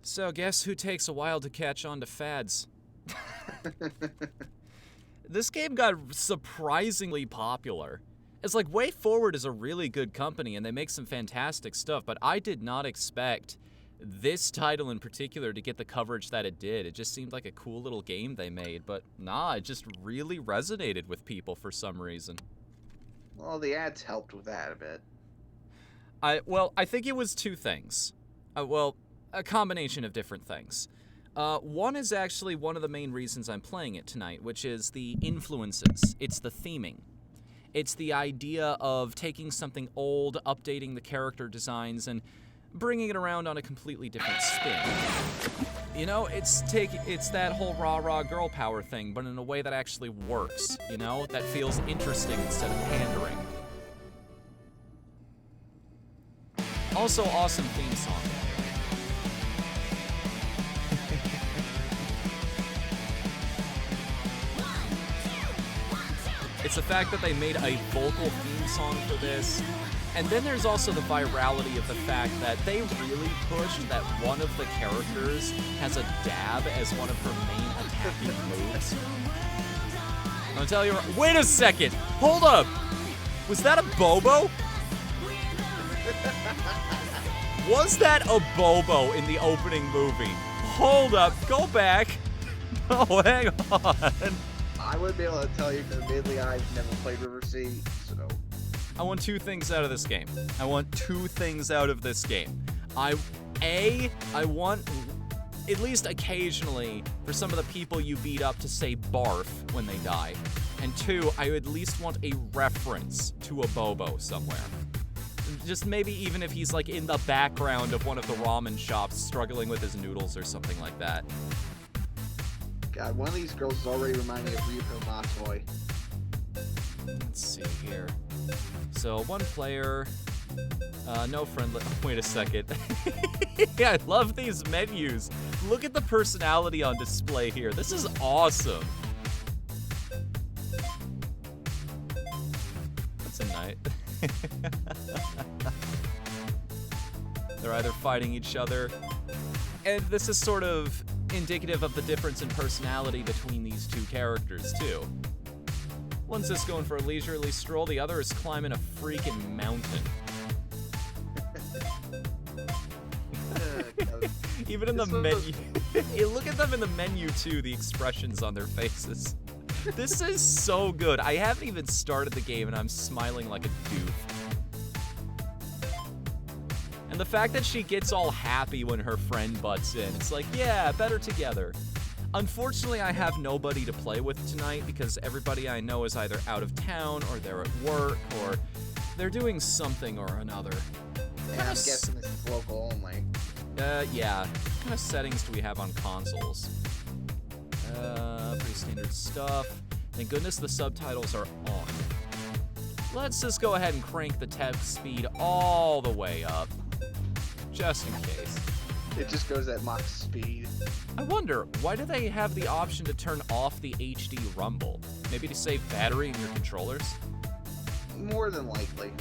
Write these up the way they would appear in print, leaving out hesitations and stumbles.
So guess who takes a while to catch on to fads? This game got surprisingly popular. It's like Way Forward is a really good company and they make some fantastic stuff, but I did not expect this title in particular to get the coverage that it did. It just seemed like a cool little game they made, but nah, it just really resonated with people for some reason. Well, the ads helped with that a bit. I think it was two things. A combination of different things. One is actually one of the main reasons I'm playing it tonight, which is the influences. It's the theming. It's the idea of taking something old, updating the character designs, and bringing it around on a completely different spin. You know, it's that whole rah-rah girl power thing, but in a way that actually works, you know? That feels interesting instead of pandering. Also, awesome theme song. It's the fact that they made a vocal theme song for this. And then there's also the virality of the fact that they really pushed that one of the characters has a dab as one of her main attacking moves. I'll tell you, wait a second, hold up. Was that a Bobo? Was that a Bobo in the opening movie? Hold up, go back. Oh, hang on. I wouldn't be able to tell you because admittedly I've never played River Sea, so... I want two things out of this game. I want I want, at least occasionally, for some of the people you beat up to say barf when they die. And two, I at least want a reference to a Bobo somewhere. Just maybe even if he's like in the background of one of the ramen shops struggling with his noodles or something like that. God, one of these girls is already reminding me of Ryuko Matoi. Let's see here. So, one player, no friendly. Wait a second. I love these menus. Look at the personality on display here. This is awesome. That's a night. They're either fighting each other, and this is sort of indicative of the difference in personality between these two characters, too. One's just going for a leisurely stroll, the other is climbing a freaking mountain. Even in the menu. You look at them in the menu, too, the expressions on their faces. This is so good. I haven't even started the game, and I'm smiling like a doof. And the fact that she gets all happy when her friend butts in. It's like, yeah, better together. Unfortunately, I have nobody to play with tonight because everybody I know is either out of town or they're at work or they're doing something or another. And I'm guessing this is local only. Yeah. What kind of settings do we have on consoles? Pretty standard stuff. Thank goodness the subtitles are on. Let's just go ahead and crank the text speed all the way up. Just in case. It just goes at max speed. I wonder, why do they have the option to turn off the HD rumble? Maybe to save battery in your controllers? More than likely.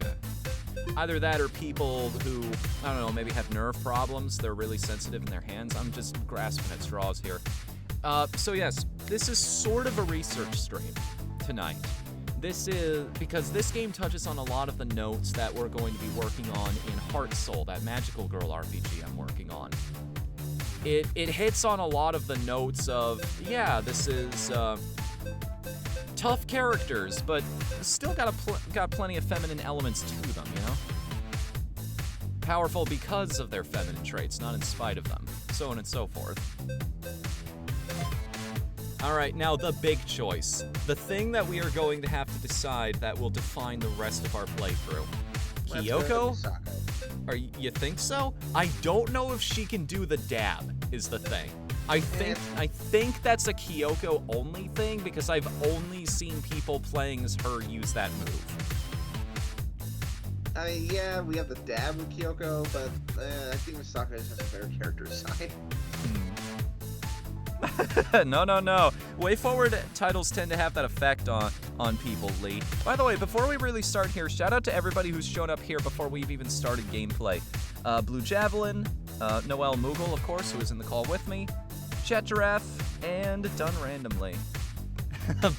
Okay. Either that or people who, I don't know, maybe have nerve problems. They're really sensitive in their hands. I'm just grasping at straws here. So yes, this is sort of a research stream tonight. This is because this game touches on a lot of the notes that we're going to be working on in Heart Soul, that magical girl RPG I'm working on. It hits on a lot of the notes of, yeah, this is tough characters, but still got plenty of feminine elements to them, you know? Powerful because of their feminine traits, not in spite of them, so on and so forth. Alright, now the big choice. The thing that we are going to have to decide that will define the rest of our playthrough. Kyoko? Or you think so? I don't know if she can do the dab, is the thing. I think that's a Kyoko only thing because I've only seen people playing as her use that move. I mean, yeah, we have the dab with Kyoko, but I think Misaka has a better character design. No. Way Forward titles tend to have that effect on people, Lee. By the way, before we really start here, shout out to everybody who's shown up here before we've even started gameplay. Blue Javelin, Noel Moogle, of course, who is in the call with me. Chat Giraffe, and done randomly.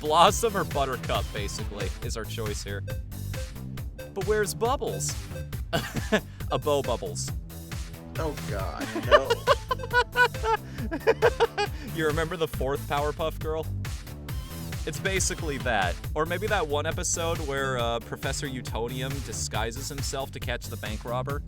Blossom or Buttercup, basically, is our choice here. But where's Bubbles? A Bo Bubbles. Oh god, no. You remember the fourth Powerpuff Girl? It's basically that. Or maybe that one episode where Professor Utonium disguises himself to catch the bank robber.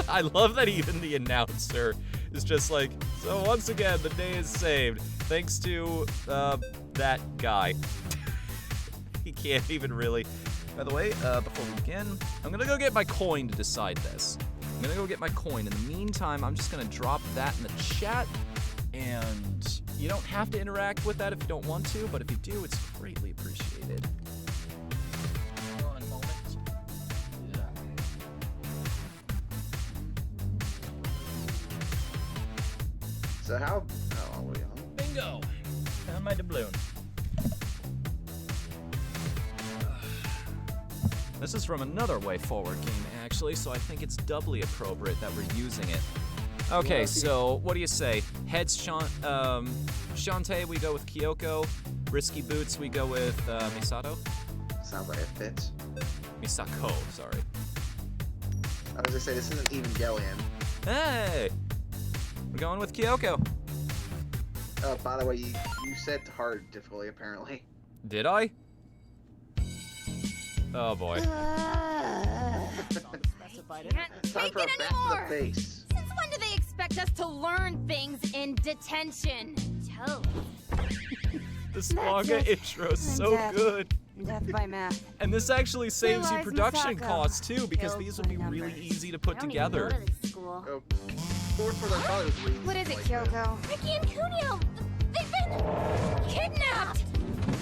I love that even the announcer is just like, so once again, the day is saved. Thanks to, that guy. He can't even really... By the way, before we begin, I'm gonna go get my coin to decide this. I'm gonna go get my coin. In the meantime, I'm just gonna drop that in the chat. And you don't have to interact with that if you don't want to, but if you do, it's greatly appreciated. One moment. So how are we on? Bingo! Found my doubloon. This is from another Way Forward game, actually, so I think it's doubly appropriate that we're using it. Okay, so what do you say? Heads, Shantae, we go with Kyoko. Risky Boots, we go with Misato. Sounds like it fits. Misako, sorry. I was gonna say, this isn't even Gillian. Hey! We're going with Kyoko. Oh, by the way, you said hard difficulty, apparently. Did I? Oh boy. Time Take for it a back to anymore. the base. Since when do they expect us to learn things in detention? Toad. This manga intro is so dead. good. Death by math. And this actually saves you Realize production Misako costs too, because kills these would be by really numbers. easy to put I don't together. Even go to this school. Oh, for the father's reasons. What is it, like Kyoko? Ricky and Kunio, they've been kidnapped.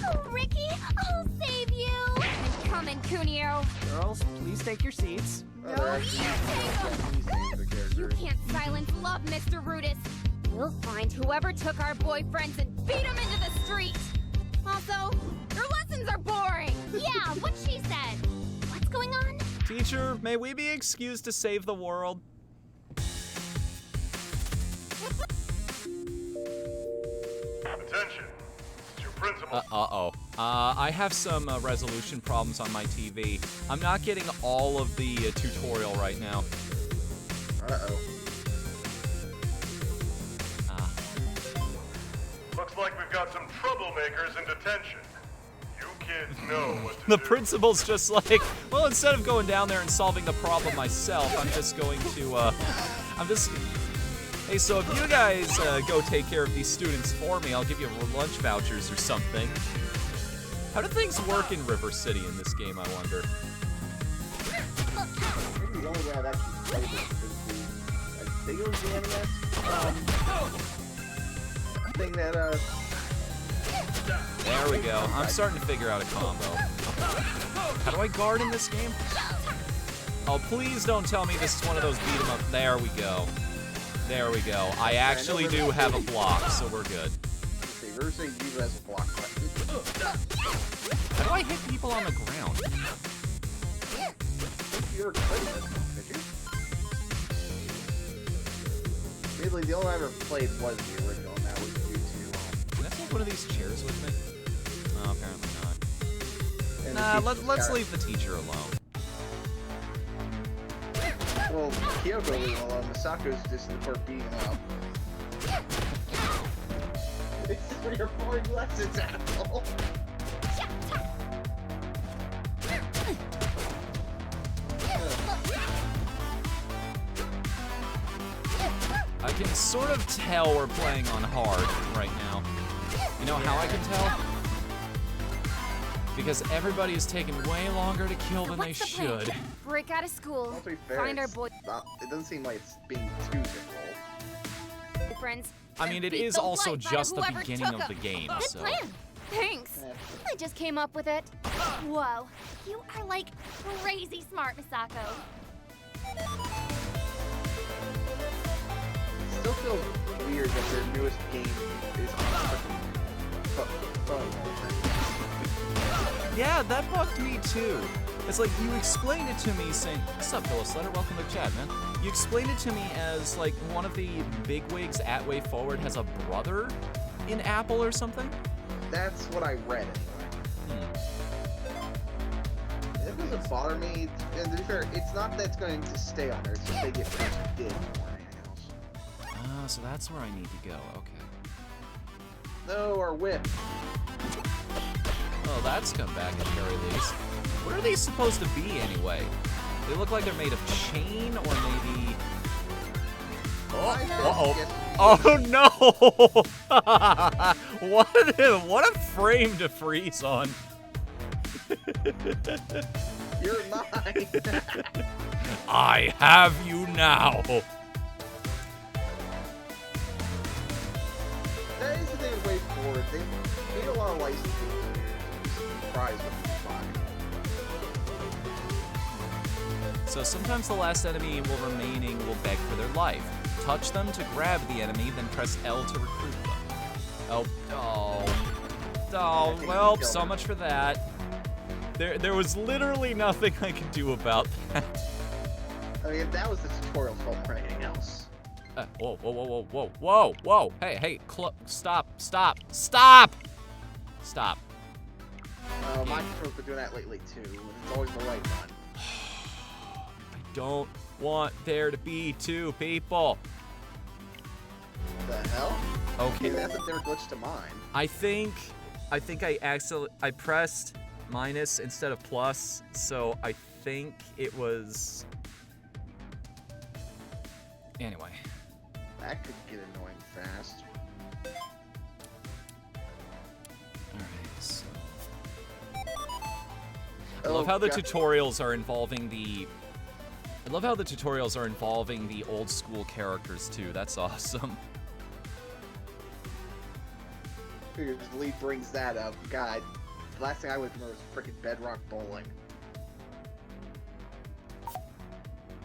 Oh, Ricky, I'll save you. I'm coming, Kunio. Girls, please take your seats. Oh, No, they're you actually take these names of You characters. can't silence love, Mr. Rudis. We'll find whoever took our boyfriends and beat them into the street. Also, your lessons are boring. Yeah, what she said. What's going on? Teacher, may we be excused to save the world? Attention. It's your principal. Uh-oh. I have some resolution problems on my TV. I'm not getting all of the tutorial right now. Uh-oh. Looks like we've got some troublemakers in detention. You kids know what to The do. principal's just like, well, instead of going down there and solving the problem myself, I'm just going to, hey, so if you guys go take care of these students for me, I'll give you lunch vouchers or something. How do things work in River City in this game, I wonder? Maybe the only way I've actually played this is the video game, I guess. Thing that, There we go. I'm starting to figure out a combo. How do I guard in this game? Oh, please don't tell me this is one of those beat 'em up. There we go. There we go. I actually do have a block, so we're good. let's see, River City uses as a block button. How do I hit people on the ground? You're did you? Weirdly, the only I ever played was the original, and that was due to, Can I take one of these chairs with me? No, apparently not. and Nah, the let's teacher's leave the teacher alone. Well, Kyoko leave him alone. Misako's just in the court beating him up. This is for your boring lessons, asshole. I can sort of tell we're playing on hard right now. You know how I can tell? Because everybody is taking way longer to kill than they What's the plan? should. Break out of school. Well, to be fair, Find our it's not, it doesn't seem like it's being too difficult. boyfriends. I mean, it Beat is the also life out just the whoever beginning took of the 'em. game, Good so. plan. Thanks. I just came up with it. Whoa, you are like crazy smart, Misako. It still feels weird that their newest game is on phone. Yeah, that bugged me too. It's like you explained it to me saying, "What's up, Phyllis Letter? Welcome to the chat, man." You explained it to me as like one of the bigwigs at Way Forward has a brother in Apple or something. That's what I read anyway. It doesn't bother me. And to be fair, it's not that it's going to stay on there. It's just they get did more than anything else. Ah, so that's where I need to go. Okay. No, or whip. Oh, that's come back at the very least. What are they supposed to be anyway? They look like they're made of chain or maybe... Oh, uh-oh. Oh no! What a frame to freeze on. You're mine. I have you now. That is the thing with Way Forward. They made a lot of licensing. Surprised what you find. So sometimes the last enemy remaining will beg for their life. Touch them to grab the enemy, then press L to recruit them. Oh, well, so much for that. There was literally nothing I could do about that. I mean, that was the tutorial fault for anything else. Whoa. Hey, stop. My control's been doing that lately too. It's always the right one. I don't want there to be two people. The hell? Okay. Maybe that's a different glitch to mine. I think I pressed minus instead of plus, so I think it was... Anyway. That could get annoying fast. Alright, so... I love how the tutorials are involving the... I love how the tutorials are involving the old school characters too. That's awesome. Figures the lead brings that up. God, the last thing I would remember was freaking Bedrock Bowling.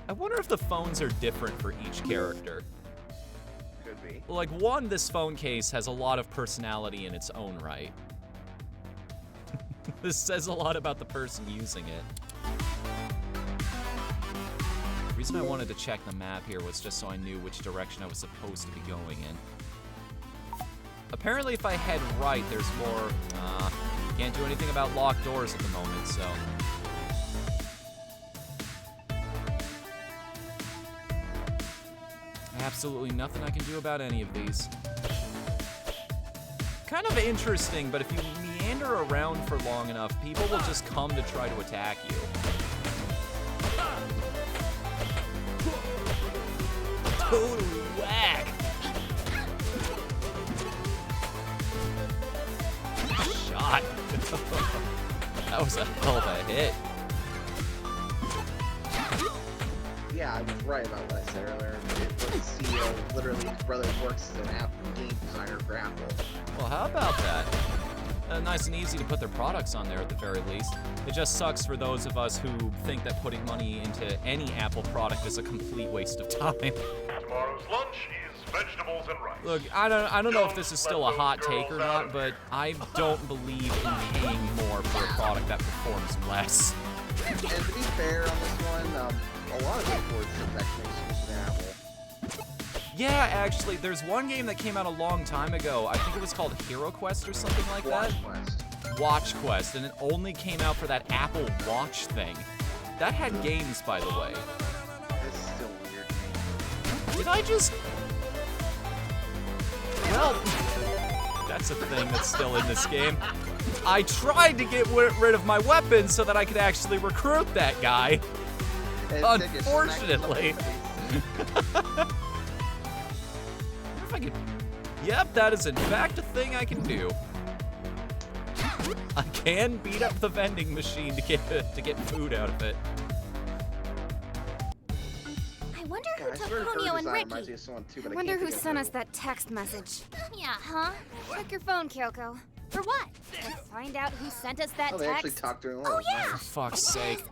I wonder if the phones are different for each character. Could be. Like, one, this phone case has a lot of personality in its own right. This says a lot about the person using it. The reason I wanted to check the map here was just so I knew which direction I was supposed to be going in. Apparently, if I head right, there's more... can't do anything about locked doors at the moment, so... Absolutely nothing I can do about any of these. Kind of interesting, but if you meander around for long enough, people will just come to try to attack you. Totally whack! Shot! That was a hell of a hit. Yeah, I was right about what I said earlier. The CEO, literally, his brother works as an app game designer for Apple. Well, how about that? Nice and easy to put their products on there at the very least. It just sucks for those of us who think that putting money into any Apple product is a complete waste of time. Tomorrow's lunch is vegetables and rice. Look, I don't know if this is still a hot take or not, but I don't believe in paying more for a product that performs less. And to be fair on this one, a lot of people were actually using Apple. Yeah, actually, there's one game that came out a long time ago. I think it was called Hero Quest or something like that. Watch Quest, and it only came out for that Apple Watch thing. That had games, by the way. This is still weird to me. Did I just... Well, that's a thing that's still in this game. I tried to get rid of my weapon so that I could actually recruit that guy. Unfortunately. If I could... Yep, that is in fact a thing I can do. I can beat up the vending machine to get food out of it. I wonder who took Ponyo and Ricky. I wonder who sent us that text message. Yeah, huh? Check your phone, Kyoko. For what? To find out who sent us that Oh, they actually text? talked during Oh, lunch. yeah! For fuck's sake.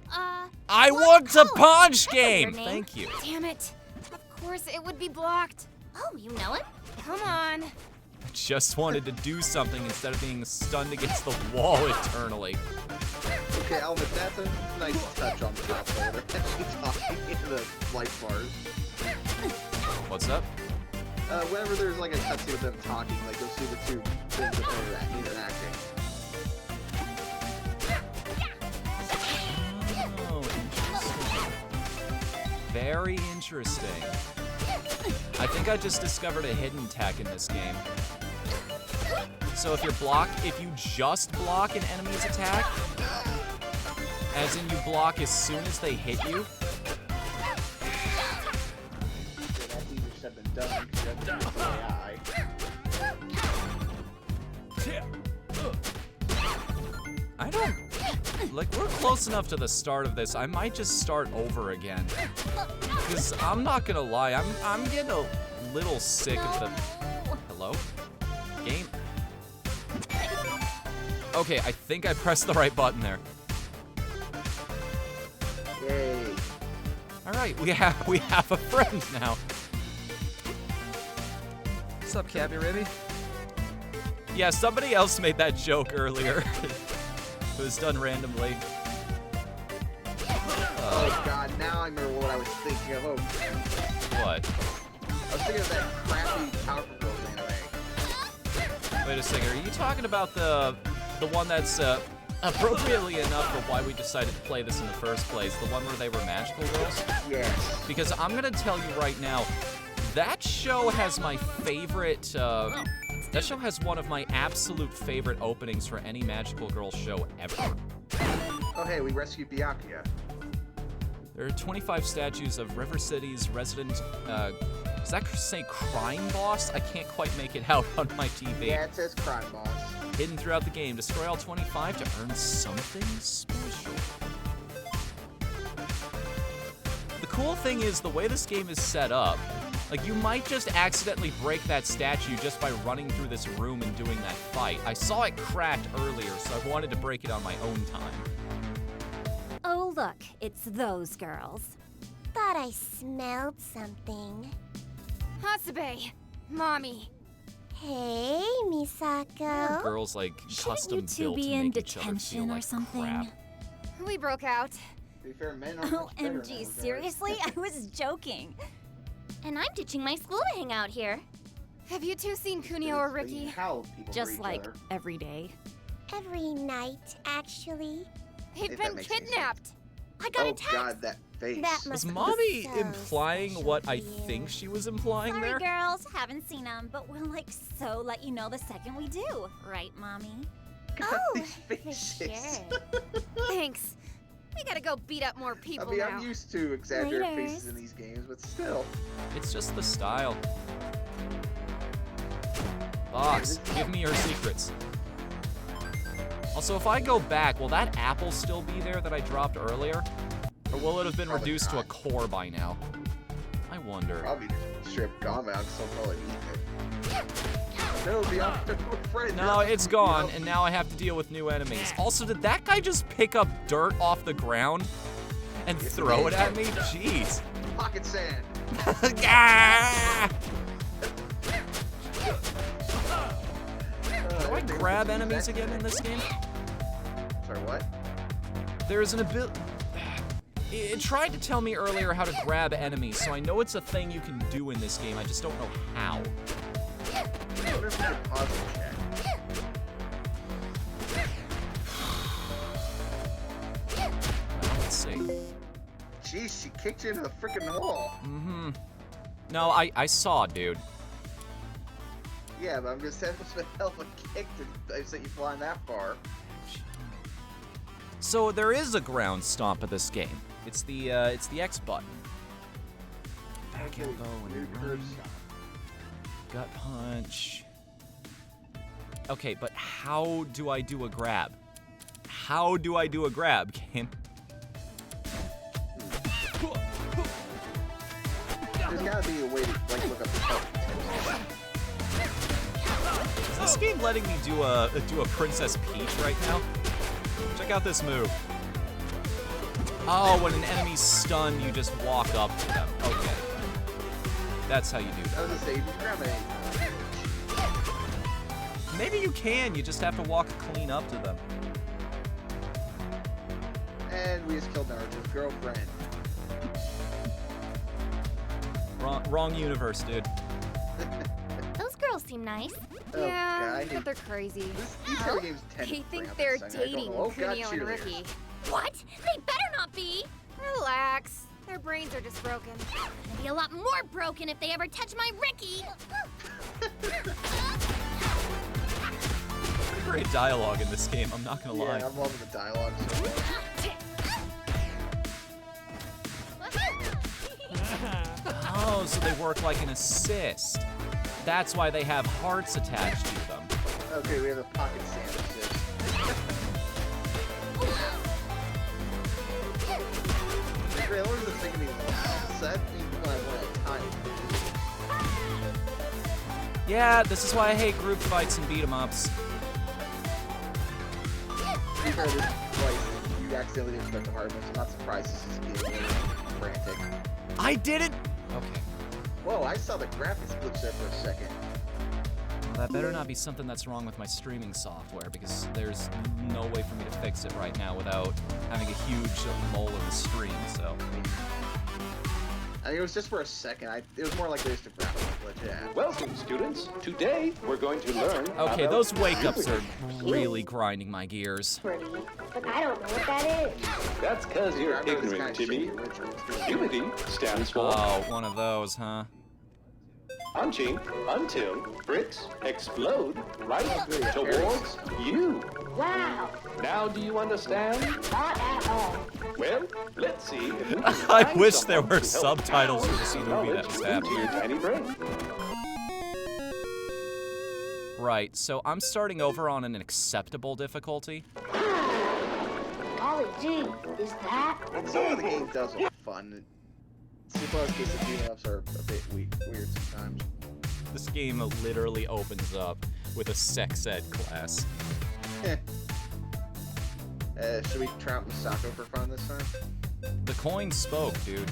I want to punch game! Your name? Thank you. Damn it. Of course it would be blocked. Oh, you know it? Come on. I just wanted to do something instead of being stunned against the wall eternally. Okay, Okay, Elvis, that's a nice touch on the top there. They're actually talking in the life bars. What's up? Whenever there's like a cutscene of them talking, like you'll see the two things that they're interacting. Oh, interesting. Very interesting. I think I just discovered a hidden tech in this game. So if you just block an enemy's attack, as in you block as soon as they hit you, That's easier said than done because you have to use AI. I don't... Like, we're close enough to the start of this, I might just start over again. Because I'm not gonna lie, I'm getting a little sick of the... Hello? Game? Okay, I think I pressed the right button there. Yay. Alright, we have a friend now. What's up, Cappy Ribby? Yeah, somebody else made that joke earlier. It was done randomly. Oh god, now I remember what I was thinking of. Oh, What? I was thinking of that crappy Powerpuff Girls anime. Wait a second, are you talking about the one that's appropriately enough for why we decided to play this in the first place, the one where they were magical girls? Yes. Because I'm gonna tell you right now, that show has my favorite, that show has one of my absolute favorite openings for any magical girl show ever. Oh hey, we rescued Byakuya. There are 25 statues of River City's resident, does that say crime boss? I can't quite make it out on my TV. Yeah, it says crime boss. Hidden throughout the game. Destroy all 25 to earn something special. The cool thing is, the way this game is set up, like, you might just accidentally break that statue just by running through this room and doing that fight. I saw it cracked earlier, so I wanted to break it on my own time. Oh, look, it's those girls. Thought I smelled something. Hasabe, Mommy. Hey, Misako. Girls, like, Shouldn't custom you two built be to in make each other feel detention or like something? crap. We broke out. To be fair, men are much better in that OMG, regard. seriously? I was joking. And I'm ditching my school to hang out here. Have you two seen Kunio or Ricky? How people Just treat each like other. every day. Every night, actually. They've If that been makes any kidnapped. I got Oh a text. god, that face. That Was must be Mommy so implying special what for I you. think she was implying Sorry, there? girls, haven't seen them, but we'll let you know the second we do. Right, Mommy? God, Oh, these for faces. sure. Thanks. We gotta go beat up more people I mean, now. I'm used to exaggerated Laters. faces in these games, but still. It's just the style. Box, give me your secrets. Also, if I go back, will that apple still be there that I dropped earlier? Or will it have been Probably reduced to a not. core by now? I wonder. Probably just straight gone out, so I'll probably eat it. No, the friend. No, it's gone, and now I have to deal with new enemies. Also, did that guy just pick up dirt off the ground and Yes, he throw it did. at me? Jeez. Pocket sand. Ah! Do Do I grab enemies again in this game? Sorry, what? There's an ability. It tried to tell me earlier how to grab enemies, so I know it's a thing you can do in this game. I just don't know how. I wonder if we could pause and check. Let's see. Jeez, she kicked you into the freaking wall. Mm-hmm. No, I saw, dude. Yeah, but I'm just saying it's been a hell of a kick to set you flying that far. So there is a ground stomp of this game. It's the X button. Back elbow New and curve run. stop. Gut punch. Okay, but how do I do a grab? How do I do a grab, game? There's gotta be a way to like look up the code. Is this game letting me do a Princess Peach right now? Check out this move. Oh, when an enemy's stunned, you just walk up to them. Okay. That's how you do that. I was gonna say, you can grab it. Maybe you can, you just have to walk clean up to them. And we just killed Naruto's girlfriend. Wrong universe, dude. Those girls seem nice. Oh, Yeah, God. but they're crazy. These type of games tend They to bring think up they're this thing. I don't dating know. Oh, God, Kunio and cheerleaders. Ricky. What? They better not be! Relax. Their brains are just broken. They'd be a lot more broken if they ever touch my Ricky! Great dialogue in this game, I'm not gonna lie. Yeah, I'm loving the dialogue so much. Oh, so they work like an assist. That's why they have hearts attached to them. Okay, we have a pocket sandwiches. The trailers are thinking me so that means when I want time. Yeah, this is why I hate group fights and beat 'em ups. To be fair, this twice you accidentally didn't expect the hard ones. I'm not surprised this is getting really frantic. I didn't. Okay. Whoa, I saw the graphics glitch there for a second. Well, that better not be something that's wrong with my streaming software, because there's no way for me to fix it right now without having a huge mole in the stream, so. I mean, it was just for a second. It was more like just a graphics glitch, yeah. Welcome, students. Today, we're going to learn Okay, about those wake-ups are really grinding my gears. Pretty, but I don't know what that is. That's because I you're remember this ignorant, kind of Timmy. shitty original too. Unity stands for Oh, one of those, huh? punching until bricks explode right really towards you. Wow, Now, do you understand? not at all. Well, let's see if we can I find wish there someone were to help subtitles power for this movie that knowledge was into happening. your tiny brain. Right, so I'm starting over on an acceptable difficulty. Golly gee, is that? Some of the game does look fun. Superhero's case of beating ups are a bit weird sometimes. This game literally opens up with a sex ed class. Should we try out Misako for fun this time? The coin spoke, dude.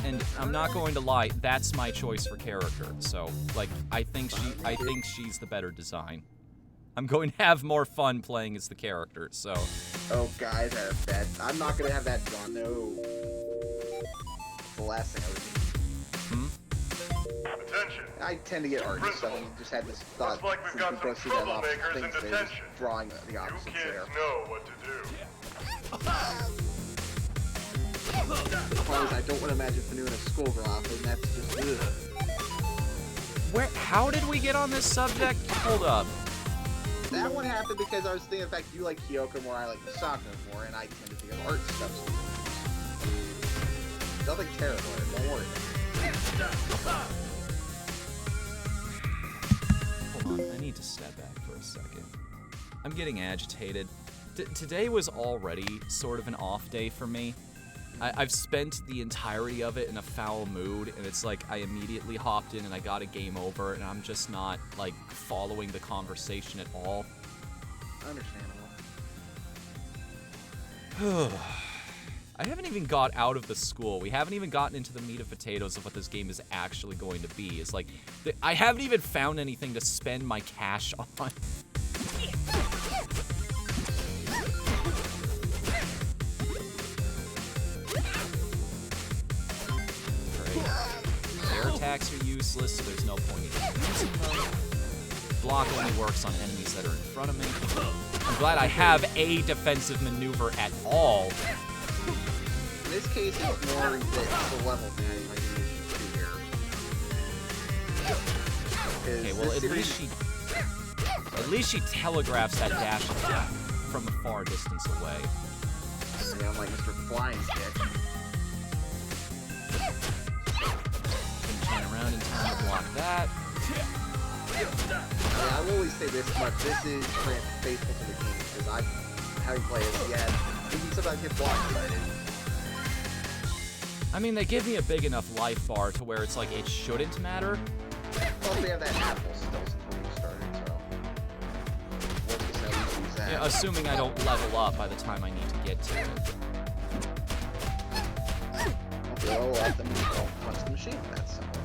And I'm not going to lie, that's my choice for character. So, like, I think she's the better design. I'm going to have more fun playing as the character, so. Oh, guys, I'm not gonna have that drawn. No. It's the last thing I would do. Attention. I tend to get arty, so I just had this thought. Looks like we've since we got some both see that opposite troublemakers in things, they detention. just drawing the You opposites kids there. know what to do. The problem is I don't want to imagine Fanu in a schoolgirl, and that's just ugh. How did we get on this subject? Hold up. That one happened because I was thinking, in fact, you like Kyoko more, I like Misako more, and I tend to think of art stuff. Nothing terrible, don't worry. Hold on, I need to step back for a second. I'm getting agitated. Today was already sort of an off day for me. I've spent the entirety of it in a foul mood, and it's like I immediately hopped in and I got a game over, and I'm just not, like, following the conversation at all. Understandable. I haven't even got out of the school. We haven't even gotten into the meat of potatoes of what this game is actually going to be. It's like, I haven't even found anything to spend my cash on. Air attacks are useless, so there's no point in using them. Block only works on enemies that are in front of me. I'm glad I have a defensive maneuver at all. In this case, it's more the level thing like you usually do here. Okay, well, at least she telegraphs that dash attack from a far distance away. Yeah, I'm like Mr. Flying Stick. Can turn around in time to block that. Yeah, I will always say this much. This is faithful to the game because I haven't played it yet. You can sometimes get blocked by it. I mean, they give me a big enough life bar to where it's like it shouldn't matter. Plus, they have that apple still since when you started, so. Worst case scenario, use that. Yeah, assuming I don't level up by the time I need to get to it. Okay, well, let them punch the machine. That's simple.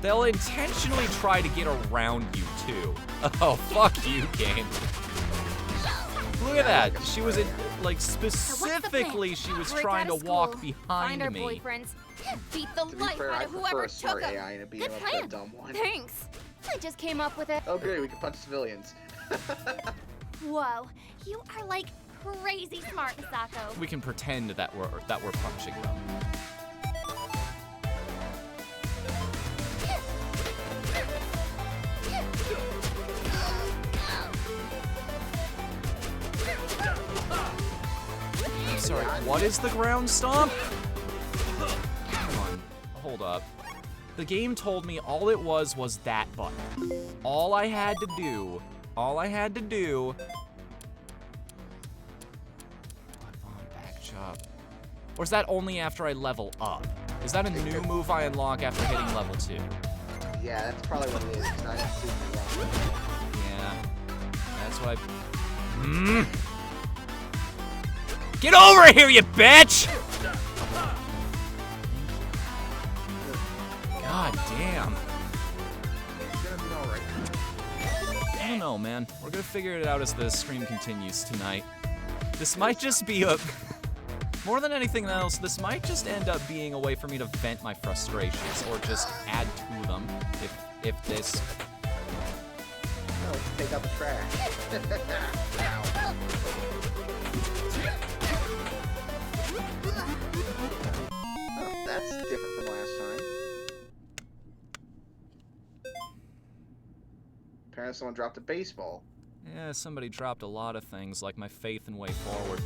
They'll intentionally try to get around you, too. Oh, fuck you, game. Look at that. She was in, like, what's the plan? specifically, she was Break trying out to of walk school, behind find our me. boyfriends, beat the To be life fair, out I of prefer whoever a took smart them. AI to beat Good him up to a plan. dumb one. Thanks. I just came up with it. Oh, great, we can punch civilians. Whoa, you are like crazy smart, Misako. We can pretend that we're punching them. I'm sorry, what is the ground stomp? Come on, hold up. The game told me all it was that button. All I had to do. Back chop. Or is that only after I level up? Is that a new move I unlock after hitting level 2? Yeah, that's probably what it is. 'Cause I didn't see it wrong. Yeah. That's what I... Get over here, you bitch! God damn. It's gonna be alright. I don't know, man. We're gonna figure it out as the stream continues tonight. This might just be a... More than anything else, this might just end up being a way for me to vent my frustrations, or just add to them, if this... Oh, let's take out the trash. Ow. Oh, that's different from last time. Apparently someone dropped a baseball. Yeah, somebody dropped a lot of things, like my faith and way forward.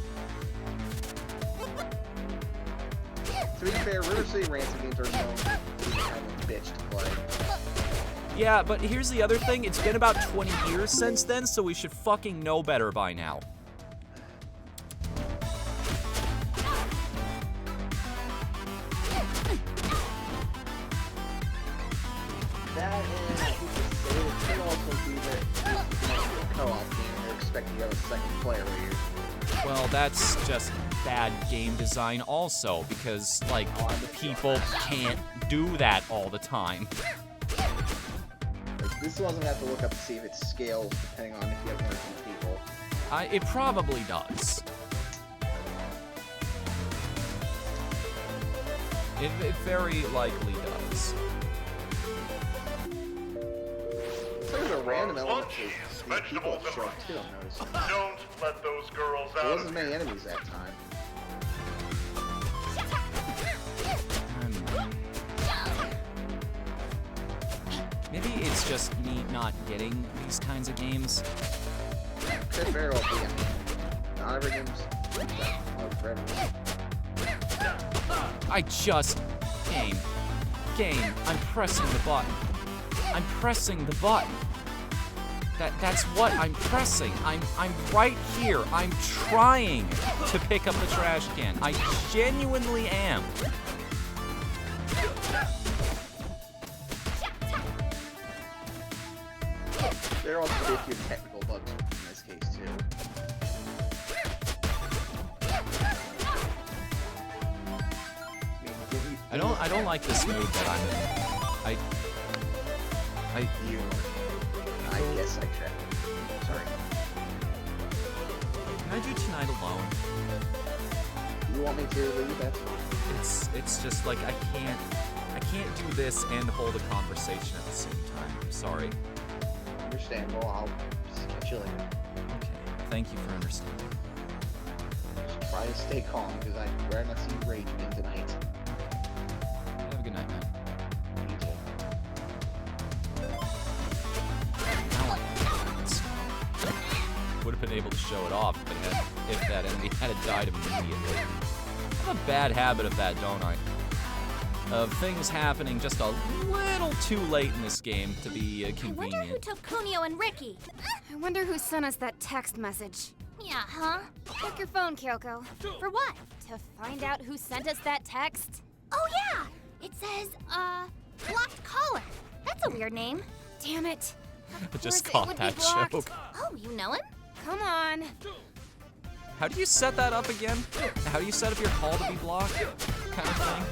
To be fair, River City Ransom games are known for being kind of a bitch to play. Yeah, but here's the other thing. It's been about 20 years since then, so we should fucking know better by now. That and I think it could also be that this might be a co-op game and they're expecting you to have a second player with you. Well, that's just bad game design also, because, like, people can't do that all the time. Like, this one I'm gonna have to look up to see if it scales depending on if you have more than 2 people. It probably does. It very likely does. There's a random element Lunch, to these people vegetables, show and up too, I'm noticing. Don't let those girls There out wasn't of many here. enemies that time. Maybe it's just me not getting these kinds of games. Could very well be. I mean, not every game's like that. Not for everyone. I just... Game. I'm pressing the button. I'm pressing the button. That's what I'm pressing. I'm right here. I'm trying to pick up the trash can. I genuinely am. There are also be a few technical bugs in this case too. I don't like this mood that I'm in. I guess I checked. Sorry. Can I do tonight alone? You want me to leave? That's fine. It's just like I can't do this and hold a conversation at the same time. I'm sorry. Understandable. I'll just catch you later. Okay. Thank you for understanding. Just try to stay calm because I'd rather not see you rage again tonight. Have a good night, man. You too. Would have been able to show it off if that enemy had died immediately. I have a bad habit of that, don't I? Of things happening just a little too late in this game to be I wonder who convenient. took Kunio and Ricky. I wonder who sent us that text message. Yeah, huh? Check your phone, Kyoko. For what? To find out who sent us that text. Oh yeah! It says, blocked caller. That's a weird name. Damn it. I just Of course it caught would be that blocked. joke. Oh, you know him? Come on. How do you set that up again? How do you set up your call to be blocked? Kind of thing?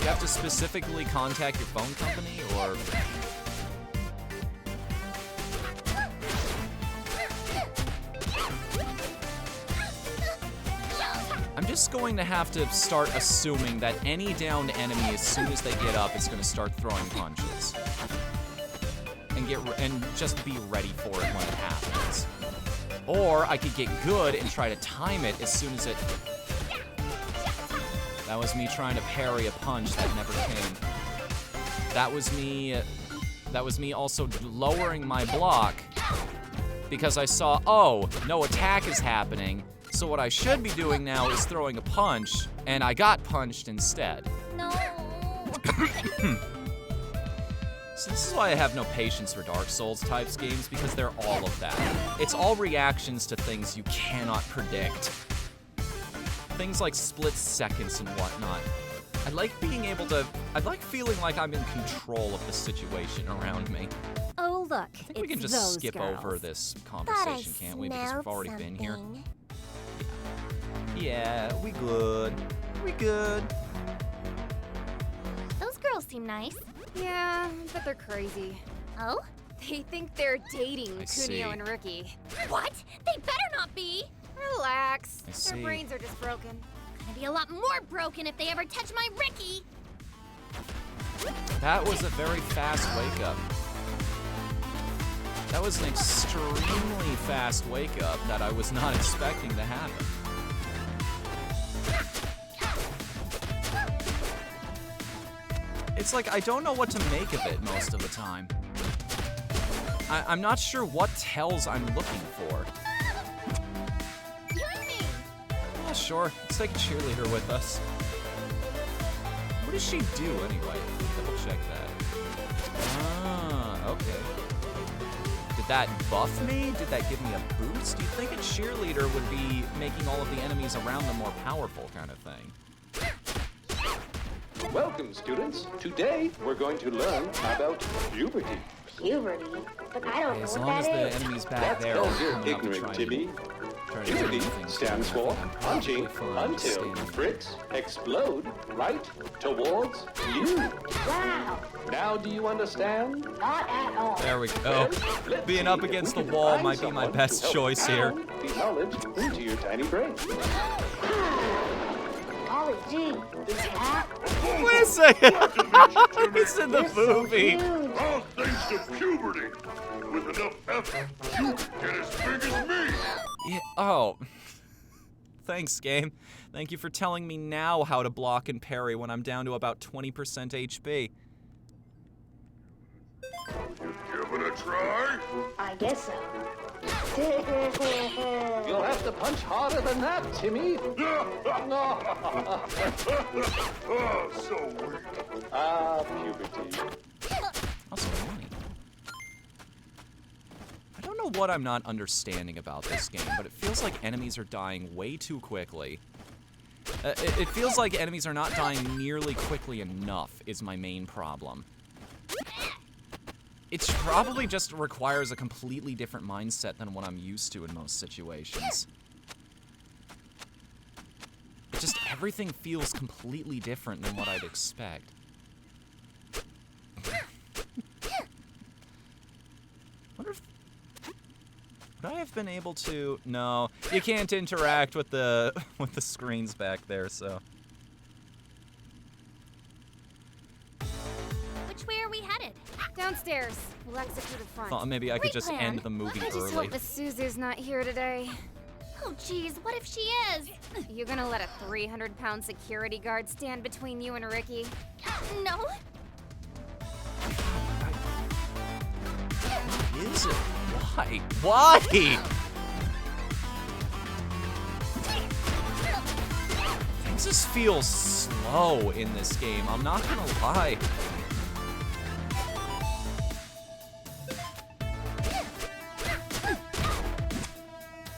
You have to specifically contact your phone company, or... just going to have to start assuming that any downed enemy, as soon as they get up, is going to start throwing punches. And just be ready for it when it happens. Or I could get good and try to time it as soon as it... That was me trying to parry a punch that never came. That was me also lowering my block because I saw, oh, no attack is happening. So what I should be doing now is throwing a punch, and I got punched instead. No. So this is why I have no patience for Dark Souls types games, because they're all of that. It's all reactions to things you cannot predict. Things like split seconds and whatnot. I like feeling like I'm in control of the situation around me. Oh, look. I think we can just skip over this conversation, can't we? Because we've already been here. Yeah, we good. We good. Those girls seem nice. Yeah, but they're crazy. Oh? They think they're dating I see. Kunio and Rookie. What? They better not be! Relax. I see. Their brains are just broken. Gonna be a lot more broken if they ever touch my Ricky! That was a very fast wake up. That was an extremely fast wake up that I was not expecting to happen. It's like I don't know what to make of it most of the time. I'm not sure what tells I'm looking for. Yeah, sure. Let's take a cheerleader with us. What does she do anyway? Double check that. Ah, okay. Did that buff me? Did that give me a boost? Do you think a cheerleader would be making all of the enemies around them more powerful kind of thing? Welcome, students. Today, we're going to learn about puberty. Puberty? But I don't know As what long as that the is. enemy's back That's there, because I'm you're coming up to ignorant, try Timmy. to do Puberty anything stands for punching until bricks explode right towards you. Wow, Now, do you understand? not at all. There we go. Well, let's Being see up if against we the can wall find might be my someone best to help choice here. pound the knowledge into your tiny brain. Golly gee, is that? Wait a second! It's in the You're so movie. huge. All thanks to puberty. With enough effort, you can get as big as me. Yeah, oh. Thanks, game. Thank you for telling me now how to block and parry when I'm down to about 20% HP. Give it a try. I guess so. You'll have to punch harder than that, Timmy. Oh, so weak. Ah, puberty. Also funny. I don't know what I'm not understanding about this game, but it feels like enemies are dying way too quickly. It feels like enemies are not dying nearly quickly enough is my main problem. It probably just requires a completely different mindset than what I'm used to in most situations. Everything feels completely different than what I'd expect. Wonder if... Would I have been able to... No, you can't interact with the screens back there, so... Which way are we headed? Downstairs. We'll exit through the front. Thought maybe I could Great just plan. end the movie I just early. hope Miss Suzu's not here today. Oh, geez, what if she is? You gonna let a 300-pound security guard stand between you and Ricky? No. What is it? Why? Why? Things just feel slow in this game. I'm not gonna lie.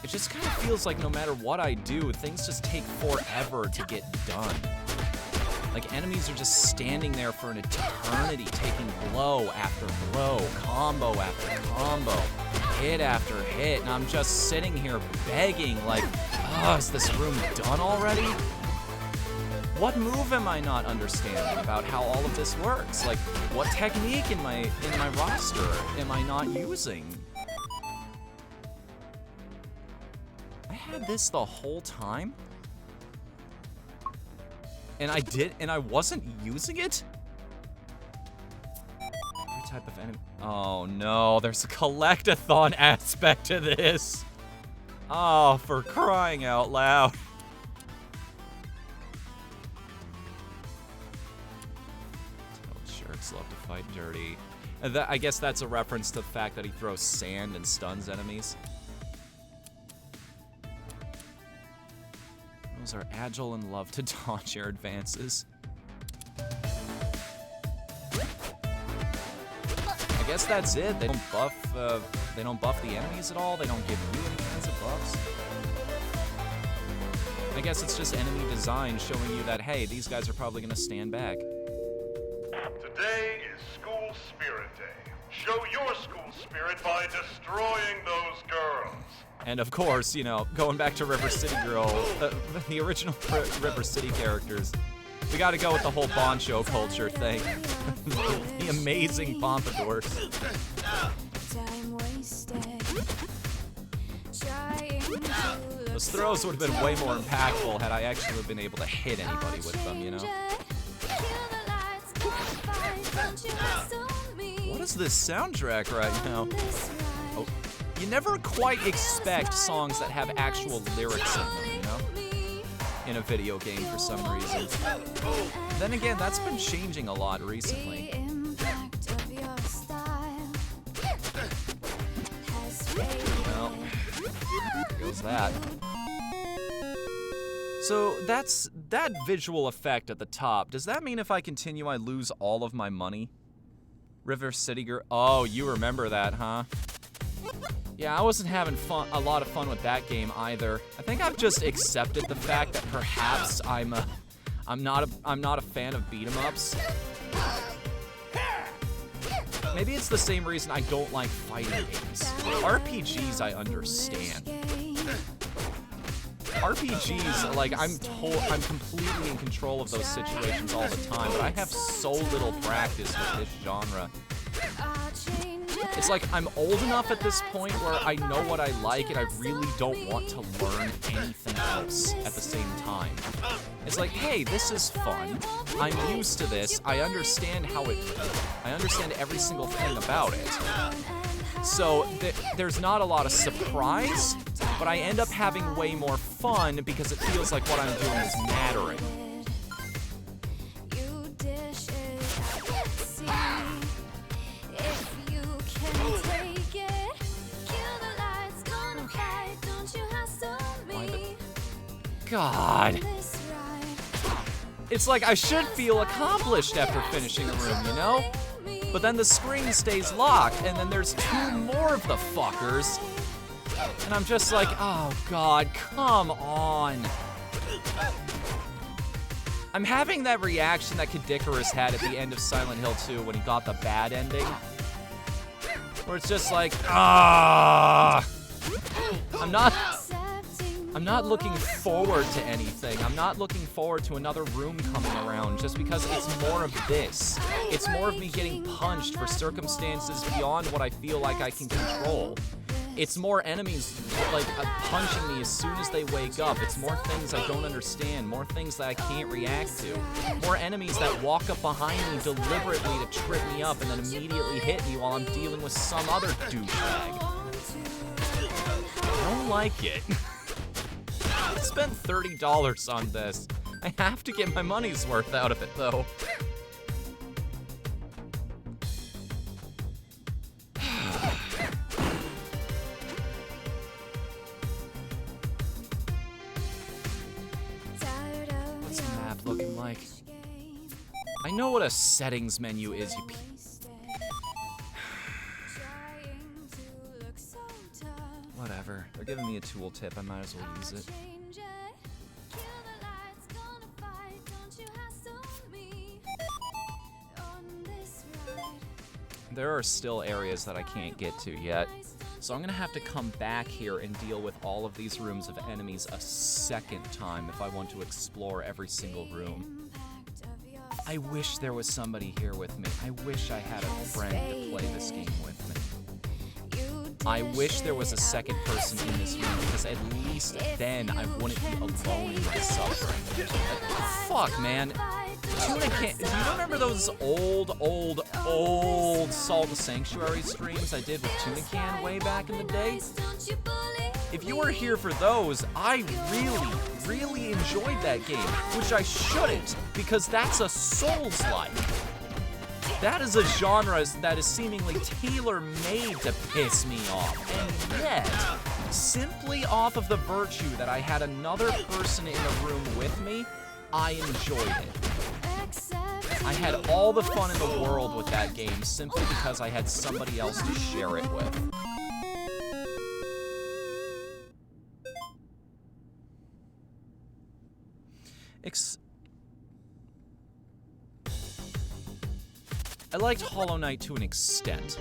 It just kind of feels like no matter what I do, things just take forever to get done. Like, enemies are just standing there for an eternity, taking blow after blow, combo after combo, hit after hit, and I'm just sitting here begging, like, oh, is this room done already? What move am I not understanding about how all of this works? Like, what technique in my roster am I not using? I had this the whole time? And I wasn't using it? Every type of enemy. Oh no, there's a collect-a-thon aspect to this. Oh, for crying out loud. Jerks love to fight dirty. And I guess that's a reference to the fact that he throws sand and stuns enemies. Those are agile and love to dodge your advances. I guess that's it. They don't buff the enemies at all. They don't give you any kinds of buffs. I guess it's just enemy design showing you that, hey, these guys are probably gonna stand back. Today is School Spirit Day. Show your school spirit by destroying those girls. And of course, you know, going back to River City Girl, the original River City characters, we gotta go with the whole Boncho culture thing. The amazing pompadours. Those throws would have been way more impactful had I actually been able to hit anybody with them, you know? What is this soundtrack right now? Oh, you never quite expect songs that have actual lyrics in them, you know? In a video game for some reason. Then again, that's been changing a lot recently. Well, there goes that. So that's that visual effect at the top. Does that mean if I continue, I lose all of my money? River City Girl. Oh, you remember that, huh? Yeah, I wasn't having a lot of fun with that game either. I think I've just accepted the fact that perhaps I'm not a fan of beat 'em ups. Maybe it's the same reason I don't like fighting games. RPGs I understand. RPGs, like, I'm completely in control of those situations all the time, but I have so little practice with this genre. It's like I'm old enough at this point where I know what I like and I really don't want to learn anything else at the same time. It's like, hey, this is fun. I'm used to this. I understand I understand every single thing about it. So there's not a lot of surprise, but I end up having way more fun because it feels like what I'm doing is mattering. God. It's like I should feel accomplished after finishing a room, you know? But then the screen stays locked, and then there's 2 more of the fuckers. And I'm just like, oh God, come on. I'm having that reaction that Kadikarus had at the end of Silent Hill 2 when he got the bad ending. Where it's just like, ah. I'm not looking forward to anything. I'm not looking forward to another room coming around just because it's more of this. It's more of me getting punched for circumstances beyond what I feel like I can control. It's more enemies, like, punching me as soon as they wake up. It's more things I don't understand, more things that I can't react to. More enemies that walk up behind me deliberately to trip me up and then immediately hit me while I'm dealing with some other douchebag. I don't like it. I spent $30 on this. I have to get my money's worth out of it, though. What's the map looking like? I know what a settings menu is, you Whatever. They're giving me a tooltip. I might as well use it. There are still areas that I can't get to yet, so I'm gonna have to come back here and deal with all of these rooms of enemies a second time if I want to explore every single room. I wish there was somebody here with me. I wish I had a friend to play this game with me. I wish there was a second person in this room, because at least then I wouldn't be alone in my suffering. Fuck, man. Tuna Can. Do you remember those old Salt and Sanctuary streams I did with Tuna Can way back in the day? If you were here for those, I really enjoyed that game, which I shouldn't, because that's a Souls-like. That is a genre that is seemingly tailor-made to piss me off, and yet, simply off of the virtue that I had another person in the room with me, I enjoyed it. I had all the fun in the world with that game simply because I had somebody else to share it with. I liked Hollow Knight to an extent.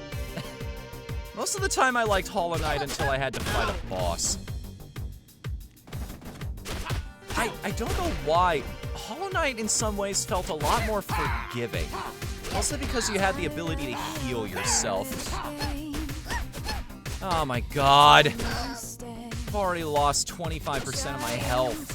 Most of the time I liked Hollow Knight until I had to fight a boss. I don't know why. Hollow Knight in some ways felt a lot more forgiving. Mostly because you had the ability to heal yourself. Oh my god. I've already lost 25% of my health.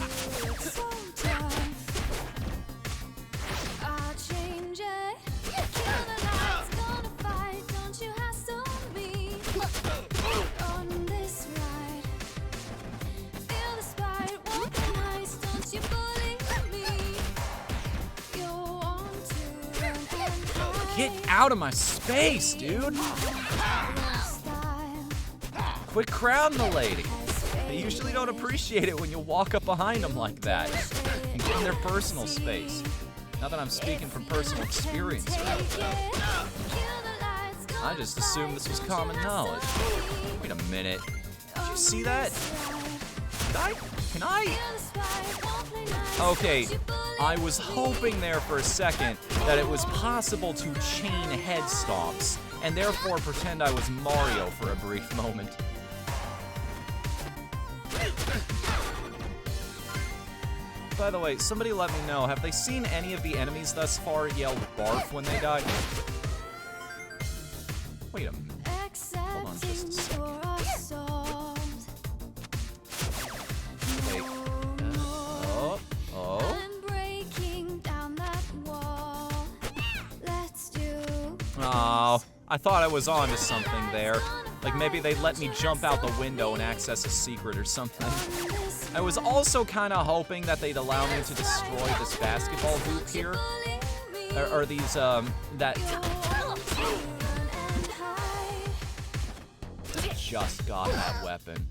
Get out of my space, dude! Quit crowding the lady. They usually don't appreciate it when you walk up behind them like that and get in their personal space. Not that I'm speaking from personal experience or anything. I just assumed this was common knowledge. Wait a minute. Did you see that? Can I? Okay, I was hoping there for a second that it was possible to chain head stomps, and therefore pretend I was Mario for a brief moment. By the way, somebody let me know, have they seen any of the enemies thus far yell barf when they die? Wait a minute. Hold on just a second. Oh, I thought I was onto something there. Like maybe they'd let me jump out the window and access a secret or something. I was also kind of hoping that they'd allow me to destroy this basketball hoop here. Or these, that... Just got that weapon.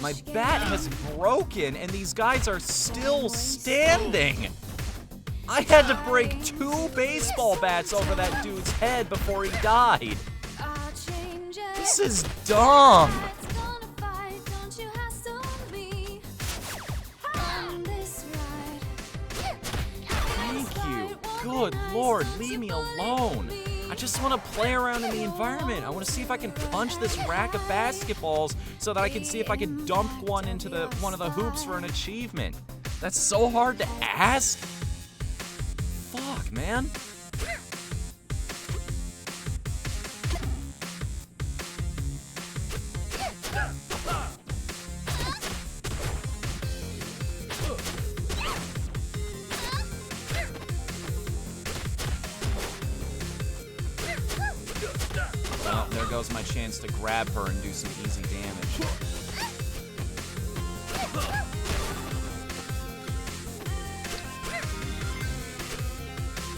My bat has broken, and these guys are still standing. I had to break 2 baseball bats over that dude's head before he died. This is dumb. Thank you. Good Lord, leave me alone. I just want to play around in the environment. I want to see if I can punch this rack of basketballs so that I can see if I can dump one into one of the hoops for an achievement. That's so hard to ask. Fuck, man. Well, there goes my chance to grab her and do some easy damage.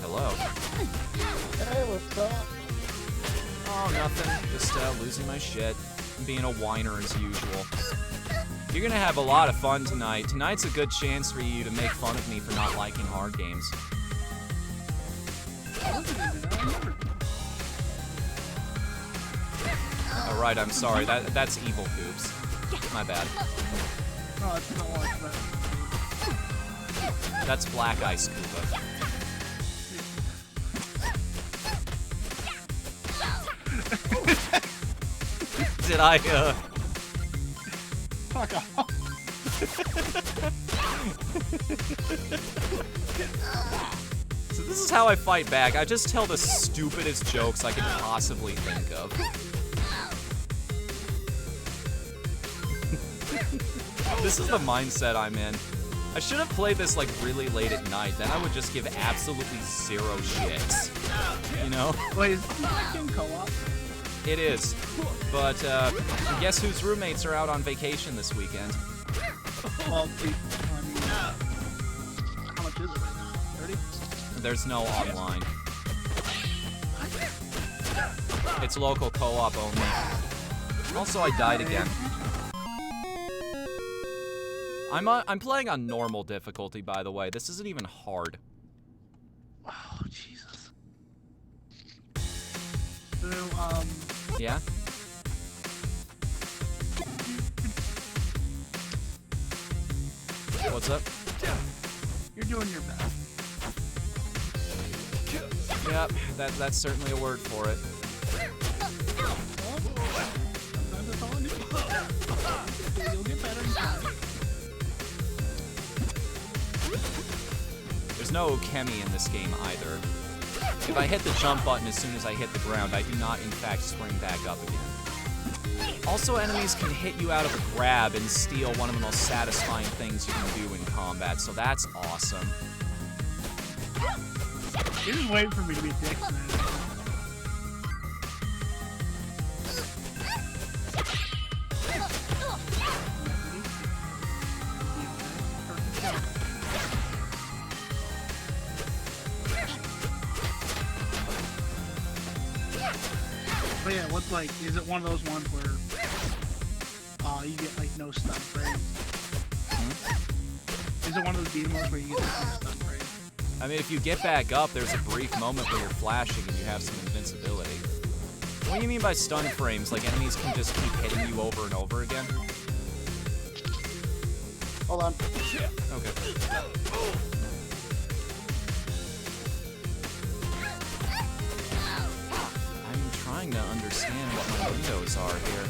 Hello. Hey, what's up? Oh, nothing. Just losing my shit and being a whiner as usual. You're gonna have a lot of fun tonight. Tonight's a good chance for you to make fun of me for not liking hard games. Oh, right, I'm sorry. That's evil Coops. My bad. Oh, it's not like that. That's Black Ice Koopa. did I, Fuck off. So this is how I fight back. I just tell the stupidest jokes I can possibly think of. This is the mindset I'm in. I should have played this like really late at night, then I would just give absolutely zero shits. You know? Wait, is this game co-op? It is. But guess whose roommates are out on vacation this weekend? Well, I mean, how much is it right now? 30? There's no online. It's local co-op only. Also, I died again. I'm playing on normal difficulty, by the way. This isn't even hard. Oh, Jesus. So, Yeah? What's up? you're doing your best. Yep, that's certainly a word for it. Sometimes that's all I need. You'll get better in time. There's no Kemi in this game either. If I hit the jump button as soon as I hit the ground, I do not in fact spring back up again. Also, enemies can hit you out of a grab and steal one of the most satisfying things you can do in combat, so that's awesome. You're just waiting for me to be dicks, man. But yeah, what's like, is it one of those ones where you get like no stun frames? Is it one of those beat 'em ups where you get no stun frames? I mean, if you get back up, there's a brief moment where you're flashing and you have some invincibility. What do you mean by stun frames? Like enemies can just keep hitting you over and over again? Hold on. Okay. I'm trying to understand what my windows are here.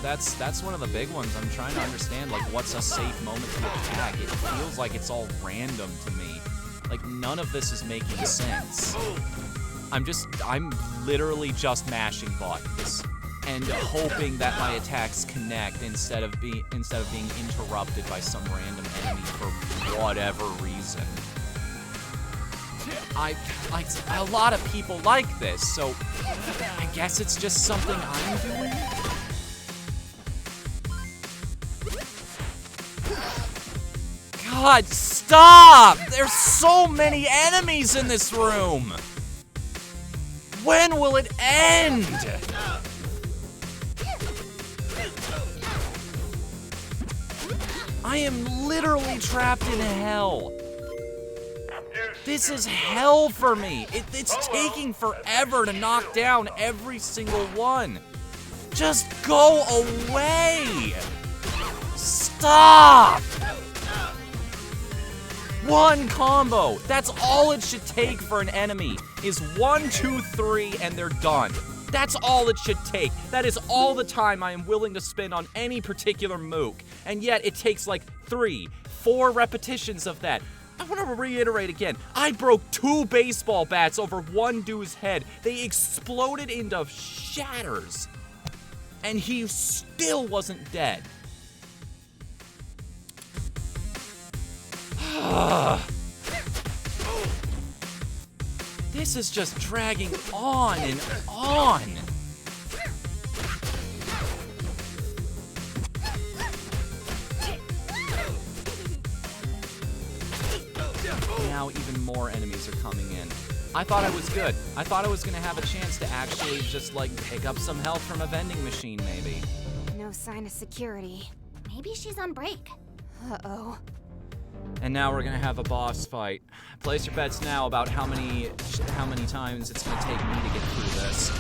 That's one of the big ones. I'm trying to understand, like, what's a safe moment to attack. It feels like it's all random to me. Like, none of this is making sense. I'm literally just mashing buttons and hoping that my attacks connect instead of being interrupted by some random enemy for whatever reason. A lot of people like this, so I guess it's just something I'm doing. God, stop! There's so many enemies in this room! When will it end? I am literally trapped in hell. This is hell for me. It's taking forever to knock down every single one. Just go away! Stop! One combo. That's all it should take for an enemy, is 1, 2, 3, and they're done. That's all it should take. That is all the time I am willing to spend on any particular mook. And yet it takes like 3, 4 repetitions of that. I want to reiterate again. I broke 2 baseball bats over one dude's head. They exploded into shatters. And he still wasn't dead. This is just dragging on and on. Now even more enemies are coming in. I thought I was good. I thought I was gonna have a chance to actually just like pick up some health from a vending machine maybe. No sign of security. Maybe she's on break. Uh-oh. And now we're gonna have a boss fight. Place your bets now about how many times it's gonna take me to get through this.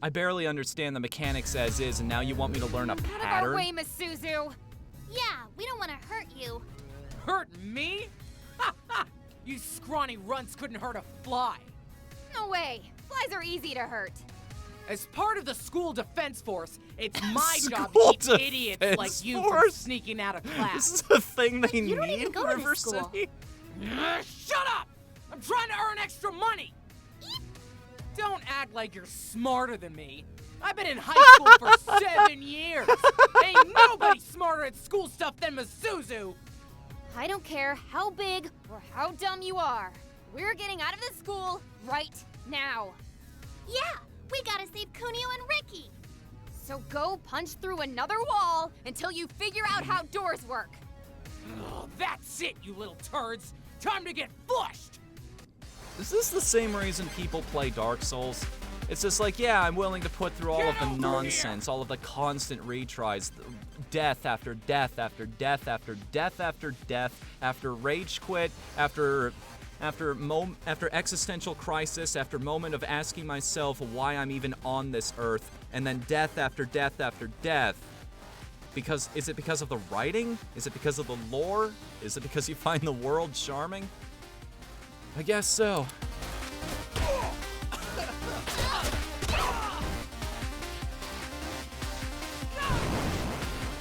I barely understand the mechanics as is, and now you want me to learn a Out of our pattern? way, Miss Suzu. Yeah, we don't want to hurt you. Hurt me? Ha ha! You scrawny runts couldn't hurt a fly. No way. Flies are easy to hurt. As part of the school defense force, it's my job School to keep idiots like defense you from force? sneaking out of This class. is a thing they You don't need even in go to River this school. City? Shut up! I'm trying to earn extra money! Don't act like you're smarter than me. I've been in high school for 7 years. Ain't nobody smarter at school stuff than Masuzu. I don't care how big or how dumb you are. We're getting out of this school right now. Yeah, we gotta save Kunio and Ricky. So go punch through another wall until you figure out how doors work. Oh, that's it, you little turds. Time to get flushed. Is this the same reason people play Dark Souls? It's just like, yeah, I'm willing to put through all of the nonsense, all of the constant retries, death after death after death after death after death, after rage quit, after existential crisis, after moment of asking myself why I'm even on this earth, and then death after death after death. Because, is it because of the writing? Is it because of the lore? Is it because you find the world charming? I guess so.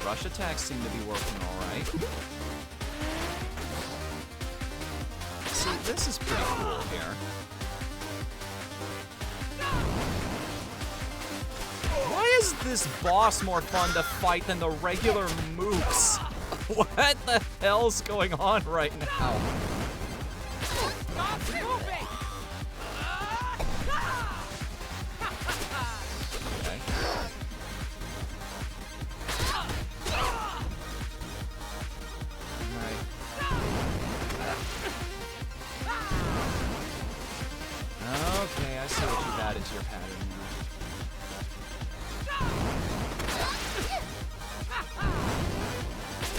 Rush attacks seem to be working alright. See, this is pretty cool here. Why is this boss more fun to fight than the regular mooks? What the hell's going on right now? Stop moving! Okay. Okay, I see what you've added to your pattern now.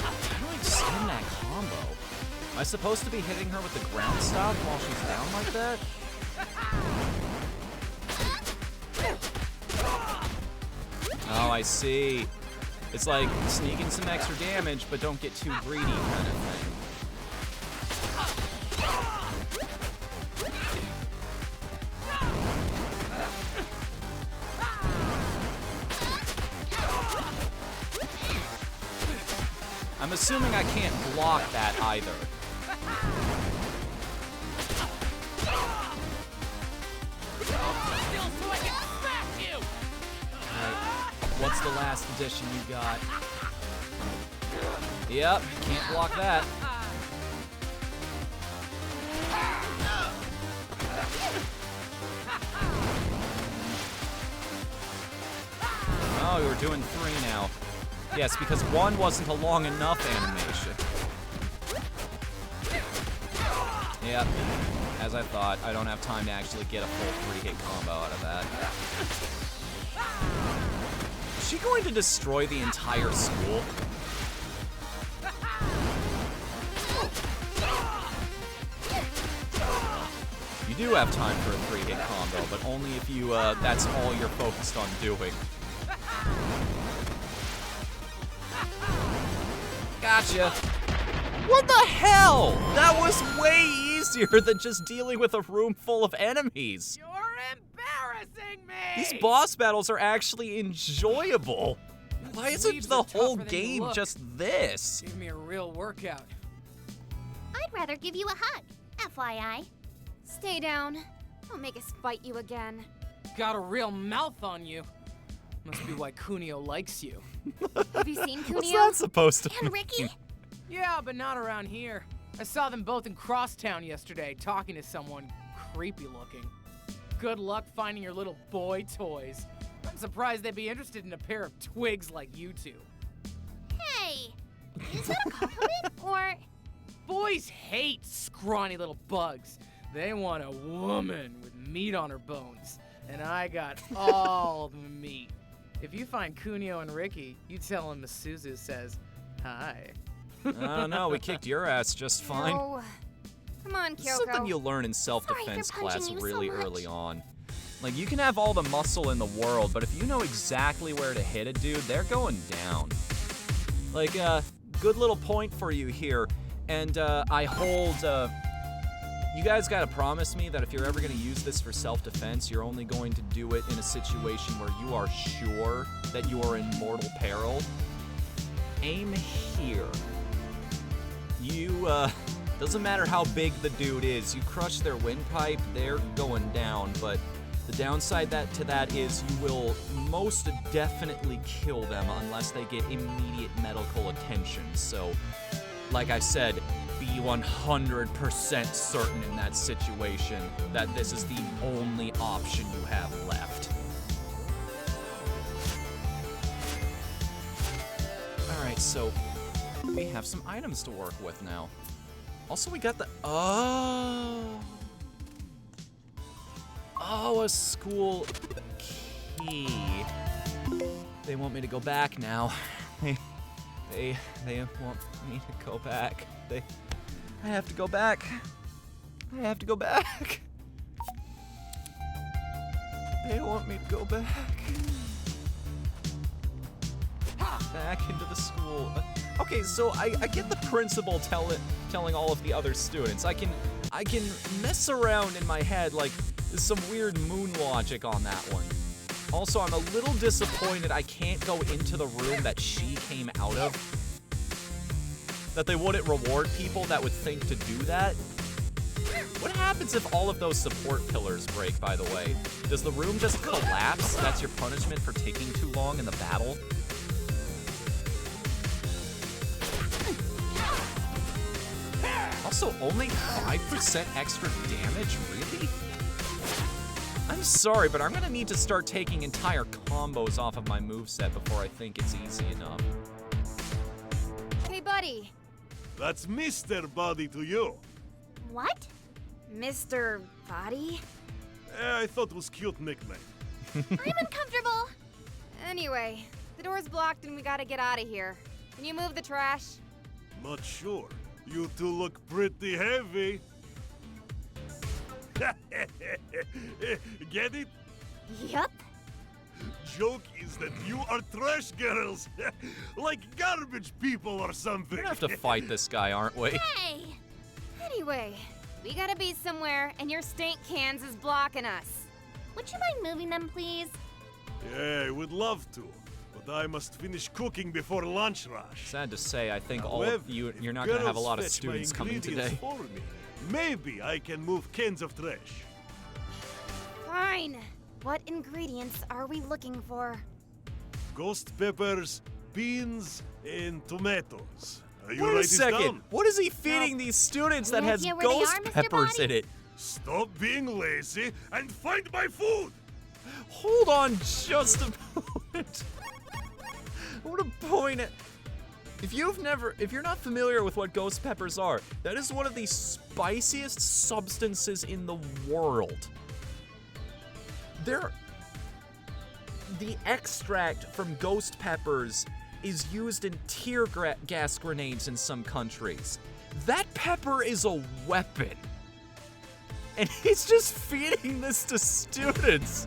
How do I extend that combo? Am I supposed to be hitting her with the ground stop while she's down like that? Oh, I see. It's like sneaking some extra damage, but don't get too greedy kind of thing. I'm assuming I can't block that either. Still so I can smack you! Alright, what's the last addition you got? Yep, can't block that. Oh, we're doing 3 now. Yes, because 1 wasn't a long enough animation. Yep, as I thought, I don't have time to actually get a full 3-hit combo out of that. Is she going to destroy the entire school? You do have time for a 3-hit combo, but only if you, that's all you're focused on doing. Gotcha. What the hell? That was way easier than just dealing with a room full of enemies. You're embarrassing me! These boss battles are actually enjoyable. Why isn't Sleeves the are whole tougher than you game look. just this? Give me a real workout. I'd rather give you a hug, FYI. Stay down. Don't make us fight you again. Got a real mouth on you. Must be why Kunio likes you. Have you seen What's Kunio? that supposed to And mean? Ricky? Yeah, but not around here. I saw them both in Crosstown yesterday, talking to someone creepy looking. Good luck finding your little boy toys. I'm surprised they'd be interested in a pair of twigs like you two. Hey, is that a compliment or? Boys hate scrawny little bugs. They want a woman with meat on her bones. And I got all the meat. If you find Kunio and Ricky, you tell them Masuzu says hi. I don't know, we kicked your ass just fine. Oh. Come on, This is Kyoko. something you'll learn in self-defense Sorry for punching class you so really much. early on. Like, you can have all the muscle in the world, but if you know exactly where to hit a dude, they're going down. Like, good little point for you here. And, I hold, You guys gotta promise me that if you're ever gonna use this for self-defense, you're only going to do it in a situation where you are sure that you are in mortal peril. Aim here. You, doesn't matter how big the dude is, you crush their windpipe, they're going down, but the downside to that is you will most definitely kill them unless they get immediate medical attention. So, like I said, be 100% certain in that situation that this is the only option you have left. Alright, so we have some items to work with now. Also, we got the... Oh, a school key. They want me to go back now. They want me to go back. I have to go back. I have to go back. They want me to go back. Back into the school. Okay, so I get the principal telling all of the other students. I can mess around in my head like there's some weird moon logic on that one. Also, I'm a little disappointed I can't go into the room that she came out of. That they wouldn't reward people that would think to do that. What happens if all of those support pillars break, by the way? Does the room just collapse? That's your punishment for taking too long in the battle? Also, only 5% extra damage? Really? I'm sorry, but I'm gonna need to start taking entire combos off of my moveset before I think it's easy enough. Hey, buddy. That's Mr. Body to you. What? Mr. Body? I thought it was cute nickname. I'm uncomfortable. Anyway, the door's blocked and we gotta get out of here. Can you move the trash? Not sure. You two look pretty heavy. Get it? Yup. Joke is that you are trash girls. Like garbage people or something. We're gonna have to fight this guy, aren't we? Hey! Anyway, we gotta be somewhere and your stink cans is blocking us. Would you mind moving them, please? Yeah, I would love to. But I must finish cooking before lunch rush. Sad to say, I think all However, of you're if not gonna have a girls lot of fetch students my coming ingredients today. For me, maybe I can move cans of trash. Fine. What ingredients are we looking for? Ghost peppers, beans, and tomatoes. You Wait a write this second. down? What is he feeding these students that Any has idea where they ghost are, Mr. peppers Body? in it? Stop being lazy and find my food. Hold on just a moment. I want to point at... If you're not familiar with what ghost peppers are, that is one of the spiciest substances in the world. The extract from ghost peppers is used in tear gas grenades in some countries. That pepper is a weapon. And he's just feeding this to students.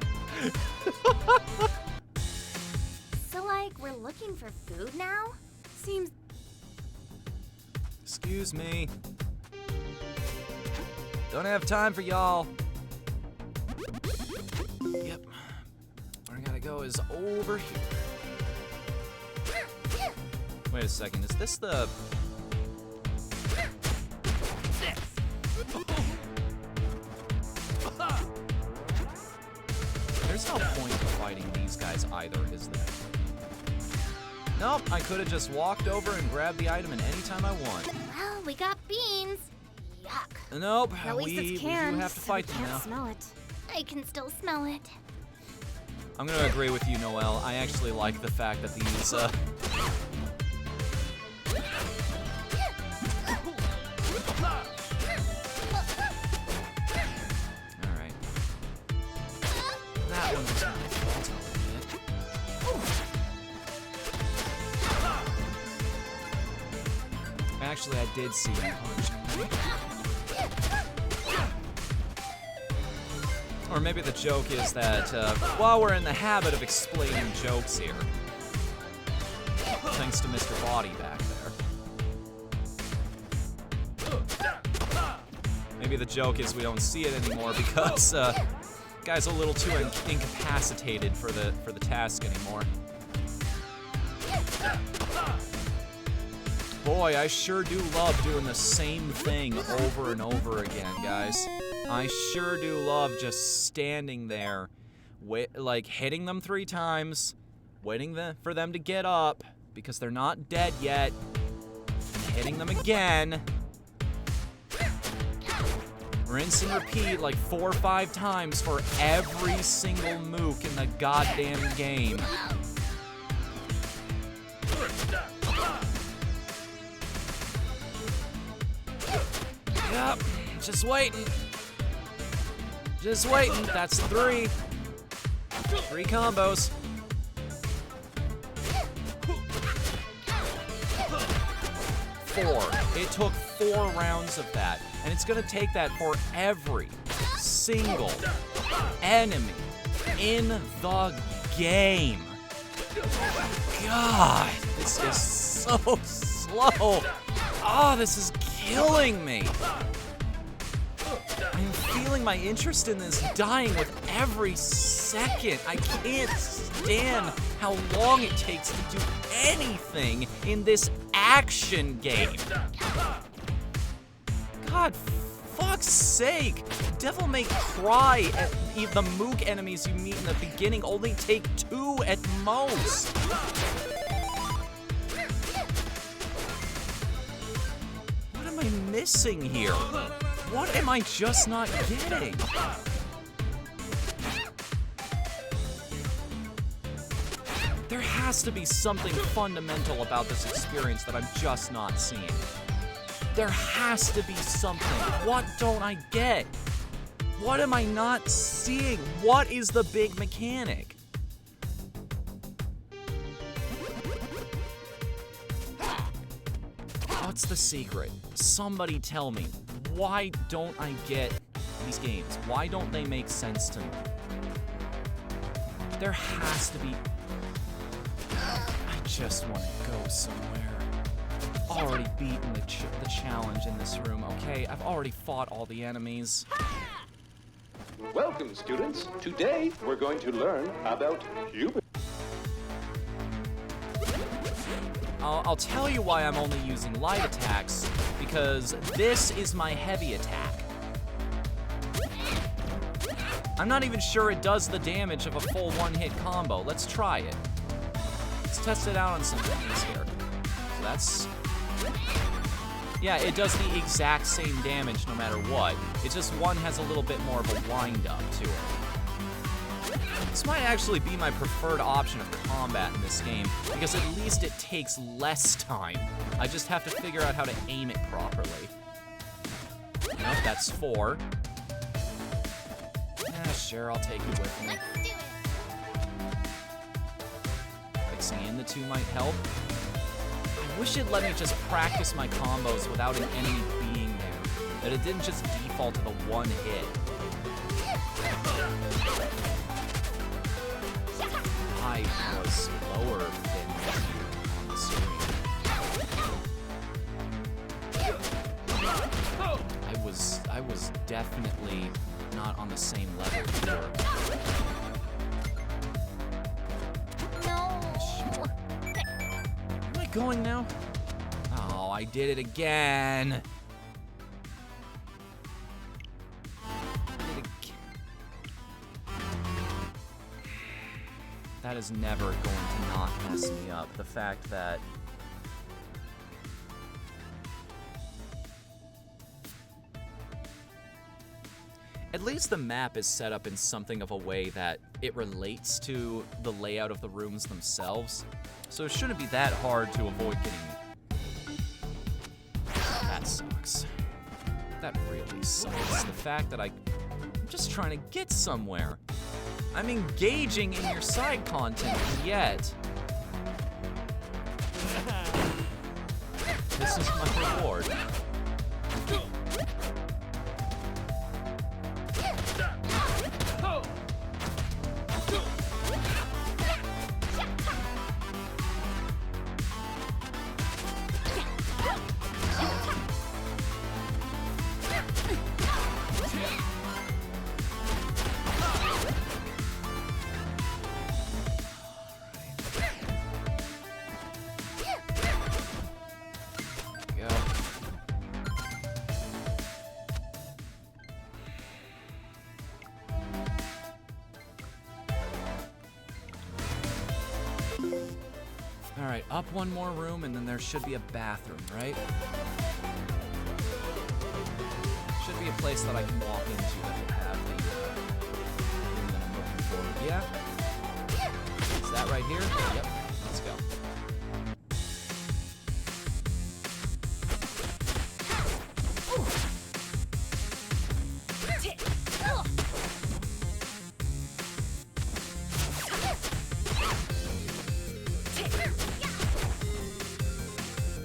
So, like, we're looking for food now? Seems Excuse me. Don't have time for y'all. Yep. Where I gotta go is over here. Wait a second, is this the... There's no point in fighting these guys either, is there? Nope, I could have just walked over and grabbed the item at any time I want. Well, we got beans. Yuck. Nope, at least we it's do canned, have to so fight we them can't now. smell it. I can still smell it. I'm gonna agree with you, Noelle. I actually like the fact that these, Alright. That one was my fault, I'll admit. Actually, I did see you punching me. Or maybe the joke is that, while we're in the habit of explaining jokes here, thanks to Mr. Body back there. Maybe the joke is we don't see it anymore because guy's a little too incapacitated for the task anymore. Boy, I sure do love doing the same thing over and over again, guys. I sure do love just standing there, like hitting them 3 times, waiting for them to get up because they're not dead yet, hitting them again. Rinse and repeat like 4 or 5 times for every single mook in the goddamn game. Yep, just waiting. Just waiting. That's 3. 3 combos. 4. It took 4 rounds of that. And it's gonna take that for every single enemy in the game. God, this is so slow. Oh, this is killing me. I'm feeling my interest in this dying with every second. I can't stand how long it takes to do anything in this action game. God, fuck's sake! Devil May Cry, the mook enemies you meet in the beginning only take 2 at most. What am I missing here? What am I just not getting? There has to be something fundamental about this experience that I'm just not seeing. There has to be something. What don't I get? What am I not seeing? What is the big mechanic? What's the secret? Somebody tell me. Why don't I get these games? Why don't they make sense to me? There has to be... I just want to go somewhere. Already beaten the challenge in this room, okay? I've already fought all the enemies. Welcome, students. Today, we're going to learn about human... I'll tell you why I'm only using light attacks, because this is my heavy attack. I'm not even sure it does the damage of a full one-hit combo. Let's try it. Let's test it out on some enemies here. So that's... Yeah, it does the exact same damage no matter what. It's just one has a little bit more of a wind-up to it. This might actually be my preferred option of combat in this game, because at least it takes less time. I just have to figure out how to aim it properly. Nope, that's 4. Yeah, sure, I'll take you with me. Let's do it. Mixing in the 2 might help. I wish it let me just practice my combos without an enemy being there. That it didn't just default to the 1 hit. I was lower than you on the screen. I was definitely not on the same level here. No. Where am I going now? Oh, I did it again. That is never going to not mess me up. The fact that... At least the map is set up in something of a way that it relates to the layout of the rooms themselves. So it shouldn't be that hard to avoid getting... That sucks. That really sucks. The fact that I'm just trying to get somewhere. I'm engaging in your side content, and yet... This is my reward. Alright, up one more room, and then there should be a bathroom, right? Should be a place that I can walk into that will have the room that I'm looking for. Yeah? Is that right here? Yep. Let's go.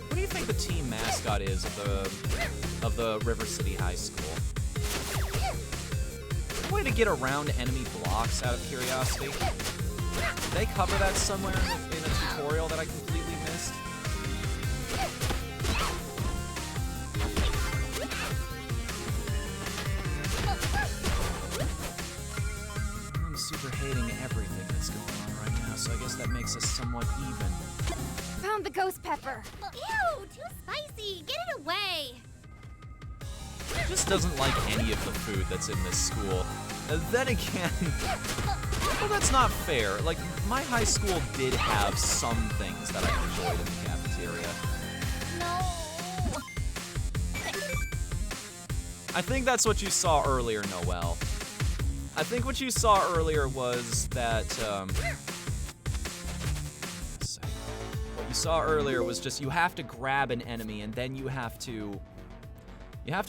What do you think the team mascot is of the River City High School? Way to get around enemy blocks, out of curiosity. Did they cover that somewhere in a tutorial that I completely missed? I'm super hating everything that's going on right now, so I guess that makes us somewhat even. Found the ghost pepper. Ew, too spicy. Get it away. Just doesn't like any of the food that's in this school. Then again, well, that's not fair. Like, my high school did have some things that I enjoyed in the cafeteria. No. I think that's what you saw earlier, Noelle. I think what you saw earlier was that, let's see. What you saw earlier was just you have to grab an enemy, and then you have to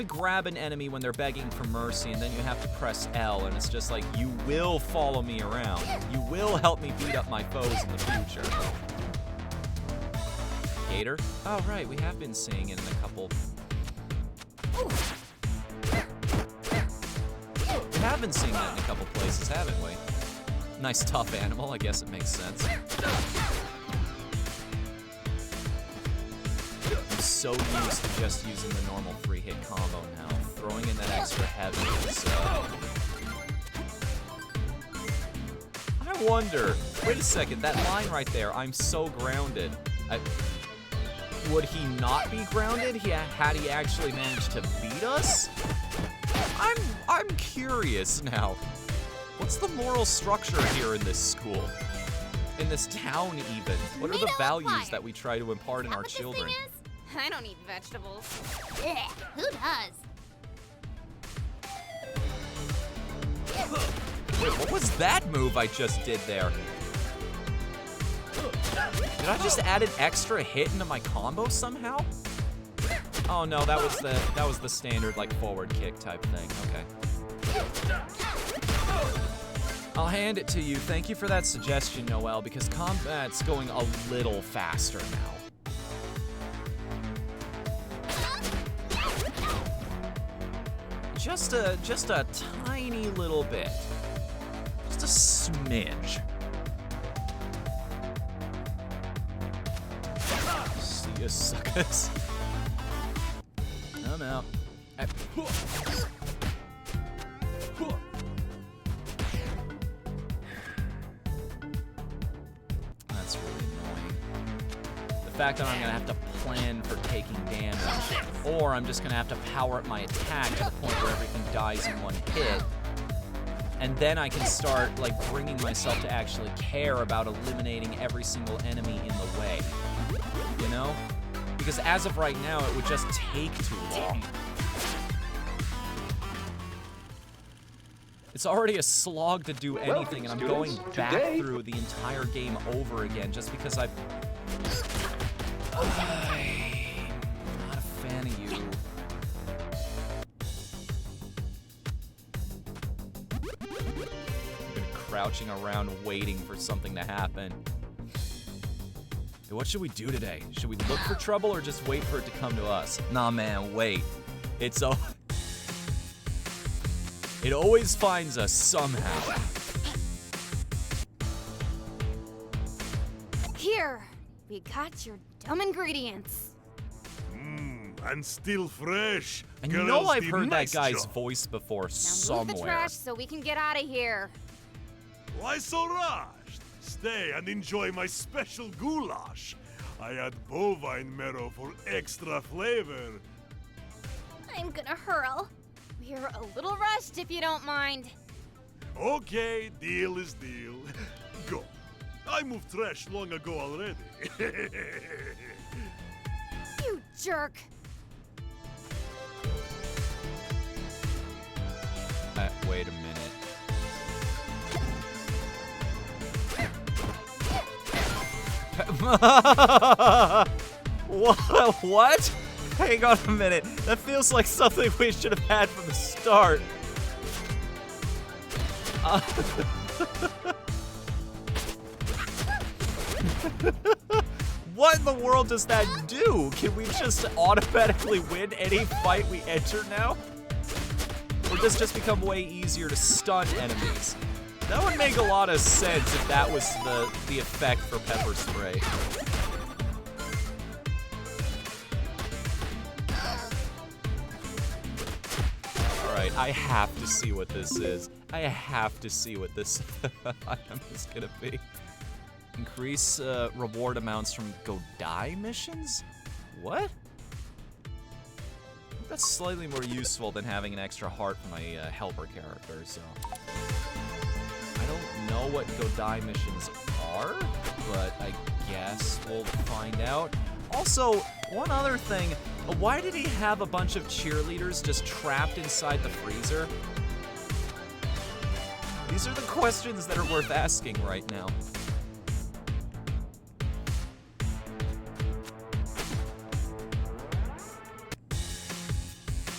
grab an enemy when they're begging for mercy, and then you have to press L, and it's just like, you will follow me around. You will help me beat up my foes in the future. Gator? Oh, right, we have been seeing it in a couple... We have been seeing that in a couple places, haven't we? Nice tough animal, I guess it makes sense. I'm so used to just using the normal 3-hit combo now. Throwing in that extra heavy is, I wonder, wait a second, that line right there, I'm so grounded. Would he not be grounded had he actually managed to beat us? I'm curious now. What's the moral structure here in this school? In this town, even? What are the values that we try to impart in our children? I don't eat vegetables. Ugh, who does? Wait, what was that move I just did there? Did I just add an extra hit into my combo somehow? Oh no, that was the standard like forward kick type thing. Okay. I'll hand it to you. Thank you for that suggestion, Noelle, because combat's going a little faster now. Just a tiny little bit. Just a smidge. See you, suckers. I'm out. That's really annoying. The fact that I'm gonna have to plan for taking damage, or I'm just gonna have to power up my attack to the point where everything dies in one hit, and then I can start like bringing myself to actually care about eliminating every single enemy in the way. You know? Because as of right now, it would just take too long. It's already a slog to do anything, and I'm going back through the entire game over again just because I'm not a fan of you. I've been crouching around waiting for something to happen. Hey, what should we do today? Should we look for trouble or just wait for it to come to us? Nah, man, wait. It always finds us somehow. Here, we got your dumb ingredients. And still fresh. And you know I've heard that guy's voice before Now somewhere. move the trash so we can get out of here. Why so rushed? Stay and enjoy my special goulash. I add bovine marrow for extra flavor. I'm gonna hurl. We're a little rushed if you don't mind. Okay, deal is deal. Go. I moved trash long ago already. You jerk! Wait a minute. What? Hang on a minute. That feels like something we should have had from the start. What in the world does that do? Can we just automatically win any fight we enter now? Or does it just become way easier to stun enemies? That would make a lot of sense if that was the effect for pepper spray. Alright, I have to see what this is. I have to see what this item is gonna be. Increase reward amounts from go die missions? What? That's slightly more useful than having an extra heart for my helper character, so. I don't know what go die missions are, but I guess we'll find out. Also, one other thing, why did he have a bunch of cheerleaders just trapped inside the freezer? These are the questions that are worth asking right now.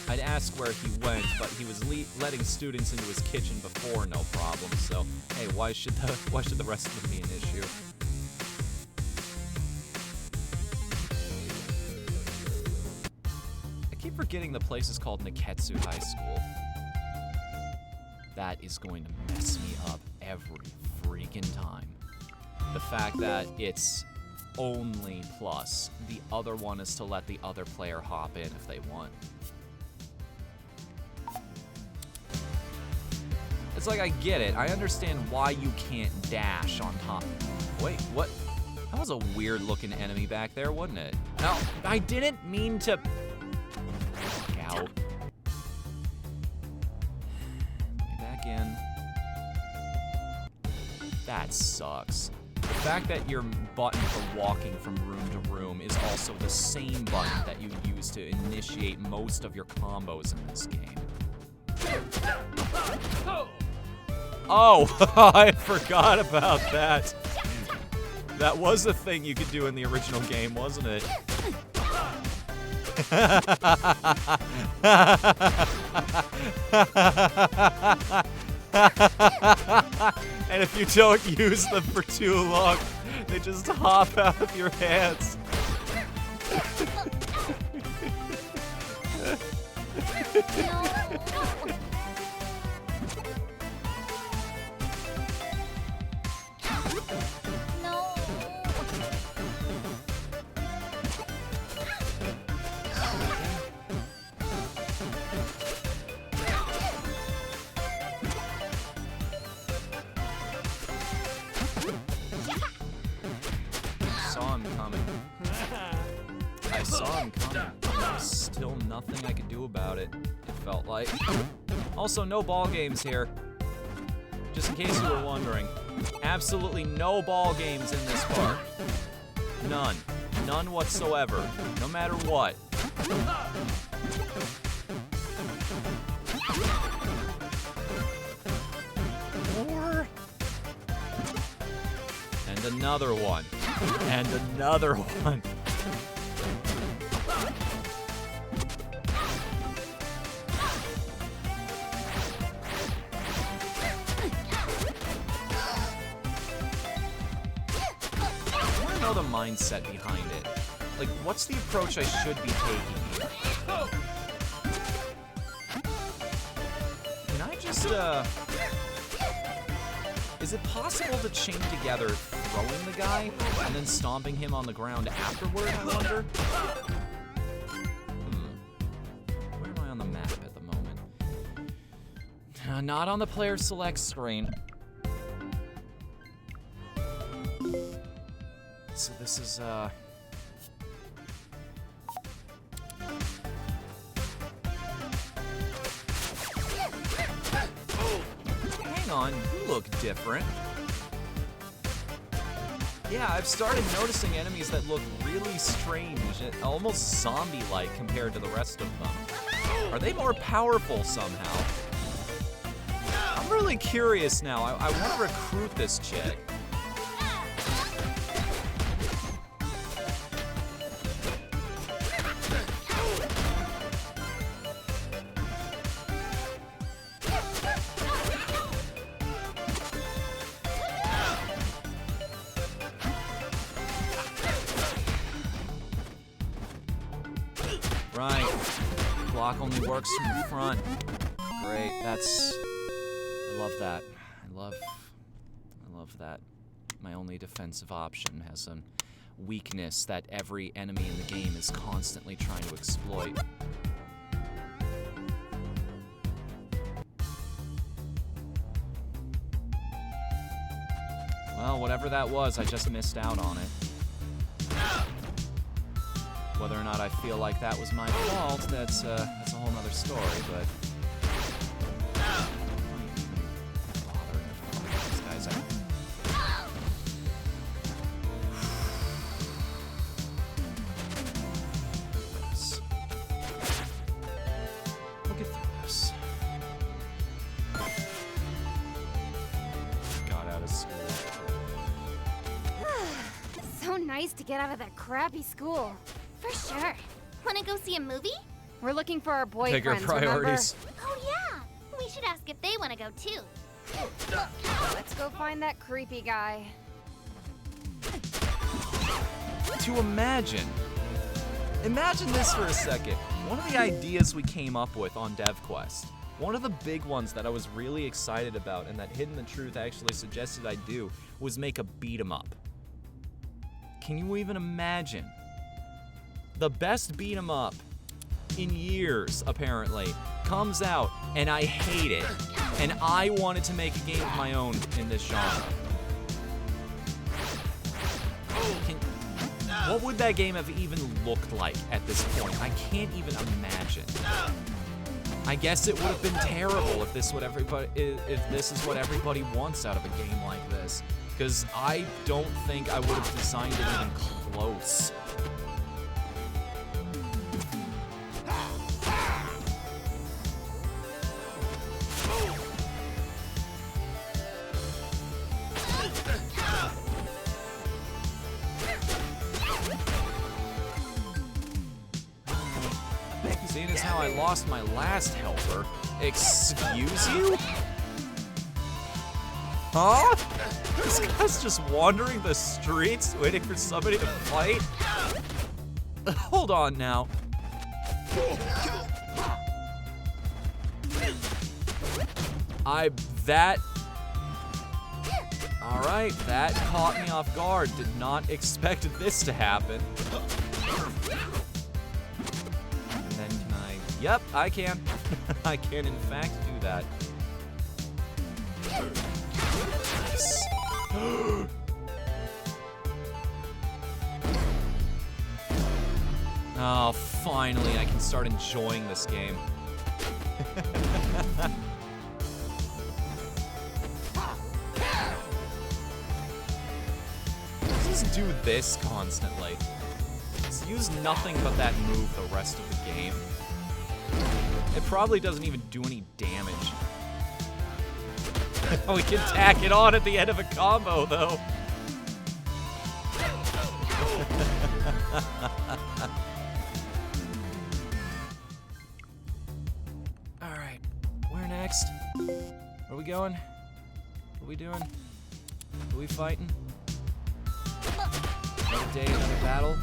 I'd ask where he went, but he was letting students into his kitchen before, no problem. So, hey, why should the rest of them be an issue? I keep forgetting the place is called Neketsu High School. That is going to mess me up every freaking time. The fact that it's only plus. The other one is to let the other player hop in if they want. It's like, I get it. I understand why you can't dash on top. Wait, what? That was a weird-looking enemy back there, wasn't it? No, I didn't mean to... Out. Back in. That sucks. The fact that your button for walking from room to room is also the same button that you use to initiate most of your combos in this game. Oh, I forgot about that. That was a thing you could do in the original game, wasn't it? And if you don't use them for too long, they just hop out of your hands. I saw him coming. There's still nothing I could do about it, it felt like. Also, no ball games here. Just in case you were wondering. Absolutely no ball games in this park. None. None whatsoever. No matter what. More. And another one. And another one. The mindset behind it. Like, what's the approach I should be taking here? Can I just, is it possible to chain together throwing the guy and then stomping him on the ground afterward, I wonder? Where am I on the map at the moment? Not on the player select screen. So this is, hang on, you look different. Yeah, I've started noticing enemies that look really strange, almost zombie-like compared to the rest of them. Are they more powerful somehow? I'm really curious now. I want to recruit this chick. Right. Block only works from the front. Great. I love that. I love that. My only defensive option has a weakness that every enemy in the game is constantly trying to exploit. Well, whatever that was, I just missed out on it. Whether or not I feel like that was my fault, that's a whole nother story, but... These guys out. We'll get through this. Got out of school. So nice to get out of that crappy school. For sure. Wanna go see a movie? We're looking for our Bigger boyfriends, priorities. Oh yeah! We should ask if they wanna go too. remember? Let's go find that creepy guy. To imagine this for a second. One of the ideas we came up with on DevQuest, one of the big ones that I was really excited about and that Hidden the Truth actually suggested I do, was make a beat 'em up. Can you even imagine? The best beat 'em up in years, apparently, comes out, and I hate it. And I wanted to make a game of my own in this genre. What would that game have even looked like at this point? I can't even imagine. I guess it would have been terrible if this is what everybody wants out of a game like this, because I don't think I would have designed it even close. Seeing as how I lost my last helper, excuse you? Huh? This guy's just wandering the streets waiting for somebody to fight? Hold on now. Alright, that caught me off guard. Did not expect this to happen. Yep, I can. I can, in fact, do that. Nice. Oh, finally, I can start enjoying this game. Just do this constantly. Just use nothing but that move the rest of the game. It probably doesn't even do any damage. We can tack it on at the end of a combo, though. Alright, where next? Where are we going? What are we doing? Are we fighting? Another day, another battle?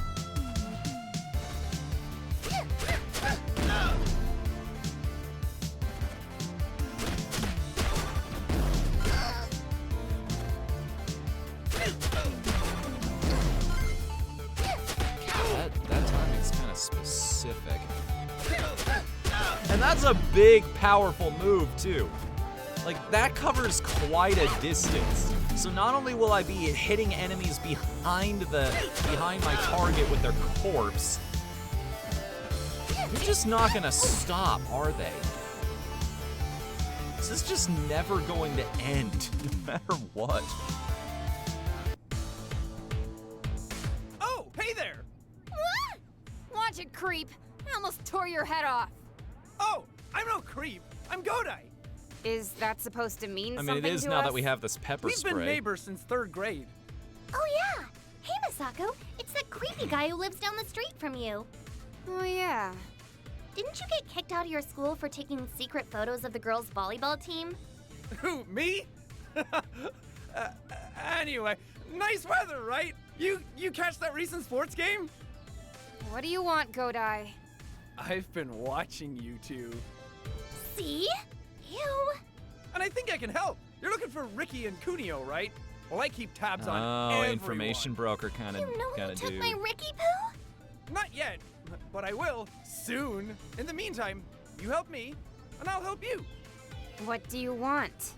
That timing's kind of specific. And that's a big, powerful move, too. Like, that covers quite a distance. So not only will I be hitting enemies behind my target with their corpse, they're just not gonna stop, are they? This is just never going to end, no matter what. creep. I almost tore your head off. Oh, I'm no creep. I'm Godai. Is that supposed to mean I something mean, it is to now us? that we have this pepper We've spray. been neighbors since 3rd grade. Oh yeah! Hey, Misako, it's that creepy guy who lives down the street from you. Oh, yeah. Didn't you get kicked out of your school for taking secret photos of the girls' volleyball team? Who, me? Anyway, nice weather, right? You catch that recent sports game? What do you want, Godai? I've been watching you two. See? Ew. And I think I can help. You're looking for Ricky and Kunio, right? Well, I keep tabs on Oh, everyone. information broker kind of You know who took dude. my Ricky poo? Not yet, but I will soon. In the meantime, you help me, and I'll help you. What do you want?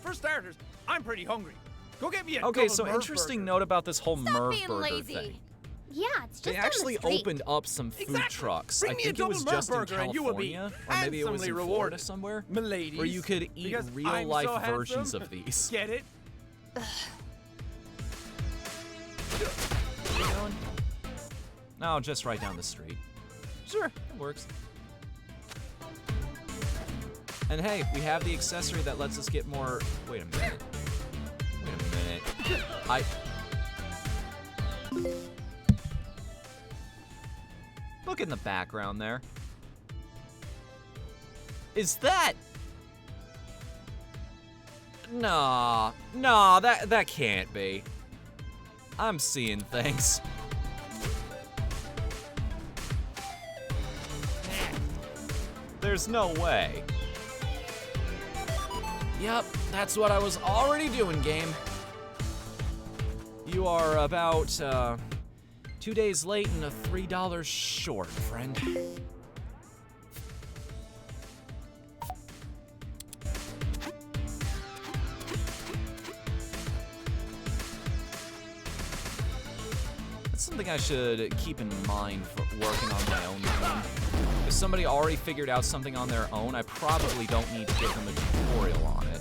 For starters, I'm pretty hungry. Go get me a Okay, double so Merv interesting burger. note about this whole Stop Merv being burger lazy. thing. Yeah, it's just They down actually the street. opened up some food Exactly. trucks. Bring I me a think it was double Merv just in burger and you will be California, or maybe it was handsomely in Florida rewarded. somewhere, Miladies, where you could eat because I'm real-life so versions handsome. of these. Get it? Where you going? No, just right down the street. Sure, it works. And hey, we have the accessory that lets us get more. Wait a minute. Look in the background there. Is that? Nah, that can't be. I'm seeing things. There's no way. Yep, that's what I was already doing, game. You are about 2 days late and $3 short, friend. That's something I should keep in mind for working on my own game. If somebody already figured out something on their own, I probably don't need to give them a tutorial on it.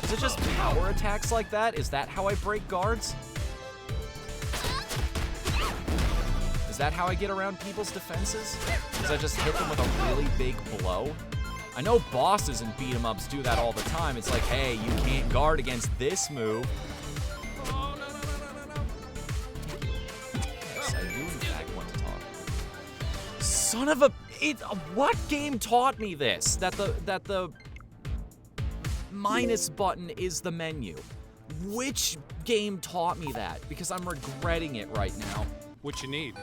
Is it just power attacks like that? Is that how I break guards? Is that how I get around people's defenses? Does I just hit them with a really big blow? I know bosses and beat-em-ups do that all the time. It's like, hey, you can't guard against this move. Oh, no. Yes, I do in fact want to talk. Son of a... what game taught me this? That the minus button is the menu. Which game taught me that? Because I'm regretting it right now. What you need?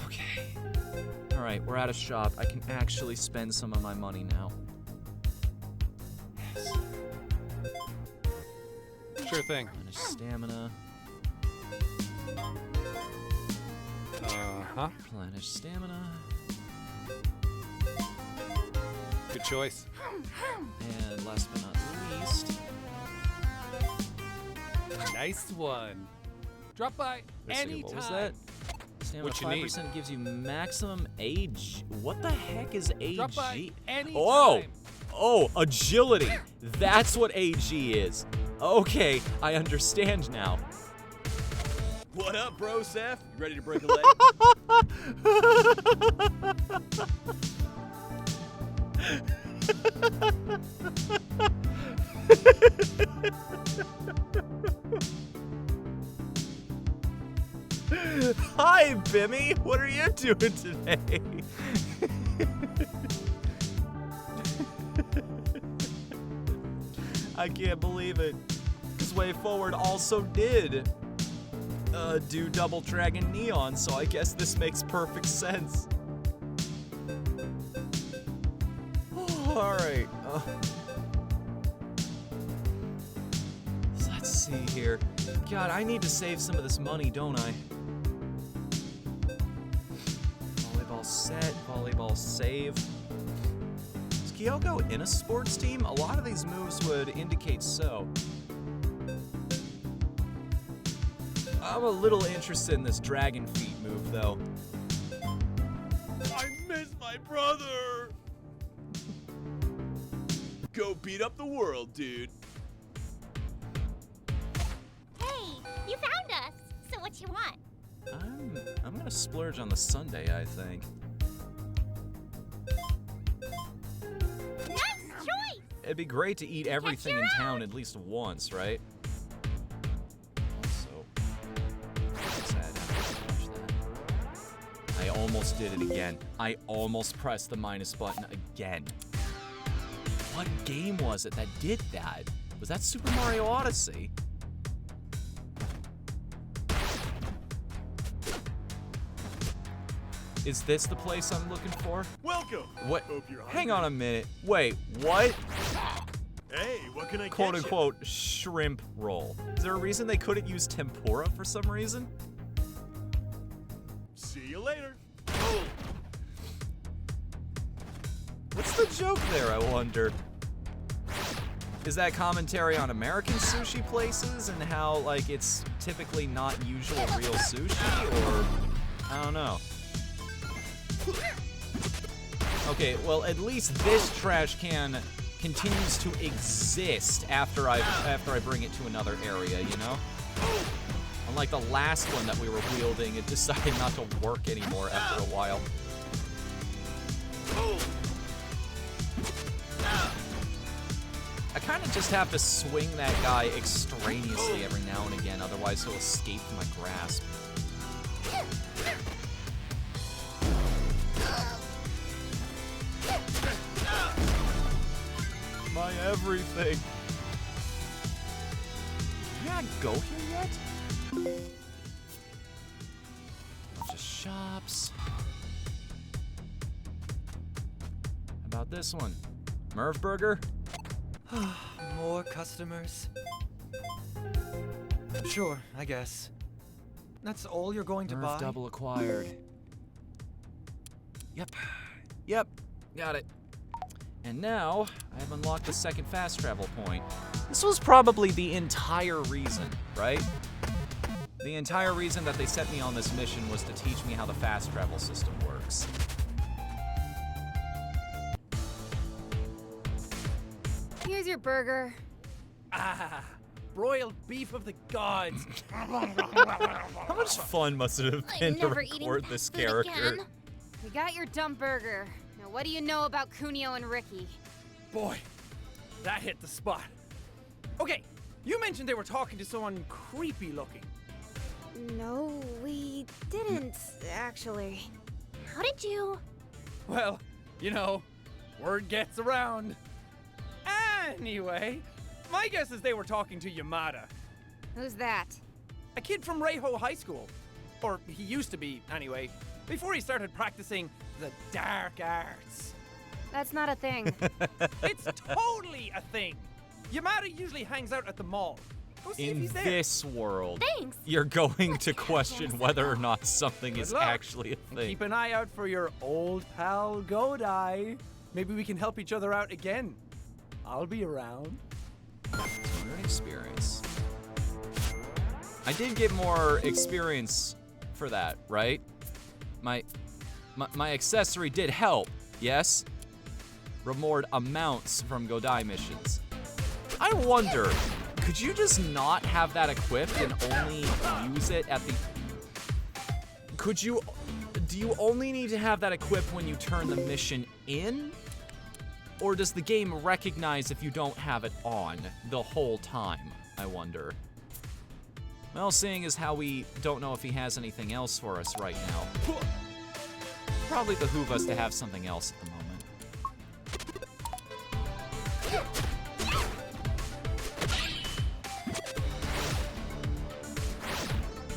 Okay. All right, we're at a shop. I can actually spend some of my money now. Yes. Sure thing. Replenish stamina. Uh-huh. Replenish stamina. Good choice. And last but not least, Nice one. Drop by let's see, anytime. what was that? Stamina What you need? 5% gives you maximum age. What the heck is AG? Drop by anytime. Oh, agility. That's what AG is. Okay, I understand now. What up, bro, Seth? You ready to break a leg? Hi, Bimmy. What are you doing today? I can't believe it. Because Way Forward also did do Double Dragon Neon, so I guess this makes perfect sense. Alright. Let's see here. God, I need to save some of this money, don't I? Volleyball set, volleyball save. Is Kyoko in a sports team? A lot of these moves would indicate so. I'm a little interested in this dragon feet move, though. I miss my brother! Go beat up the world, dude. what you want. I'm gonna splurge on the sundae, I think. Nice choice! It'd be great to eat everything in town at least once, right? Also, sad to watch that. I almost did it again. I almost pressed the minus button again. What game was it that did that? Was that Super Mario Odyssey? Is this the place I'm looking for? Welcome. What? Hope you're Hang hungry. on a minute. Wait, what? Hey, what can I Quote get unquote shrimp roll. Is there a reason they couldn't use tempura for some reason? See you later. What's the joke there, I wonder? Is that commentary on American sushi places and how, like, it's typically not usual real sushi, or I don't know. Okay, well, at least this trash can continues to exist after I bring it to another area, you know? Unlike the last one that we were wielding, it decided not to work anymore after a while. I kind of just have to swing that guy extraneously every now and again, otherwise he'll escape from my grasp. My everything. Can I go here yet? Bunch of shops. How about this one? Merv Burger? More customers? Sure, I guess. That's all you're going to Merv buy? double acquired. Yep, got it. And now, I have unlocked the second fast travel point. This was probably the entire reason, right? The entire reason that they set me on this mission was to teach me how the fast travel system works. Here's your burger. Ah, broiled beef of the gods. How much fun must it have been to never eating record fast this food character? again. We got your dumb burger. Now, what do you know about Kunio and Ricky? Boy, that hit the spot. Okay, you mentioned they were talking to someone creepy looking. No, we didn't, actually. How did you? Well, you know, word gets around. Anyway, my guess is they were talking to Yamada. Who's that? A kid from Reiho High School. Or he used to be, anyway, before he started practicing the dark arts. That's not a thing. It's totally a thing. Yamada usually hangs out at the mall. Go see if In he's there. this world, Thanks. you're going to question whether or not something Good is luck. actually a thing. Keep an eye out for your old pal Godai. Maybe we can help each other out again. I'll be around. 200 experience. I did get more experience for that, right? My accessory did help, yes? Reward amounts from Godai missions. I wonder, could you just not have that equipped and only use it at the... Do you only need to have that equipped when you turn the mission in? Or does the game recognize if you don't have it on the whole time, I wonder? Well, seeing as how we don't know if he has anything else for us right now, probably behoove us to have something else at the moment.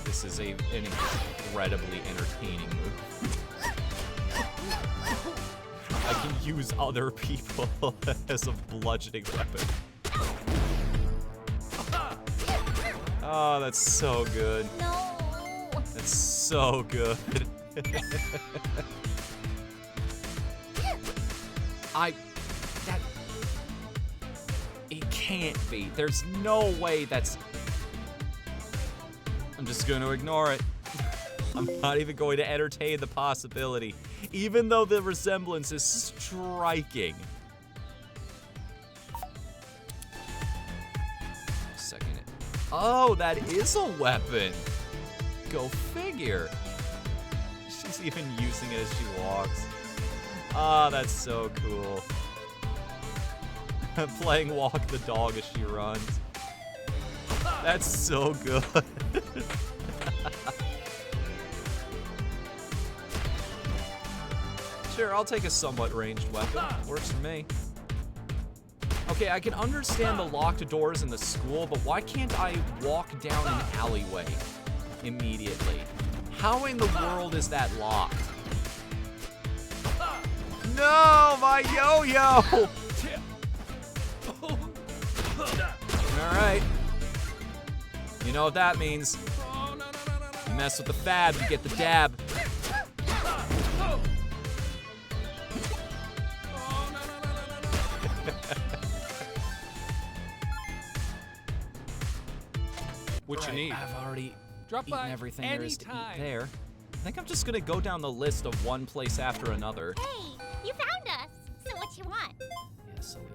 This is an incredibly entertaining move. I can use other people as a bludgeoning weapon. Oh, that's so good. No. That's so good. It can't be. There's no way that's... I'm just going to ignore it. I'm not even going to entertain the possibility, even though the resemblance is striking. Second. Oh, that is a weapon. Go figure. She's even using it as she walks. Ah, that's so cool. Playing walk the dog as she runs. That's so good. Sure, I'll take a somewhat ranged weapon. Works for me. Okay, I can understand the locked doors in the school, but why can't I walk down an alleyway immediately? How in the world is that locked? No, my yo-yo! Alright. You know what that means. You mess with the fab, you get the dab. What you need? I've already Drop eaten by everything there is to eat anytime. there. I think I'm just gonna go down the list of one place after another. Hey, you found us. So what you want? Yes, I'll eat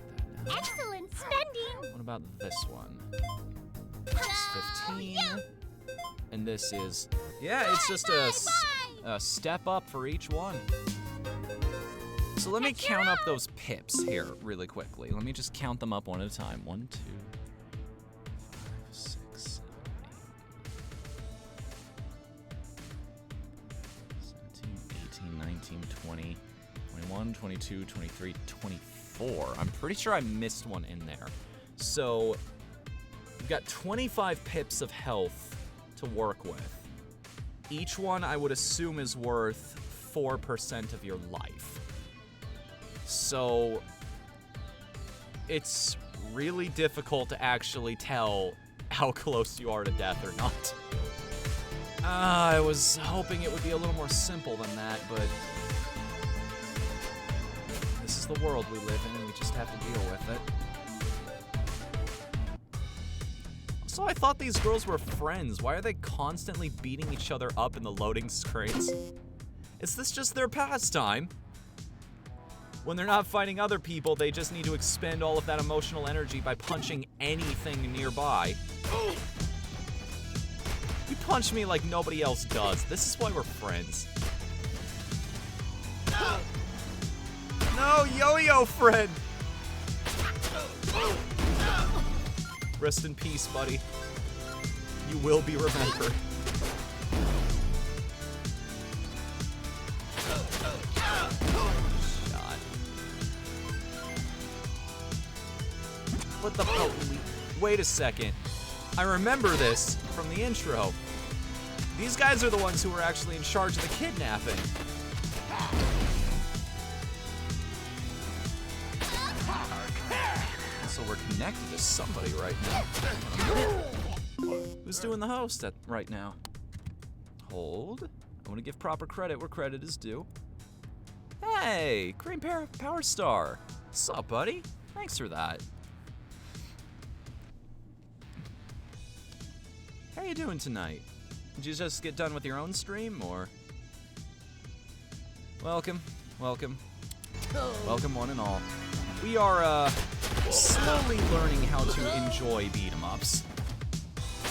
that now. Excellent spending. What about this one? It's 15. And this is... Yeah, it's just a step up for each one. So let me count up those pips here really quickly. Let me just count them up one at a time. 1, 2, 5, 6, 7, 8, 17, 18, 19, 20, 21, 22, 23, 24. I'm pretty sure I missed one in there. So you've got 25 pips of health to work with. Each one I would assume is worth 4% of your life. So it's really difficult to actually tell how close you are to death or not. I was hoping it would be a little more simple than that, but this is the world we live in and we just have to deal with it. So I thought these girls were friends. Why are they constantly beating each other up in the loading screens? Is this just their pastime? When they're not fighting other people, they just need to expend all of that emotional energy by punching anything nearby. You punch me like nobody else does. This is why we're friends. No, yo-yo friend! Rest in peace, buddy. You will be remembered. God. What the hell? Wait a second. I remember this from the intro. These guys are the ones who were actually in charge of the kidnapping. So we're connected to somebody right now. Who's doing the host right now? Hold. I want to give proper credit where credit is due. Hey, Green Power Star. What's up, buddy? Thanks for that. How you doing tonight? Did you just get done with your own stream, or? Welcome, welcome. Welcome one and all. We are, slowly learning how to enjoy beat-em-ups.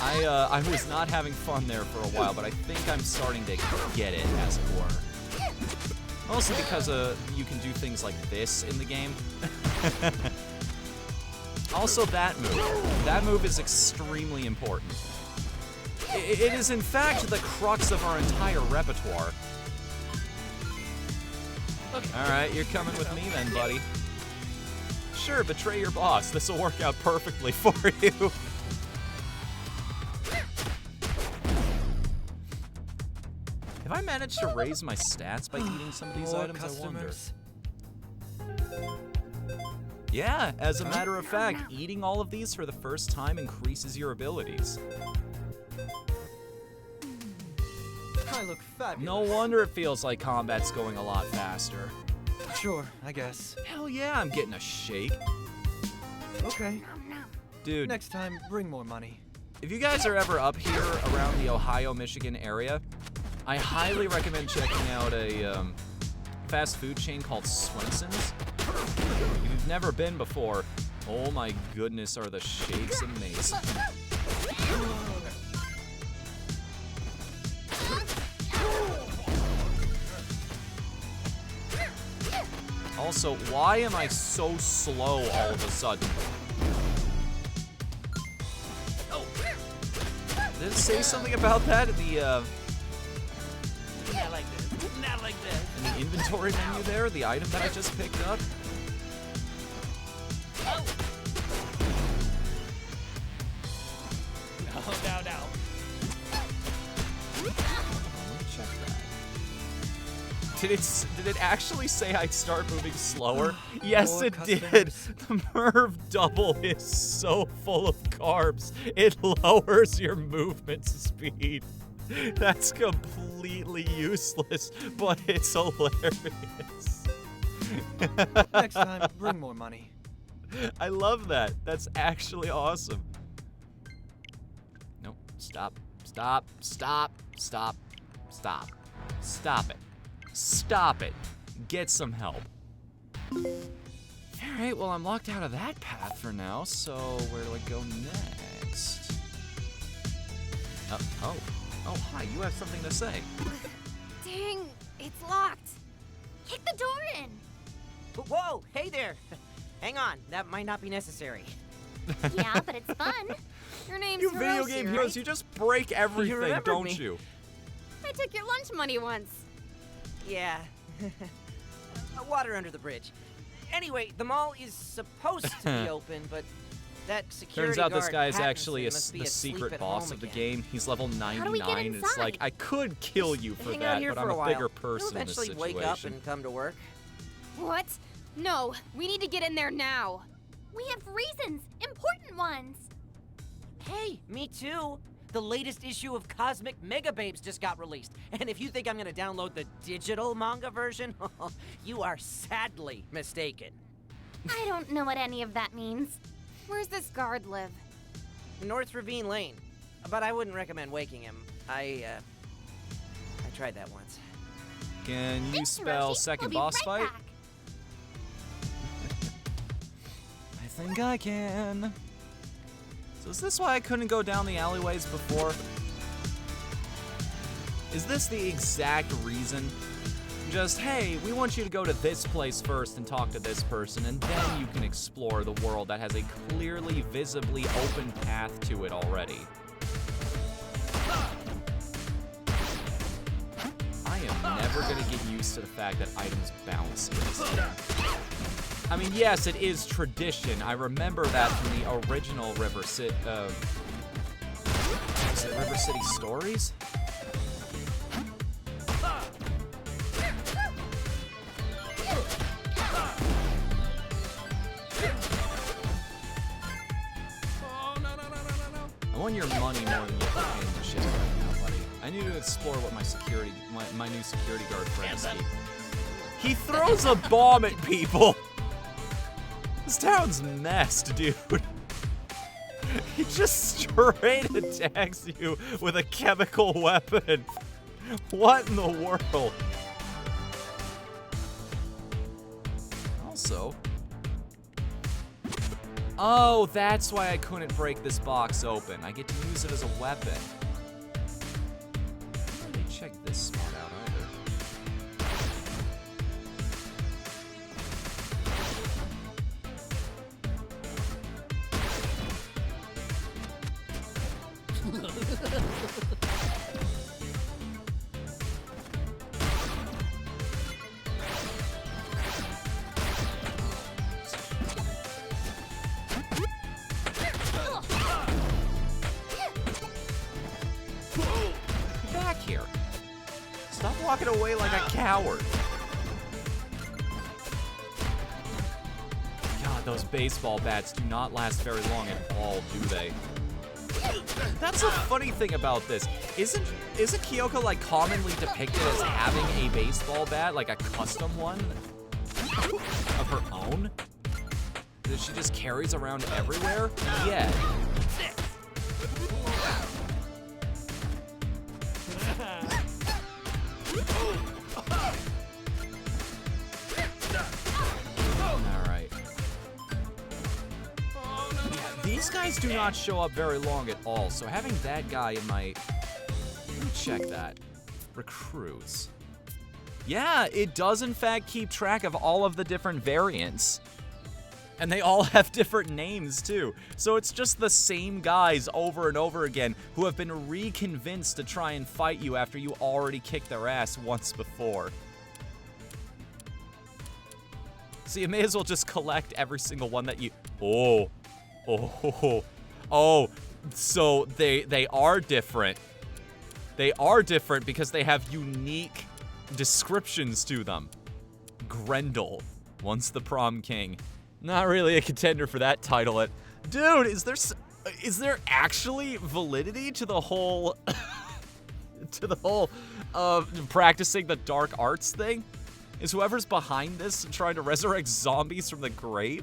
I was not having fun there for a while, but I think I'm starting to get it, as it were. Mostly because you can do things like this in the game. Also, that move. That move is extremely important. It is, in fact, the crux of our entire repertoire. Alright, you're coming with me then, buddy. Sure, betray your boss. This will work out perfectly for you. Have I managed to raise my stats by eating some of these items, I wonder? Yeah, as a matter of fact, eating all of these for the first time increases your abilities. I look fabulous. No wonder it feels like combat's going a lot faster. Sure, I guess. Hell yeah, I'm getting a shake. Okay. Dude. Next time, bring more money. If you guys are ever up here around the Ohio, Michigan area, I highly recommend checking out a fast food chain called Swenson's. If you've never been before, oh my goodness, are the shakes amazing. Also, why am I so slow all of a sudden? Oh. Did it say something about that in the, Not like this. Not like this. in the inventory menu there? The item that I just picked up? No. Check that. Did it actually say I'd start moving slower? Yes, More it did. customers. The Merv Double is so full of carbs, it lowers your movement speed. That's completely useless, but it's hilarious. Next time, bring more money. I love that. That's actually awesome. Nope. Stop. Stop. Stop. Stop. Stop. Stop it. Stop it. Get some help. Alright, well, I'm locked out of that path for now, so where do I go next? Oh, hi, you have something to say. Dang, it's locked. Kick the door in. Whoa, hey there. Hang on, that might not be necessary. Yeah, but it's fun. Your name's You video Hiroshi, game right? heroes, you just break everything, remembered don't me. you? I took your lunch money once. Yeah. Water under the bridge. Anyway, the mall is supposed to be open, but that security Turns out this guard, guy is Pattinson, actually must be the asleep secret at boss home of the again. game. He's level 99. do we get It's like, inside? I could kill you for Hang out that, here but for I'm a a while. bigger You'll person in this eventually situation. wake up and come to work. What? No, we need to get in there now. We have reasons, important ones. Hey, me too. The latest issue of Cosmic Mega Babes just got released. And if you think I'm gonna download the digital manga version, you are sadly mistaken. I don't know what any of that means. Where's this guard live? North Ravine Lane. But I wouldn't recommend waking him. I tried that once. Can you Thanks, spell Hiroshi. second We'll be boss right fight? back. I think I can. So is this why I couldn't go down the alleyways before? Is this the exact reason? Just, hey, we want you to go to this place first and talk to this person, and then you can explore the world that has a clearly, visibly open path to it already. I am never gonna get used to the fact that items bounce in this game. I mean, yes, it is tradition. I remember that from the original River City, is it River City Stories? I want your money more than you're paying the shit right now, buddy. I need to explore what my new security guard friends keep. He throws a bomb at people! This town's messed, dude. He just straight attacks you with a chemical weapon. What in the world? Also... Oh, that's why I couldn't break this box open. I get to use it as a weapon. I didn't really check this spot out either. Get back here. Stop walking away like a coward. God, those baseball bats do not last very long at all, do they? That's a funny thing about this. Isn't Kyoko like commonly depicted as having a baseball bat, like a custom one of her own that she just carries around everywhere? Yeah. Alright. These guys do not show up very long at all, so having that guy in my... Let me check that. Recruits. Yeah, it does in fact keep track of all of the different variants. And they all have different names too. So it's just the same guys over and over again who have been reconvinced to try and fight you after you already kicked their ass once before. So you may as well just collect every single one that you... Oh. So they are different. They are different because they have unique descriptions to them. Grendel, once the prom king. Not really a contender for that title. Dude, is there actually validity to the whole practicing the dark arts thing? Is whoever's behind this trying to resurrect zombies from the grave?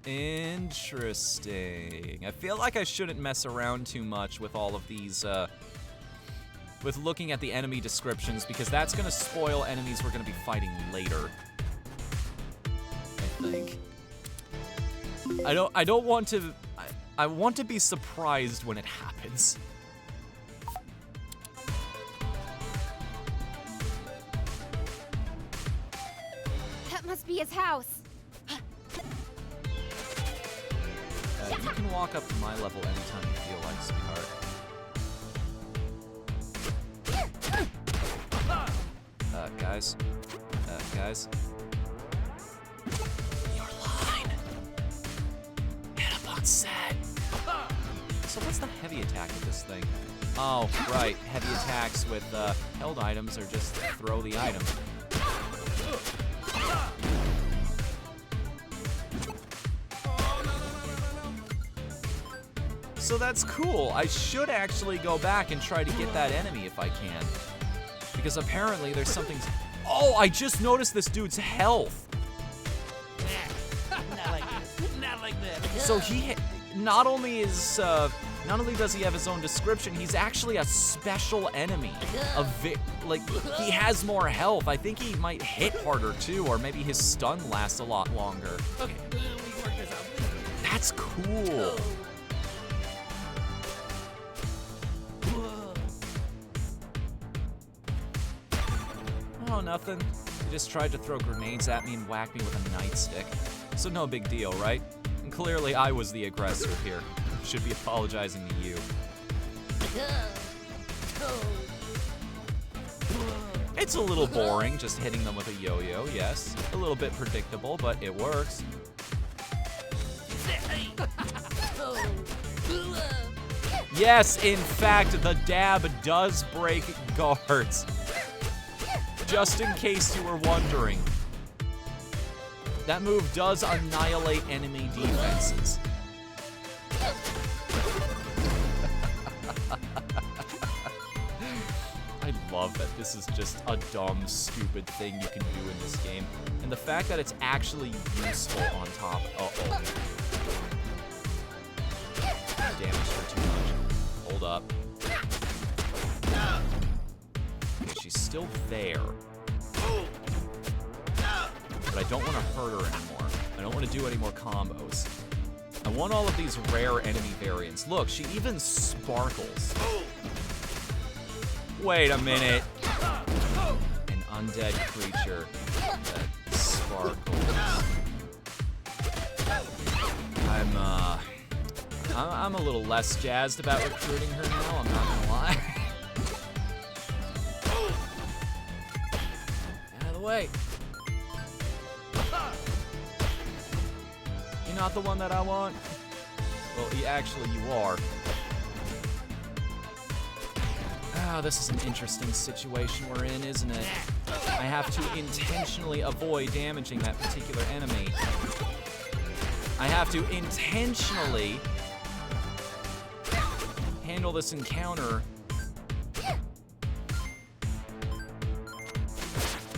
Interesting. I feel like I shouldn't mess around too much with all of these, with looking at the enemy descriptions, because that's gonna spoil enemies we're gonna be fighting later. I think. I don't want to... I want to be surprised when it happens. That must be his house. You can walk up to my level anytime you feel like, sweetheart. Guys. Your line. Hit up on set. So what's the heavy attack of this thing? Oh, right. Heavy attacks with held items are just throw the item. So that's cool. I should actually go back and try to get that enemy if I can. Because apparently there's something... Oh, I just noticed this dude's health. Not like this. So he... Not only does he have his own description, he's actually a special enemy. He has more health. I think he might hit harder too, or maybe his stun lasts a lot longer. Okay, we work this out. That's cool. Oh, nothing. He just tried to throw grenades at me and whack me with a nightstick. So no big deal, right? And clearly I was the aggressor here. Should be apologizing to you. It's a little boring just hitting them with a yo-yo, yes. A little bit predictable, but it works. Yes, in fact, the dab does break guards. Just in case you were wondering. That move does annihilate enemy defenses. I love that this is just a dumb, stupid thing you can do in this game. And the fact that it's actually useful on top. Uh-oh. Damage for too much. Hold up. Okay, she's still there. But I don't want to hurt her anymore. I don't want to do any more combos. I want all of these rare enemy variants. Look, she even sparkles. Wait a minute. An undead creature that sparkles. I'm a little less jazzed about recruiting her now, I'm not gonna lie. Out of the way. You're not the one that I want? Well, actually you are. Ah, this is an interesting situation we're in, isn't it? I have to intentionally avoid damaging that particular enemy. I have to intentionally handle this encounter.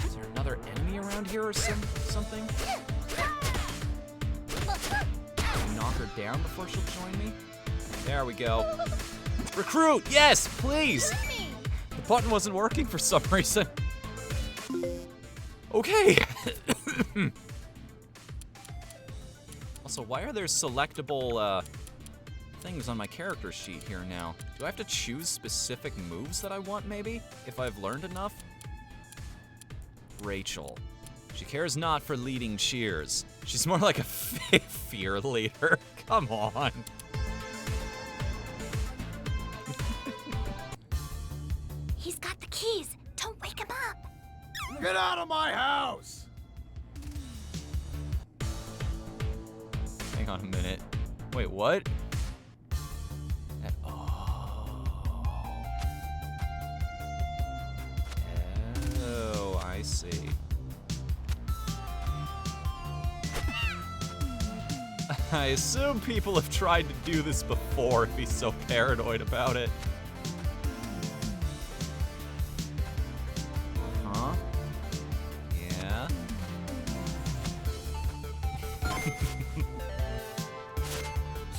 Is there another enemy around here or something? Knock her down before she'll join me? There we go. Recruit! Yes, please! The button wasn't working for some reason. Okay. Also, why are there selectable things on my character sheet here now. Do I have to choose specific moves that I want, maybe? If I've learned enough? Rachel. She cares not for leading cheers. She's more like a fear leader. Come on. He's got the keys. Don't wake him up. Get out of my house! Hang on a minute. Wait, what? Oh, I see. I assume people have tried to do this before if he's so paranoid about it. Huh? Yeah?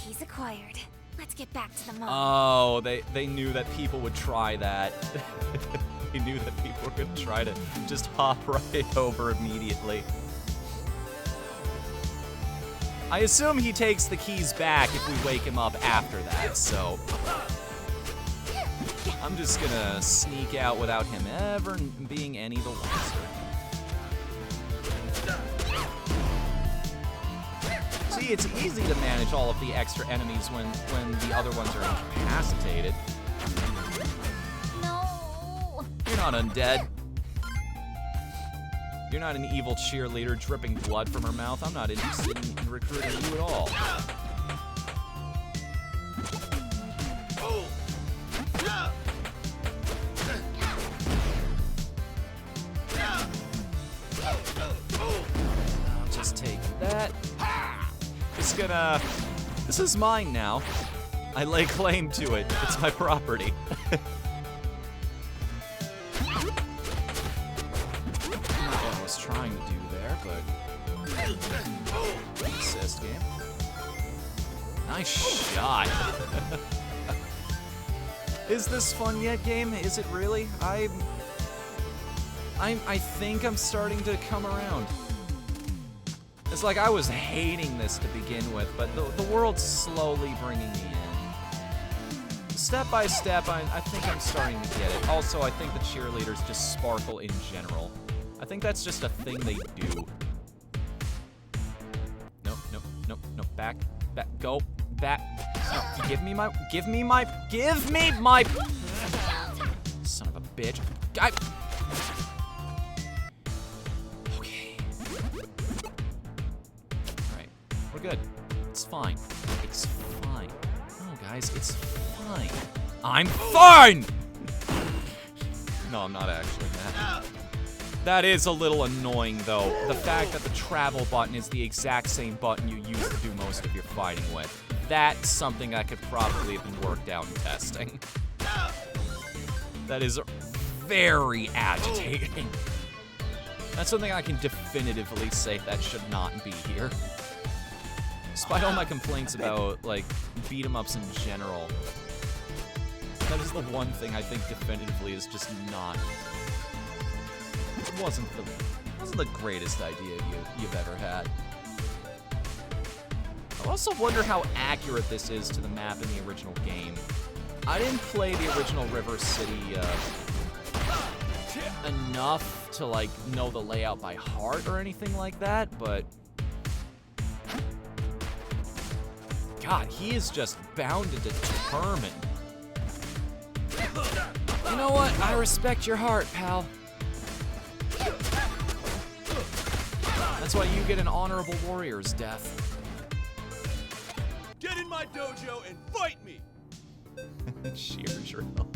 He's acquired. Let's get back to the mall. Oh, they knew that people would try that. They knew that people were gonna try to just hop right over immediately. I assume he takes the keys back if we wake him up after that, so I'm just gonna sneak out without him ever being any the wiser. See, it's easy to manage all of the extra enemies when the other ones are incapacitated. No. You're not undead. You're not an evil cheerleader dripping blood from her mouth. I'm not interested in recruiting you at all. I'll just take that. Just gonna... This is mine now. I lay claim to it. It's my property. Trying to do there, but assist game. Nice shot. Is this fun yet, game? Is it really? I think I'm starting to come around. It's like I was hating this to begin with, but the world's slowly bringing me in. Step by step, I think I'm starting to get it. Also, I think the cheerleaders just sparkle in general. I think that's just a thing they do. Nope, nope, nope, nope. Back, go, back. No, give me my. Son of a bitch. Okay. All right, we're good. It's fine. It's fine. No, guys, it's fine. I'm fine. No, I'm not actually mad. That is a little annoying, though. The fact that the travel button is the exact same button you use to do most of your fighting with. That's something that could probably have been worked out in testing. That is very agitating. That's something I can definitively say that should not be here. Despite all my complaints about, like, beat-em-ups in general, that is the one thing I think definitively is just not... It wasn't the greatest idea you've ever had. I also wonder how accurate this is to the map in the original game. I didn't play the original River City enough to like know the layout by heart or anything like that, but God, he is just bound and determined. You know what? I respect your heart, pal. That's why you get an honorable warrior's death. Get in my dojo and fight me! Sheer drill.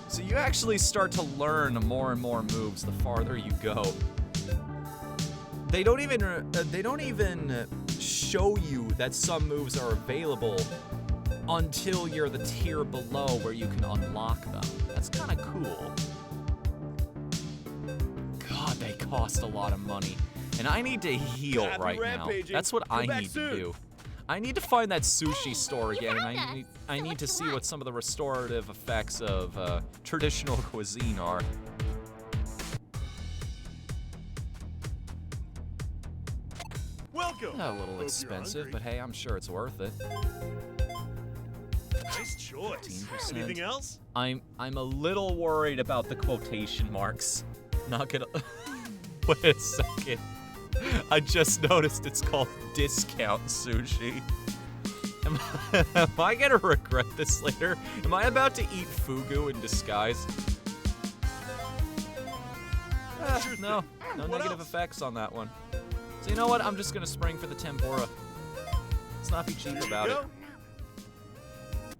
So you actually start to learn more and more moves the farther you go. They don't even show you that some moves are available until you're the tier below where you can unlock them. That's kind of cool. God, they cost a lot of money. And I need to heal right now. That's what I need to do. I need to find that sushi store again, and I need to see what some of the restorative effects of traditional cuisine are. Welcome. A little Hope expensive, you're but hey, I'm sure it's worth it. Nice choice. 15%. Anything else? I'm a little worried about the quotation marks. Not gonna. Wait a second. I just noticed it's called discount sushi. Am I gonna regret this later? Am I about to eat fugu in disguise? No negative effects on that one. So you know what? I'm just gonna spring for the tempura. Let's not be cheap about it.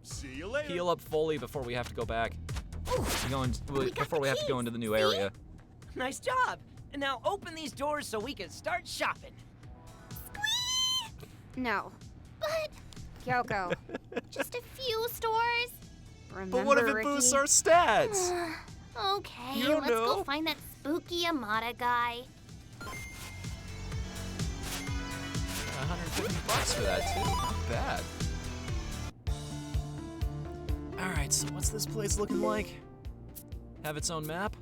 See you later. Heal up fully before we have to go back. Before we have to go into the new area. Nice job. And now open these doors so we can start shopping. No. But, Kyoko, just a few stores. Remember, But what if it Ricky? boosts our stats? Okay, You don't let's know. go find that spooky Amada guy. $150 for that too. Not bad. Alright, so what's this place looking like? Have its own map?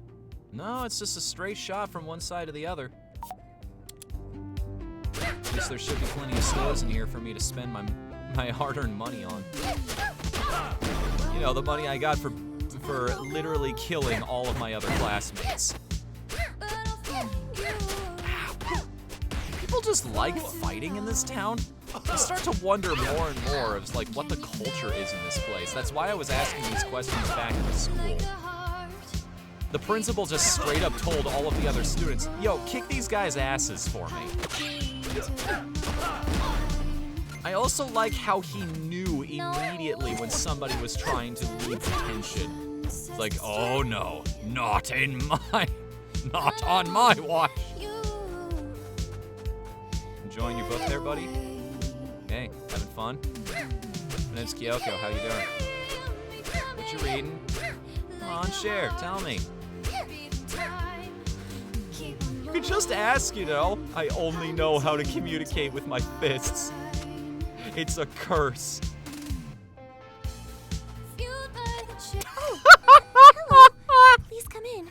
No, it's just a straight shot from one side to the other. At least there should be plenty of stores in here for me to spend my hard-earned money on. You know, the money I got for literally killing all of my other classmates. People just like fighting in this town. I start to wonder more and more of like what the culture is in this place. That's why I was asking these questions back in the school. The principal just straight up told all of the other students, yo, kick these guys' asses for me. I also like how he knew immediately when somebody was trying to lead the tension. It's like, oh no, not on my watch. Enjoying your book there, buddy? Hey, having fun? My name's Kyoko, how you doing? What you reading? Come on, share, tell me. You could just ask, you know. I only know how to communicate with my fists. It's a curse. Hello. Please come in.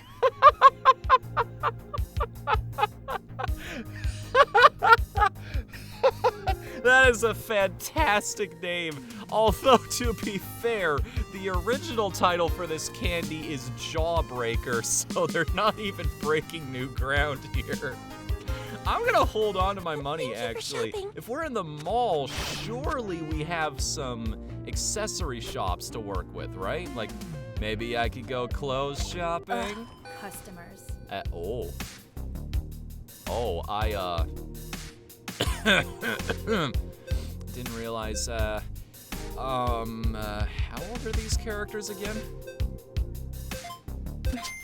That is a fantastic name. Although, to be fair, the original title for this candy is Jawbreaker, so they're not even breaking new ground here. I'm gonna hold on to my money, actually. If we're in the mall, surely we have some accessory shops to work with, right? Like, maybe I could go clothes shopping? Customers. I didn't realize, how old are these characters again?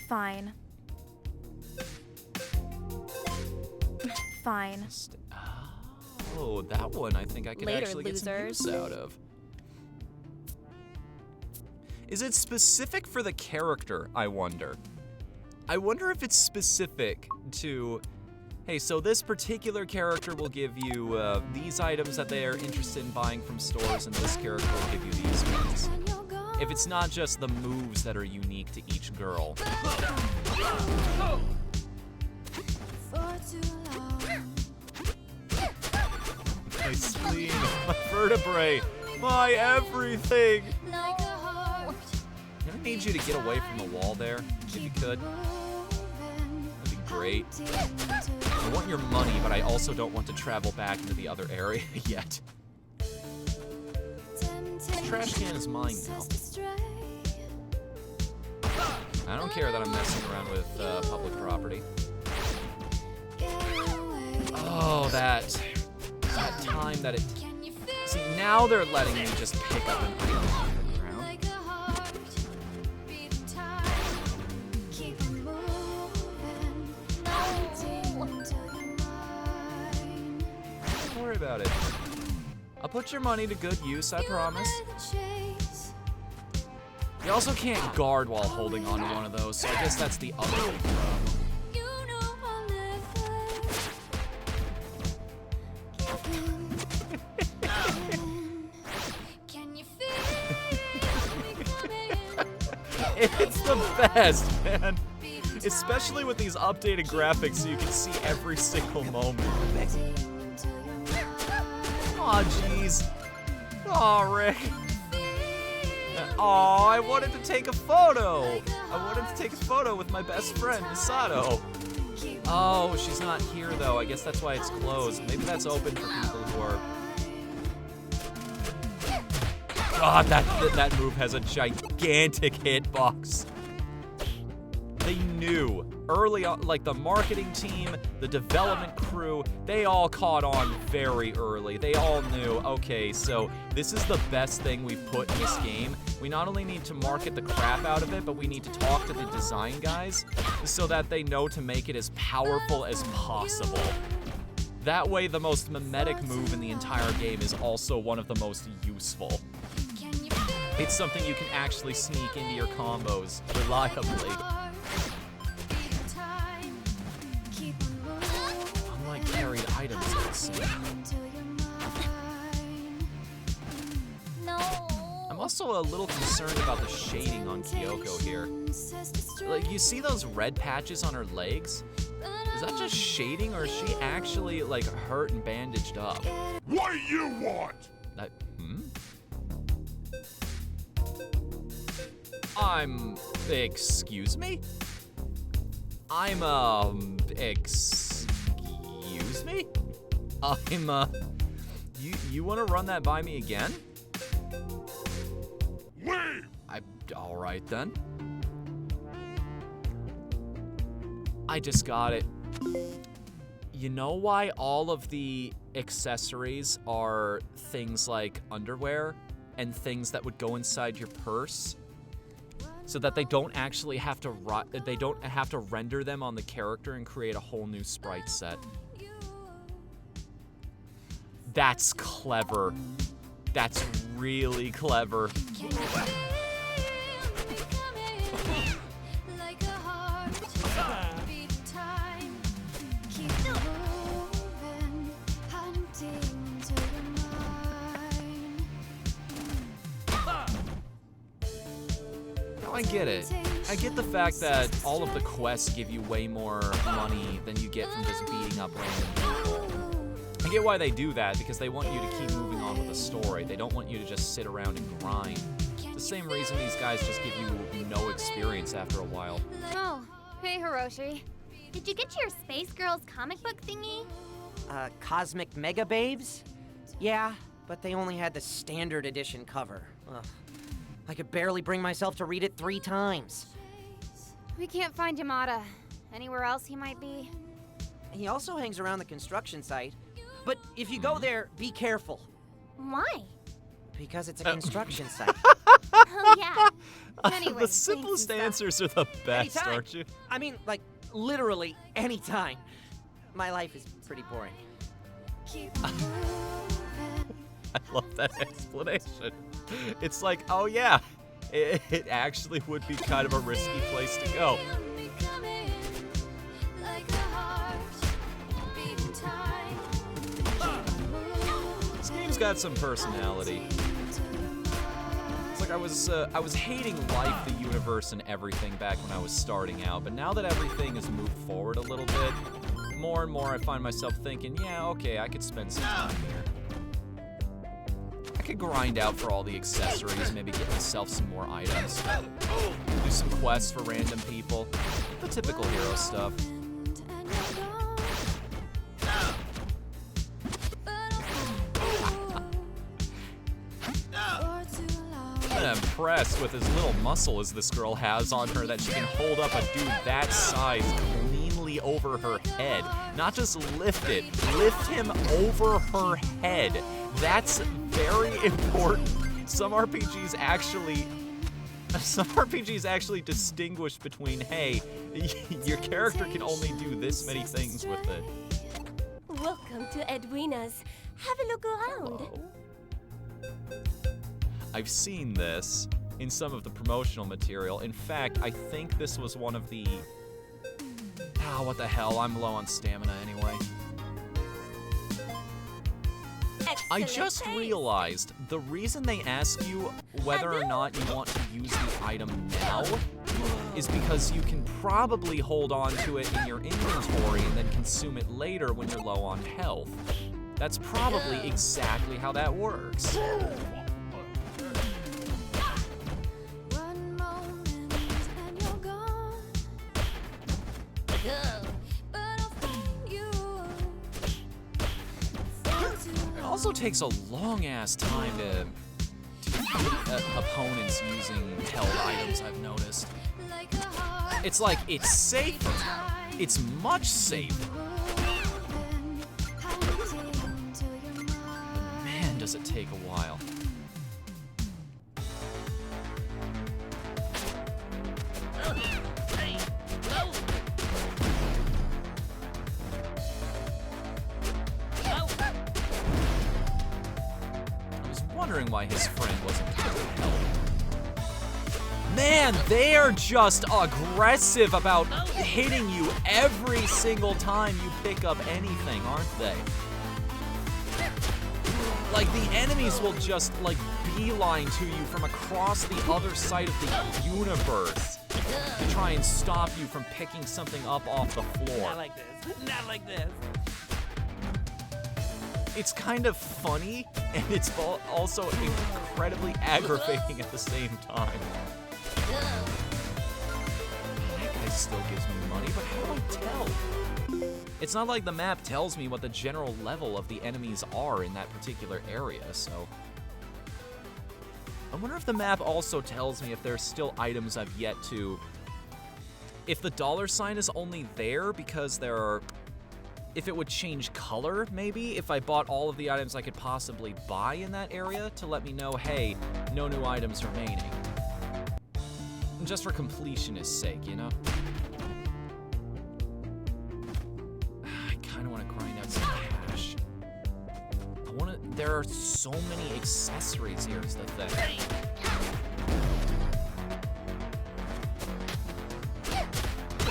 Fine. Fine. Oh, that one I think I could Later, actually get some losers. use out of. Is it specific for the character, I wonder? I wonder if it's specific to, hey, so this particular character will give you these items that they are interested in buying from stores, and this character will give you these ones. If it's not just the moves that are unique to each girl. My spleen, my vertebrae, my everything. No. I'm gonna need you to get away from the wall there, if you could. That'd be great. I want your money, but I also don't want to travel back into the other area yet. The trash can is mine now. I don't care that I'm messing around with public property. Oh, that time that it... See, now they're letting me just pick up an item off the ground. Don't worry about it. I'll put your money to good use, I promise. You also can't guard while holding on to one of those, so I guess that's the other big problem. It's the best, man. Especially with these updated graphics so you can see every single moment. Aw, jeez. Aw, Rick. Aw, I wanted to take a photo. I wanted to take a photo with my best friend, Misato. Oh, she's not here though. I guess that's why it's closed. Maybe that's open for people who are... God, that move has a gigantic hitbox. They knew early on, like the marketing team, the development crew, they all caught on very early. They all knew, okay, so this is the best thing we've put in this game. We not only need to market the crap out of it, but we need to talk to the design guys so that they know to make it as powerful as possible. That way, the most mimetic move in the entire game is also one of the most useful. It's something you can actually sneak into your combos reliably. Unlike carried items, it's... No. I'm also a little concerned about the shading on Kyoko here. Like, you see those red patches on her legs? Is that just shading, or is she actually, like, hurt and bandaged up? What do you want? Excuse me? Excuse me? You wanna run that by me again? Wait! Alright then. I just got it. You know why all of the accessories are things like underwear and things that would go inside your purse? So that they don't actually have to render them on the character and create a whole new sprite set. That's clever. That's really clever. I get it. I get the fact that all of the quests give you way more money than you get from just beating up random people. I get why they do that, because they want you to keep moving on with the story. They don't want you to just sit around and grind. It's the same reason these guys just give you no experience after a while. Oh, hey Hiroshi. Did you get your Space Girls comic book thingy? Cosmic Mega Babes? Yeah, but they only had the standard edition cover. Ugh. I could barely bring myself to read it 3 times. We can't find Yamada. Anywhere else he might be? He also hangs around the construction site. But if you go there, be careful. Why? Because it's a construction site. Oh, yeah. Anyway, the simplest answers are the best, Anytime. aren't you? I mean, like, literally anytime. My life is pretty boring. I love that explanation. It's like, oh yeah, it actually would be kind of a risky place to go. This game's got some personality. It's like I was hating life, the universe, and everything back when I was starting out, but now that everything has moved forward a little bit, more and more I find myself thinking, yeah, okay, I could spend some time here. I could grind out for all the accessories, maybe get myself some more items. Do some quests for random people. The typical hero stuff. I'm impressed with as little muscle as this girl has on her that she can hold up a dude that size cleanly over her head. Not just lift it, lift him over her head. That's very important. Some RPGs actually distinguish between, hey, your character can only do this many things with it. Welcome to Edwina's. Have a look around. Hello. I've seen this in some of the promotional material. In fact, I think this was one of the... Ah, what the hell, I'm low on stamina anyway. I just realized the reason they ask you whether or not you want to use the item now is because you can probably hold on to it in your inventory and then consume it later when you're low on health. That's probably exactly how that works. It also takes a long-ass time to defeat opponents using held items, I've noticed. It's like, it's safer. It's much safer. Man, does it take a while. Wondering why his friend wasn't here to help. Man, they are just aggressive about hitting you every single time you pick up anything, aren't they? Like, the enemies will just, like, beeline to you from across the other side of the universe to try and stop you from picking something up off the floor. Not like this. Not like this. It's kind of funny, and it's also incredibly aggravating at the same time. That guy still gives me money, but how do I tell? It's not like the map tells me what the general level of the enemies are in that particular area, so... I wonder if the map also tells me if there's still items I've yet to... If the $ is only there because there are... If it would change color, maybe, if I bought all of the items I could possibly buy in that area to let me know, hey, no new items remaining. Just for completionist's sake, you know? I kind of want to grind out some cash. There are so many accessories here is the thing.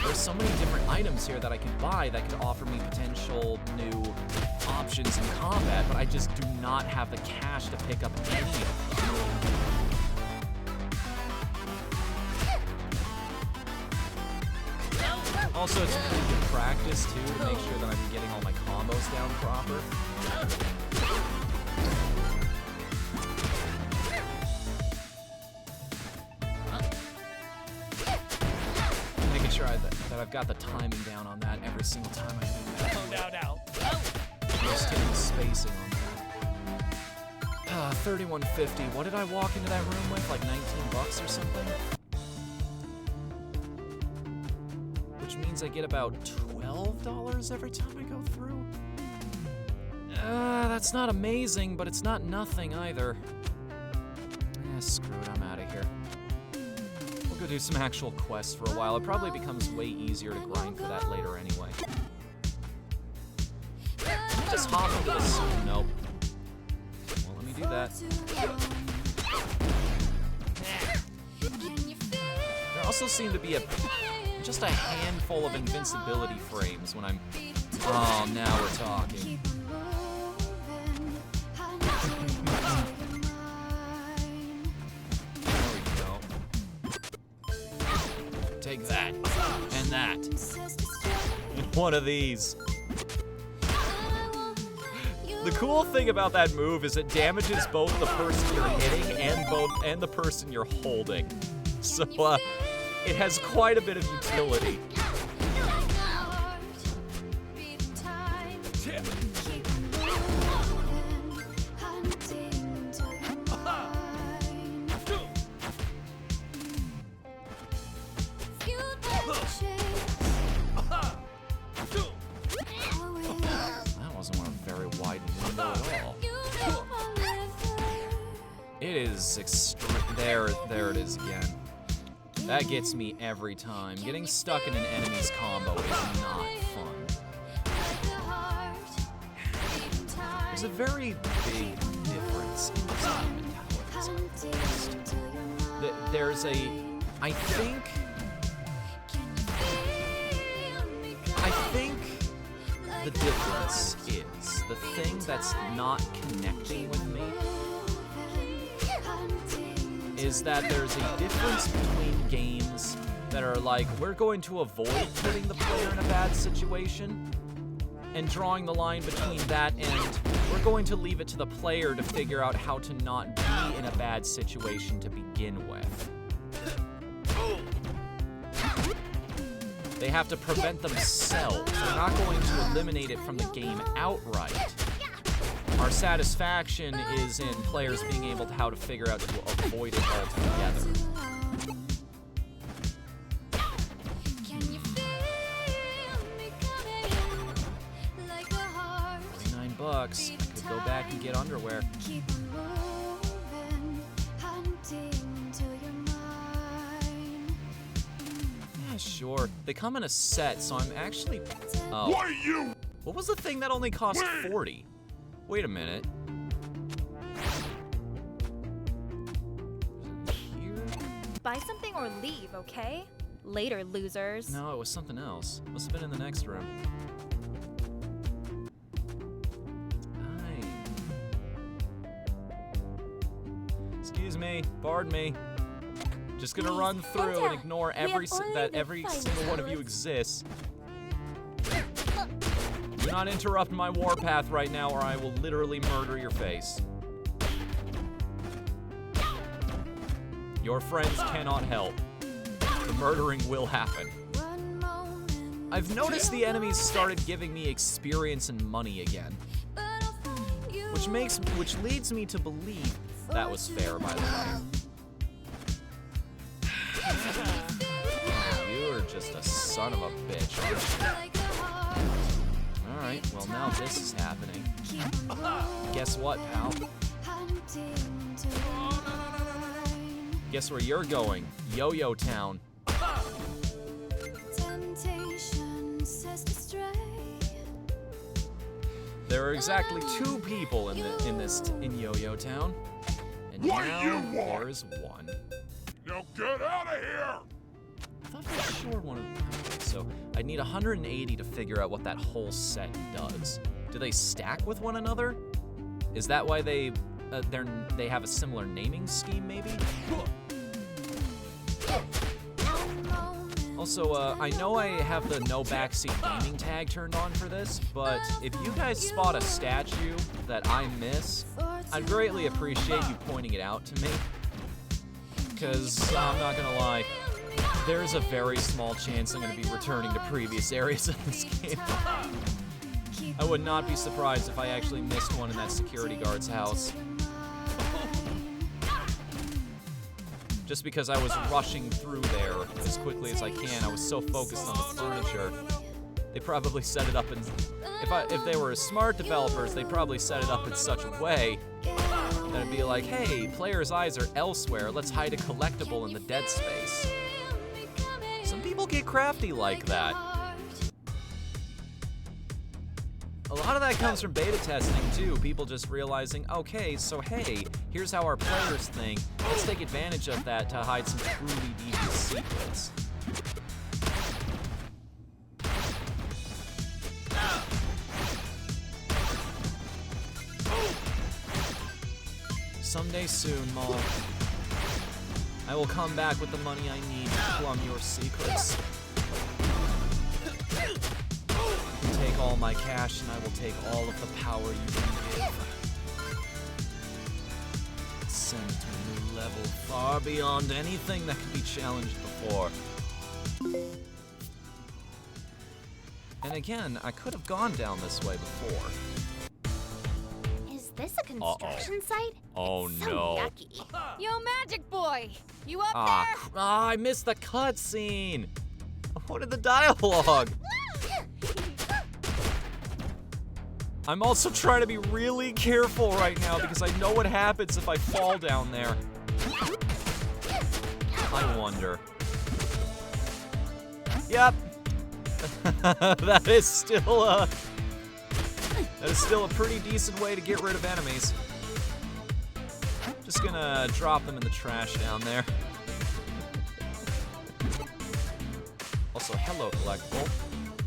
There's so many different items here that I could buy that could offer me potential new options in combat, but I just do not have the cash to pick up any of them. Also, it's pretty good practice, too, to make sure that I'm getting all my combos down proper. Making sure that I've got the timing down on that every single time I do that. Oh, no. Just hitting the spacing on that. 3150. What did I walk into that room with? Like 19 bucks or something? Which means I get about $12 every time I go through. That's not amazing, but it's not nothing either. Screw it, I'm out of here. We'll go do some actual quests for a while. It probably becomes way easier to grind for that later anyway. Just hop into this. Nope. Well, let me do that. There also seem to be just a handful of invincibility frames when I'm... Oh, now we're talking. There we go. Take that. And that. One of these. The cool thing about that move is it damages both the person you're hitting and the person you're holding. So, it has quite a bit of utility. That wasn't a very wide window at all. It is extreme. There it is again. That gets me every time. Getting stuck in an enemy's combo is not fun. There's a very big difference in design mentalities. There's a... I think the difference is the thing that's not connecting with me is that there's a difference between games that that are like, we're going to avoid putting the player in a bad situation, and drawing the line between that and we're going to leave it to the player to figure out how to not be in a bad situation to begin with. They have to prevent themselves. We're not going to eliminate it from the game outright. Our satisfaction is in players being able to how to figure out to avoid it altogether. $49. I could go back and get underwear. Yeah, sure. They come in a set, so I'm actually. Oh. Why you? What was the thing that only cost 40? Wait a minute. Here? Buy something or leave, okay? Later, losers. No, it was something else. Must have been in the next room. Excuse me, pardon me. Just gonna run through and ignore every single one of you exists. Do not interrupt my warpath right now, or I will literally murder your face. Your friends cannot help. The murdering will happen. I've noticed the enemies started giving me experience and money again, which leads me to believe that was fair, by the way. You're just a son of a bitch, aren't you? Alright, well now this is happening. Guess what, pal? Guess where you're going? Yo-Yo Town. There are exactly 2 people in Yo-Yo Town. And now there's 1. Now get out of here! I thought for sure one of them. Okay, so I'd need 180 to figure out what that whole set does. Do they stack with one another? Is that why they have a similar naming scheme, maybe? Also, I know I have the no backseat gaming tag turned on for this, but if you guys spot a statue that I miss, I'd greatly appreciate you pointing it out to me. Because, I'm not gonna lie, there's a very small chance I'm gonna be returning to previous areas of this game. I would not be surprised if I actually missed one in that security guard's house. Just because I was rushing through there as quickly as I can. I was so focused on the furniture. They probably set it up in... If they were smart developers, they probably set it up in such a way that it'd be like, hey, players' eyes are elsewhere. Let's hide a collectible in the dead space. Some people get crafty like that. A lot of that comes from beta testing, too. People just realizing, okay, so hey, here's how our players think. Let's take advantage of that to hide some truly devious secrets. Someday soon, Maul, I will come back with the money I need to plumb your secrets. Take all my cash, and I will take all of the power you can give. Send it to a new level far beyond anything that could be challenged before. And again, I could have gone down this way before. Is this a construction site? Oh It's so no. yucky. Yo, Magic Boy! You up there? I missed the cutscene! What is the dialogue? I'm also trying to be really careful right now because I know what happens if I fall down there. I wonder. Yep. That is still a pretty decent way to get rid of enemies. Just gonna drop them in the trash down there. Also, hello, collectible.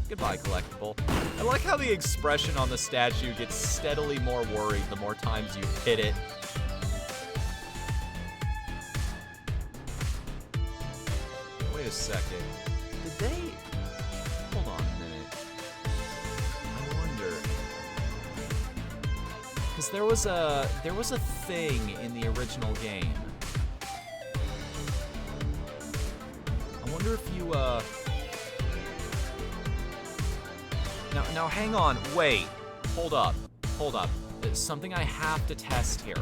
Goodbye, collectible. I like how the expression on the statue gets steadily more worried the more times you hit it. Wait a a second. Did they... Hold on a minute. I wonder... Because there was a thing in the original game. I wonder if you, Now hang on, wait. Hold up. There's something I have to test here.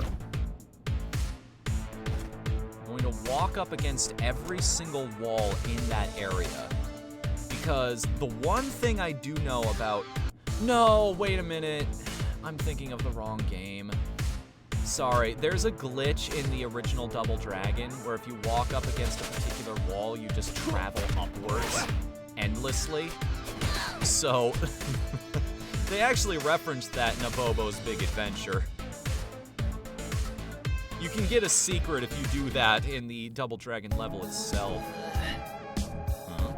I'm going to walk up against every single wall in that area. Because the one thing I do know about... No, wait a minute. I'm thinking of the wrong game. Sorry, there's a glitch in the original Double Dragon where if you walk up against a particular wall, you just travel upwards endlessly. So, they actually referenced that in Abobo's Big Adventure. You can get a secret if you do that in the Double Dragon level itself. Huh?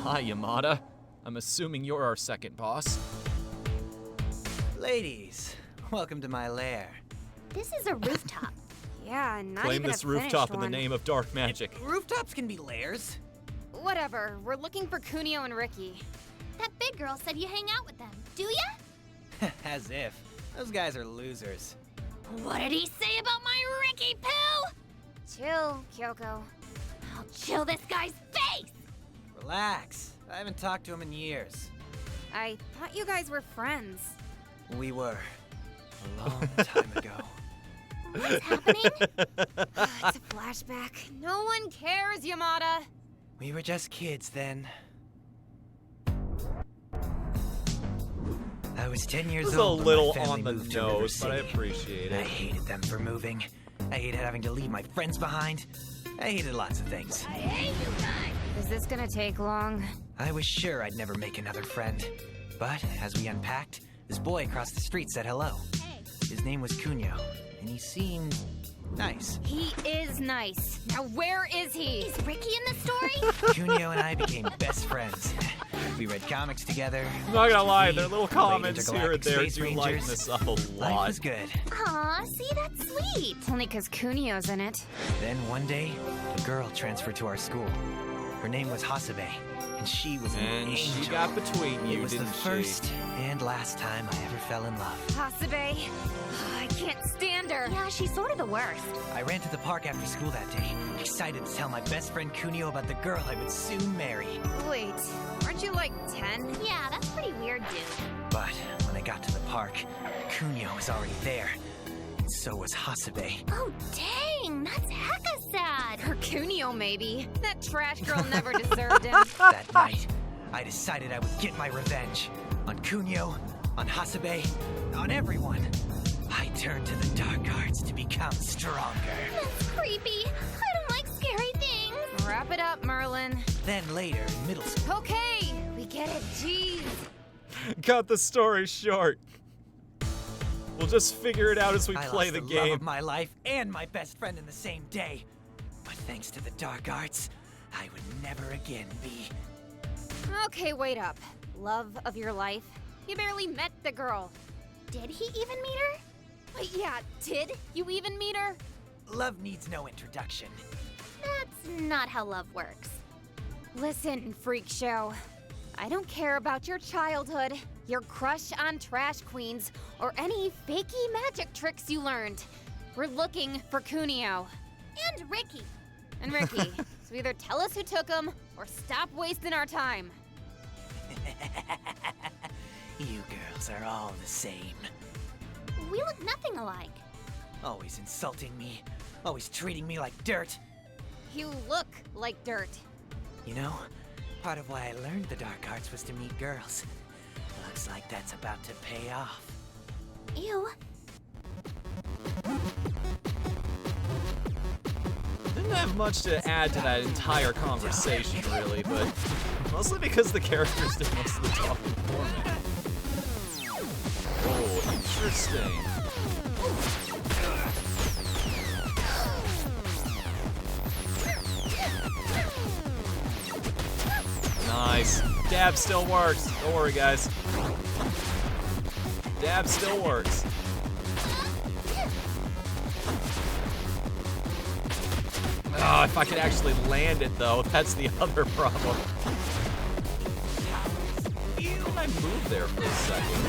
Hi, Yamada. I'm assuming you're our second boss. Ladies, welcome to my lair. This is a rooftop. Yeah, not Claim even this a finished rooftop in the one. name of dark magic. Rooftops can be lairs. Whatever, we're looking for Kunio and Ricky. That big girl said you hang out with them. Do ya? As if. Those guys are losers. What did he say about my Ricky Poo? Chill, Kyoko. I'll chill this guy's face! Relax. I haven't talked to him in years. I thought you guys were friends. We were. A long time ago. What's happening? It's a flashback. No one cares, Yamada. We were just kids then. I was 10 years This is a old when little my family on the moved to River nose, but I City. appreciate I it. hated them for moving. I hated having to leave my friends behind. I hated lots of things. I hate you guys! Is this gonna take long? I was sure I'd never make another friend. But as we unpacked, this boy across the street said hello. Hey. His name was Kunio, and he seemed nice. He is nice. Now where is he? Is Ricky in the story? Kunio and I became best friends. We read comics together. I'm not gonna lie, We their little played comments here and intergalactic there space do rangers. lighten this up a Life lot. was good. Aw, see, that's sweet. It's only because Kunio's in it. Then one day, a girl transferred to our school. Her name was Hasabe, and she was an And angel. she got between you, It was didn't the she? first and last time I ever fell in love. Hasabe. I can't stand her. Yeah, she's sort of the worst. I ran to the park after school that day, excited to tell my best friend Kunio about the girl I would soon marry. Wait, aren't you like 10? Yeah, that's pretty weird, dude. But when I got to the park, Kunio was already there, and so was Hasabe. Oh, dang, that's hecka sad. For Kunio, maybe. That trash girl never deserved him. That night, I decided I would get my revenge. On Kunio, on Hasabe, on everyone. I turned to the dark arts to become stronger. That's creepy. I don't like scary things. Wrap it up, Merlin. Then later, in middle school, Okay, we get it. Jeez. Cut the story short. We'll just figure it out as we I play lost the love game. of my life and my best friend in the same day. But thanks to the dark arts, I would never again be. Okay, wait up. Love of your life? You barely met the girl. Did he even meet her? Wait, yeah, did you even meet her? Love needs no introduction. That's not how love works. Listen, Freak Show. I don't care about your childhood, your crush on trash queens, or any fakey magic tricks you learned. We're looking for Kunio. And Ricky. And Ricky. So either tell us who took him, or stop wasting our time. You girls are all the same. We look nothing alike. Always insulting me, always treating me like dirt. You look like dirt. You know, part of why I learned the dark arts was to meet girls. Looks like that's about to pay off. Ew. Didn't have much to add to that entire conversation, really, but mostly because the characters did most of the talking for me. Oh, interesting. Nice. Dab still works. Don't worry, guys. Dab still works. Oh, if I could actually land it, though, that's the other problem. Can I move there for a second?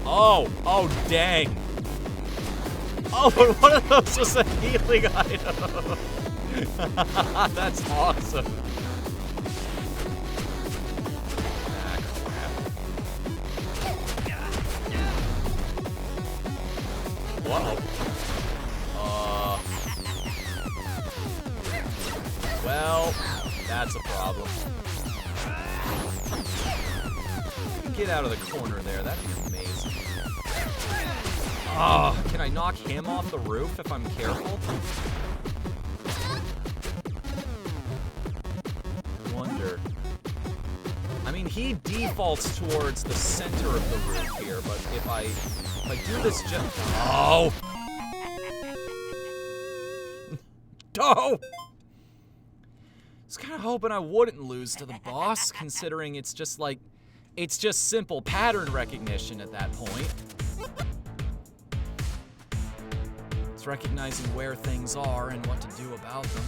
Oh, dang. Oh, but one of those was a healing item. That's awesome. Whoa. Well, that's a problem. Get out of the corner there, that'd be amazing. Oh, can I knock him off the roof if I'm careful? I wonder. I mean, he defaults towards the center of the roof here, but if I do this just... Oh! Oh! I was kind of hoping I wouldn't lose to the boss, considering it's just like... It's just simple pattern recognition at that point. It's recognizing where things are and what to do about them.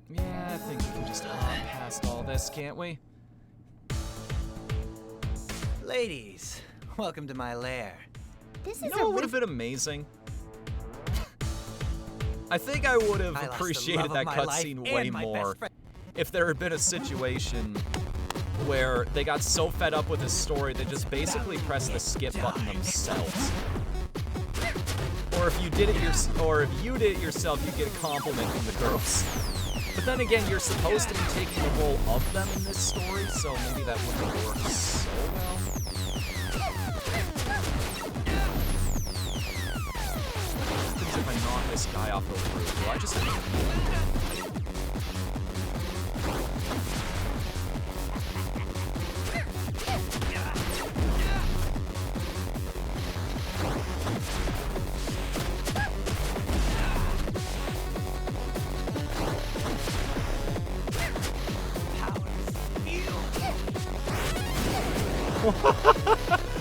Yeah, I think we can just hop past all this, can't we? Ladies, welcome to my lair. This You is know what would have been amazing? I think I would have I lost the appreciated love that of my life cutscene and way my more best friend. if there had been a situation where they got so fed up with this story they just basically pressed the skip button themselves. Or if you did it yourself, you get a compliment from the girls. But then again, you're supposed to be taking the role of them in this story, so maybe that wouldn't work so well. What happens if I knock this guy off the roof? Do I just have to...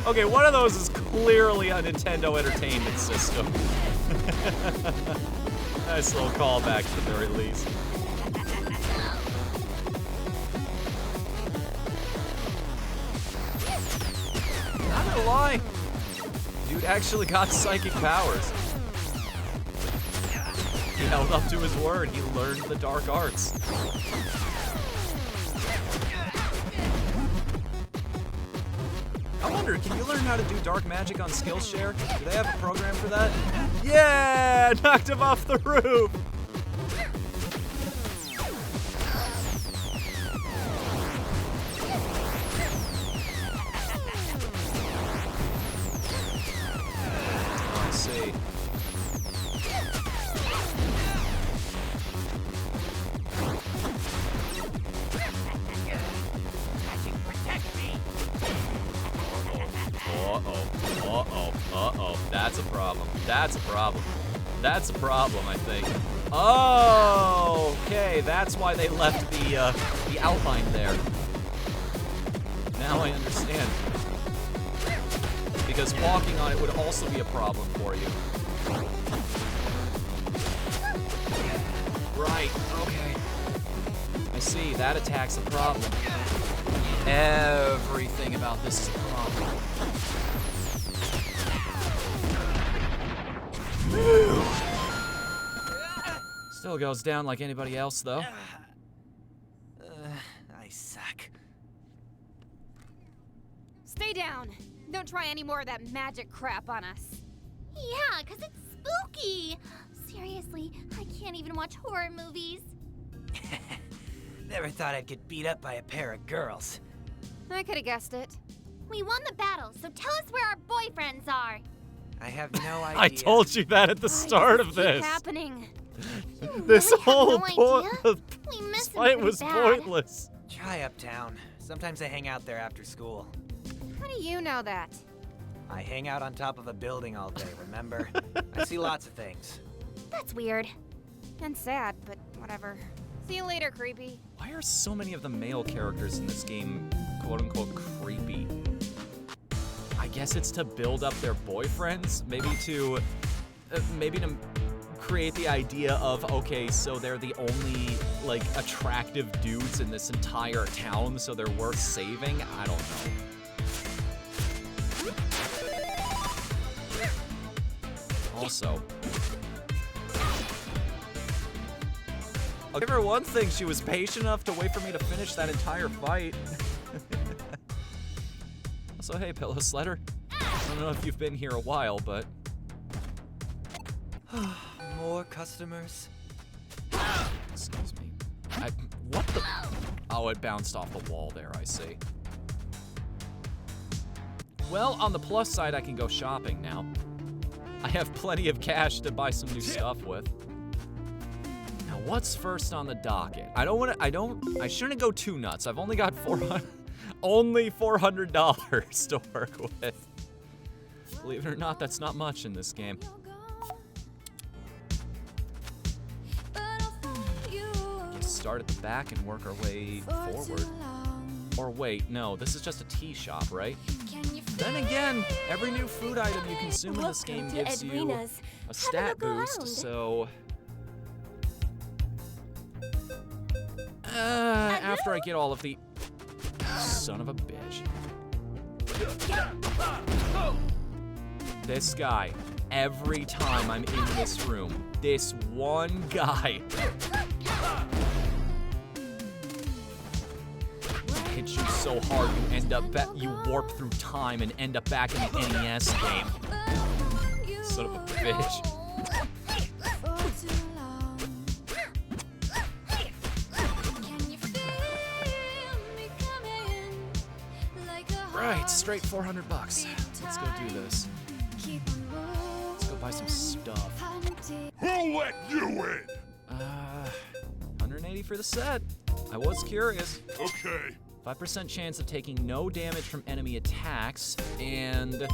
Okay, one of those is clearly a Nintendo Entertainment System. Nice little callback at the very least. Not gonna lie, dude actually got psychic powers. He held up to his word, he learned the dark arts. I wonder, can you learn how to do dark magic on Skillshare? Do they have a program for that? Yeah! Knocked him off the roof! I see. Uh-oh. That's a problem. That's a problem. That's a problem, I think. Oh, okay. That's why they left the outline there. Now I understand. Because walking on it would also be a problem for you. Right, okay. I see, that attack's a problem. Everything about this is a problem. Still goes down like anybody else, though. I suck. Stay down. Don't try any more of that magic crap on us. Yeah, 'cause it's spooky. Seriously, I can't even watch horror movies. Never thought I'd get beat up by a pair of girls. I could have guessed it. We won the battle, so tell us where our boyfriends are. I have no idea. I told you that at the start of this. What's happening? This whole We miss fight him was pretty bad. pointless. Try uptown. Sometimes I hang out there after school. How do you know that? I hang out on top of a building all day, remember? I see lots of things. That's weird. And sad, but whatever. See you later, creepy. Why are so many of the male characters in this game quote-unquote creepy? I guess it's to build up their boyfriends, maybe to create the idea of, okay, so they're the only like attractive dudes in this entire town, so they're worth saving. I don't know. Also, I'll give her one thing, she was patient enough to wait for me to finish that entire fight. Also, hey, Pillow Sledder. I don't know if you've been here a while, but... More customers. Excuse me. What the... Oh, it bounced off the wall there, I see. Well, on the plus side, I can go shopping now. I have plenty of cash to buy some new stuff with. Now, what's first on the docket? I shouldn't go too nuts. I've only got only $400 to work with. Believe it or not, that's not much in this game. Let's start at the back and work our way forward. Or wait, no, this is just a tea shop, right? Then again, every new food item you consume in this game gives you a stat boost, so... after I get all of the... Son of a bitch. This guy, every time I'm in this room, this one guy hits you so hard you end up you warp through time and end up back in the NES game. Son of a bitch. Right, straight $400 bucks. Let's go do this. Let's go buy some stuff. Who let you in? 180 for the set. I was curious. Okay. 5% chance of taking no damage from enemy attacks, and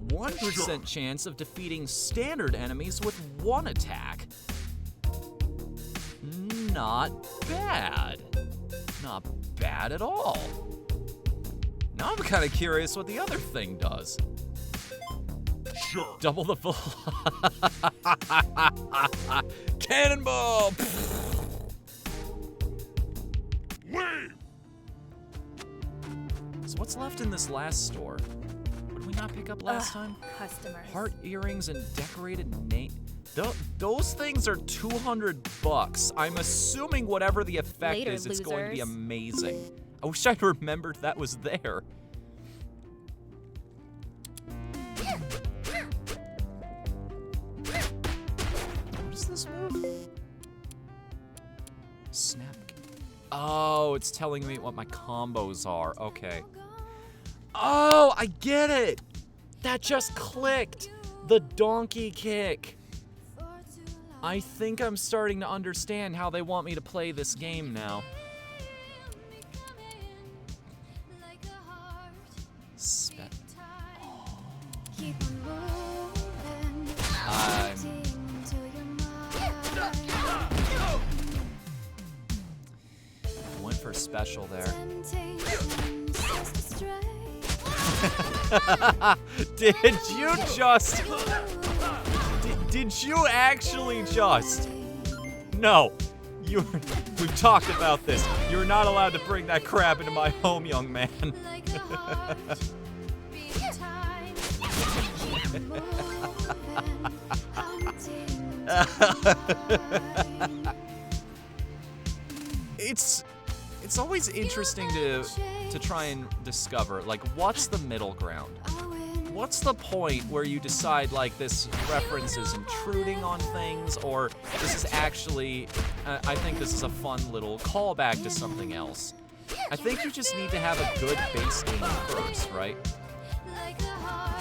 1% chance of defeating standard enemies with one attack. Not bad. Not bad at all. Now I'm kind of curious what the other thing does. Sure. Double the full... Cannonball! Leave! So what's left in this last store? What did we not pick up last time? Customers. Heart earrings and decorated those things are $200. I'm assuming whatever the effect Later, is, it's going to be losers. amazing. I wish I'd remembered that was there. What is this move? Snap. Oh, it's telling me what my combos are. Okay. Oh, I get it. That just clicked. The donkey kick. I think I'm starting to understand how they want me to play this game now. Went for special there. Did you just... Did you actually just... No. We've talked about this. You're not allowed to bring that crap into my home, young man. It's always interesting to try and discover, like, what's the middle ground? What's the point where you decide, like, this reference is intruding on things, or this is actually, I think this is a fun little callback to something else? I think you just need to have a good base game first, right?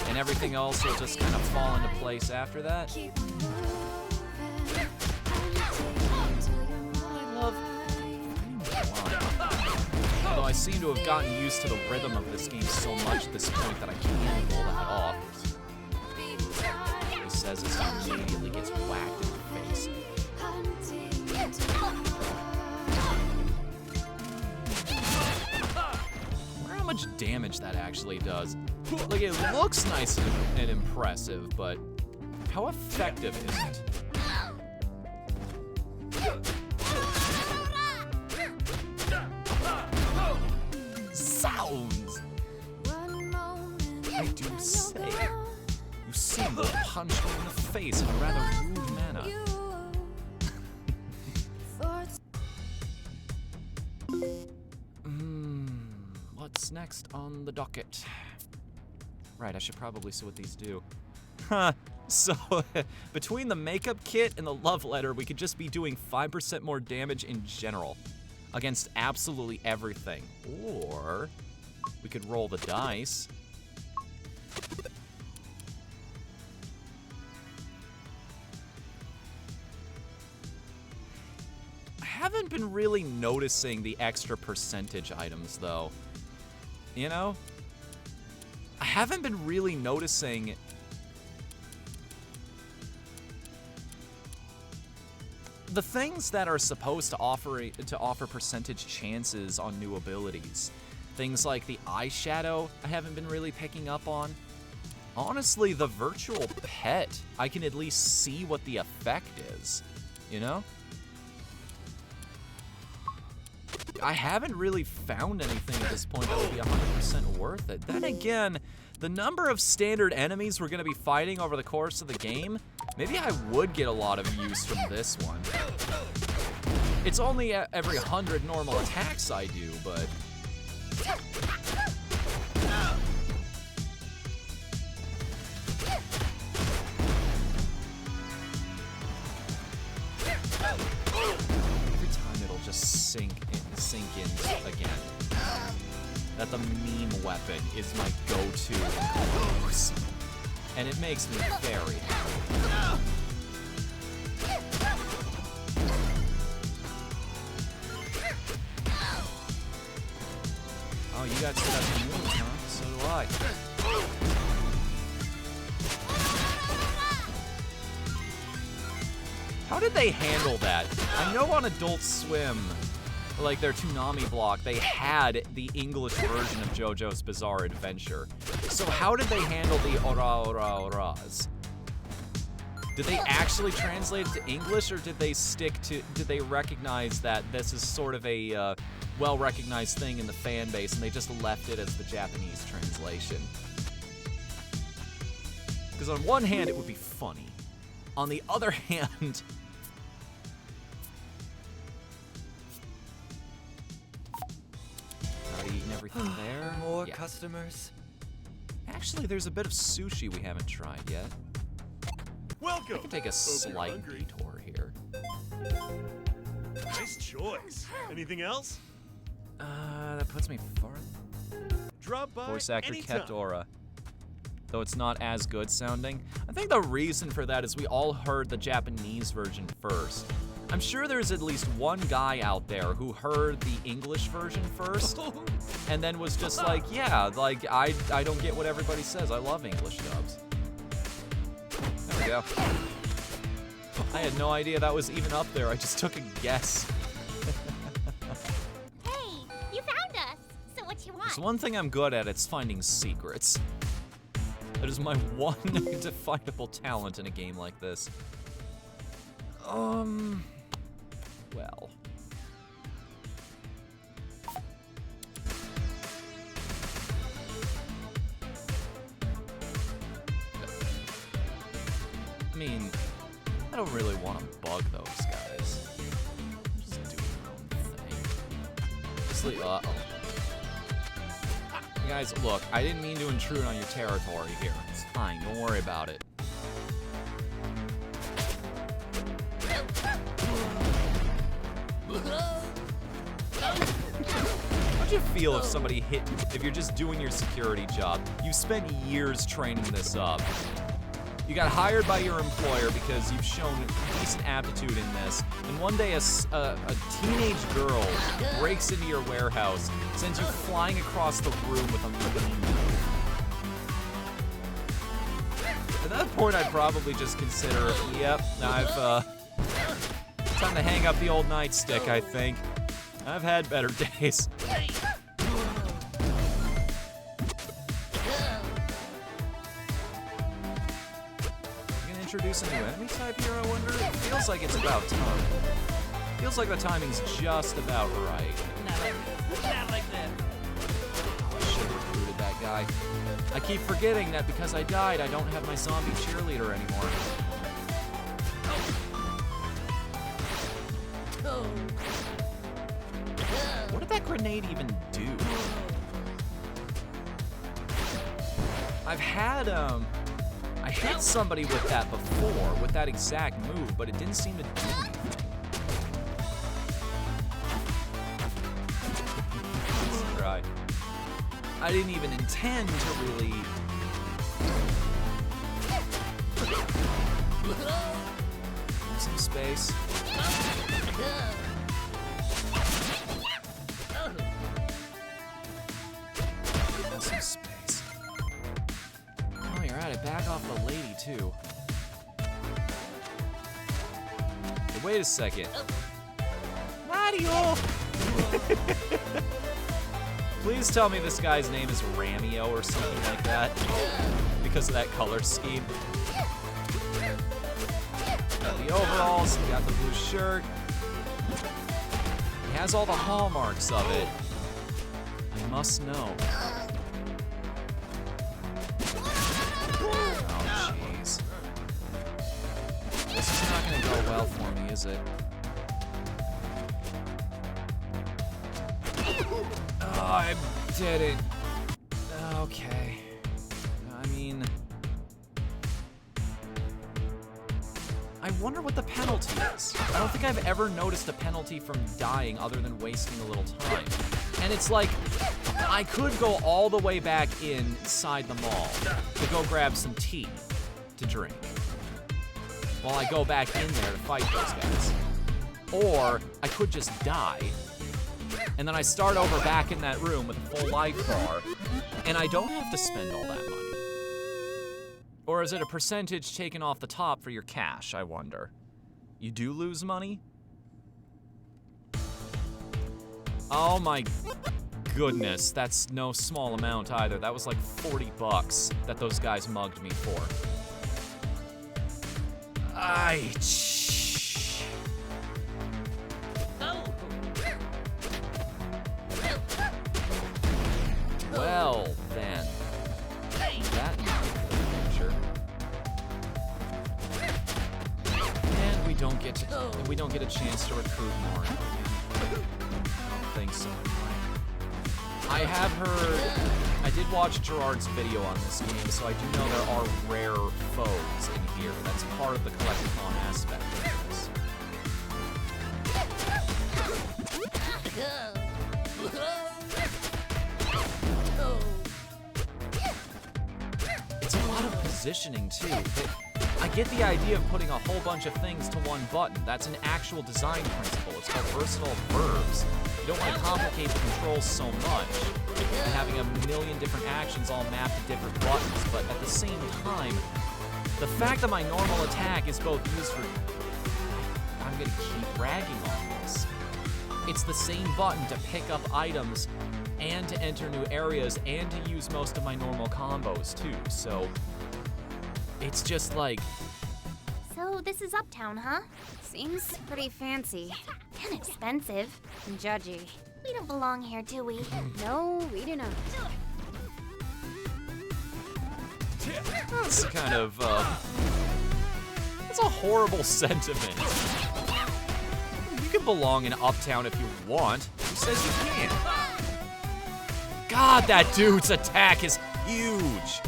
And everything else will just kind of fall into place after that. I love... Although I seem to have gotten used to the rhythm of this game so much at this point that I can't pull that off. He says it immediately gets whacked in the face. much damage that actually does. Like, it looks nice and impressive, but how effective is it? Sounds! I do say, you seem to punch me in the face in a rather rude manner. What's next on the docket? Right, I should probably see what these do. Huh. So, between the makeup kit and the love letter, we could just be doing 5% more damage in general against absolutely everything. Or we could roll the dice. I haven't been really noticing the extra percentage items, though. You know? I haven't been really noticing the things that are supposed to offer percentage chances on new abilities. Things like the eyeshadow, I haven't been really picking up on. Honestly, the virtual pet, I can at least see what the effect is, you know? I haven't really found anything at this point that would be 100% worth it. Then again, the number of standard enemies we're going to be fighting over the course of the game, maybe I would get a lot of use from this one. It's only every 100 normal attacks I do, but... Every time it'll just sink in again. That the meme weapon is my go-to in close. And it makes me very happy. Oh, you got set up your moves, huh? So do I. How did they handle that? I know on Adult Swim, like their Toonami block, they had the English version of JoJo's Bizarre Adventure. So how did they handle the ora ora oras? Did they actually translate it to English, or did they recognize that this is sort of a well-recognized thing in the fan base and they just left it as the Japanese translation? Because on one hand, it would be funny. On the other hand, eating everything there. More customers. Actually, there's a bit of sushi we haven't tried yet. Welcome. I can take a slight detour here. Nice choice. Anything else? That puts me far. Drop by Voice actor anytime. kept aura. Though it's not as good sounding. I think the reason for that is we all heard the Japanese version first. I'm sure there's at least one guy out there who heard the English version first and then was just like, yeah, like, I don't get what everybody says. I love English dubs. There we go. I had no idea that was even up there. I just took a guess. Hey, you found us. So what you want? There's one thing I'm good at, it's finding secrets. That is my one definable talent in a game like this. Well. I mean, I don't really want to bug those guys. Just do their own thing. Uh-oh. Guys, look, I didn't mean to intrude on your territory here. It's fine, don't worry about it. How'd you feel if somebody hit you, if you're just doing your security job? You spent years training this up. You got hired by your employer because you've shown decent aptitude in this, and one day a teenage girl breaks into your warehouse, sends you flying across the room with a meme. At that point, I'd probably just consider, yep, time to hang up the old nightstick, I think. I've had better days. introduce a new enemy type here, I wonder? It feels like it's about time. Feels like the timing's just about right. Not like this. Not like this. Oh, I should have recruited that guy. I keep forgetting that because I died, I don't have my zombie cheerleader anymore. What did that grenade even do? I've had, I hit somebody with that before, with that exact move, but it didn't seem to do anything. Let's try. I didn't even intend to really... Some space. Some space. Oh, you're at it. Back off the lady, too. Hey, wait a second. Mario! Please tell me this guy's name is Ramio or something like that. Because of that color scheme. Got the overalls, got the blue shirt. He has all the hallmarks of it. I must know. Oh, jeez. This is not gonna go well for me, is it? Oh, I did it. Okay. I mean... I wonder what the penalty is. I don't think I've ever noticed a penalty from dying other than wasting a little time. And it's like, I could go all the way back inside the mall to go grab some tea to drink while I go back in there to fight those guys. Or I could just die, and then I start over back in that room with a full life bar, and I don't have to spend all that money. Or is it a percentage taken off the top for your cash, I wonder? You do lose money? Oh my goodness, that's no small amount either. That was like 40 bucks that those guys mugged me for. Well, then. That and we don't get a chance to recruit Mario again. I don't think so. I have heard, I did watch Gerard's video on this game, so I do know there are rare foes in here. That's part of the collectathon aspect of this. It's a lot of positioning too. I get the idea of putting a whole bunch of things to one button. That's an actual design principle. It's called versatile verbs. You don't want to complicate the controls so much and having a million different actions all mapped to different buttons, but at the same time, the fact that my normal attack is both used for... I'm gonna keep ragging on this. It's the same button to pick up items and to enter new areas and to use most of my normal combos too, so... It's just like... So this is Uptown, huh? Seems pretty fancy. And expensive. And judgy. We don't belong here, do we? No, we do not. That's kind of, that's a horrible sentiment. You can belong in Uptown if you want. Who says you can't? God, that dude's attack is huge.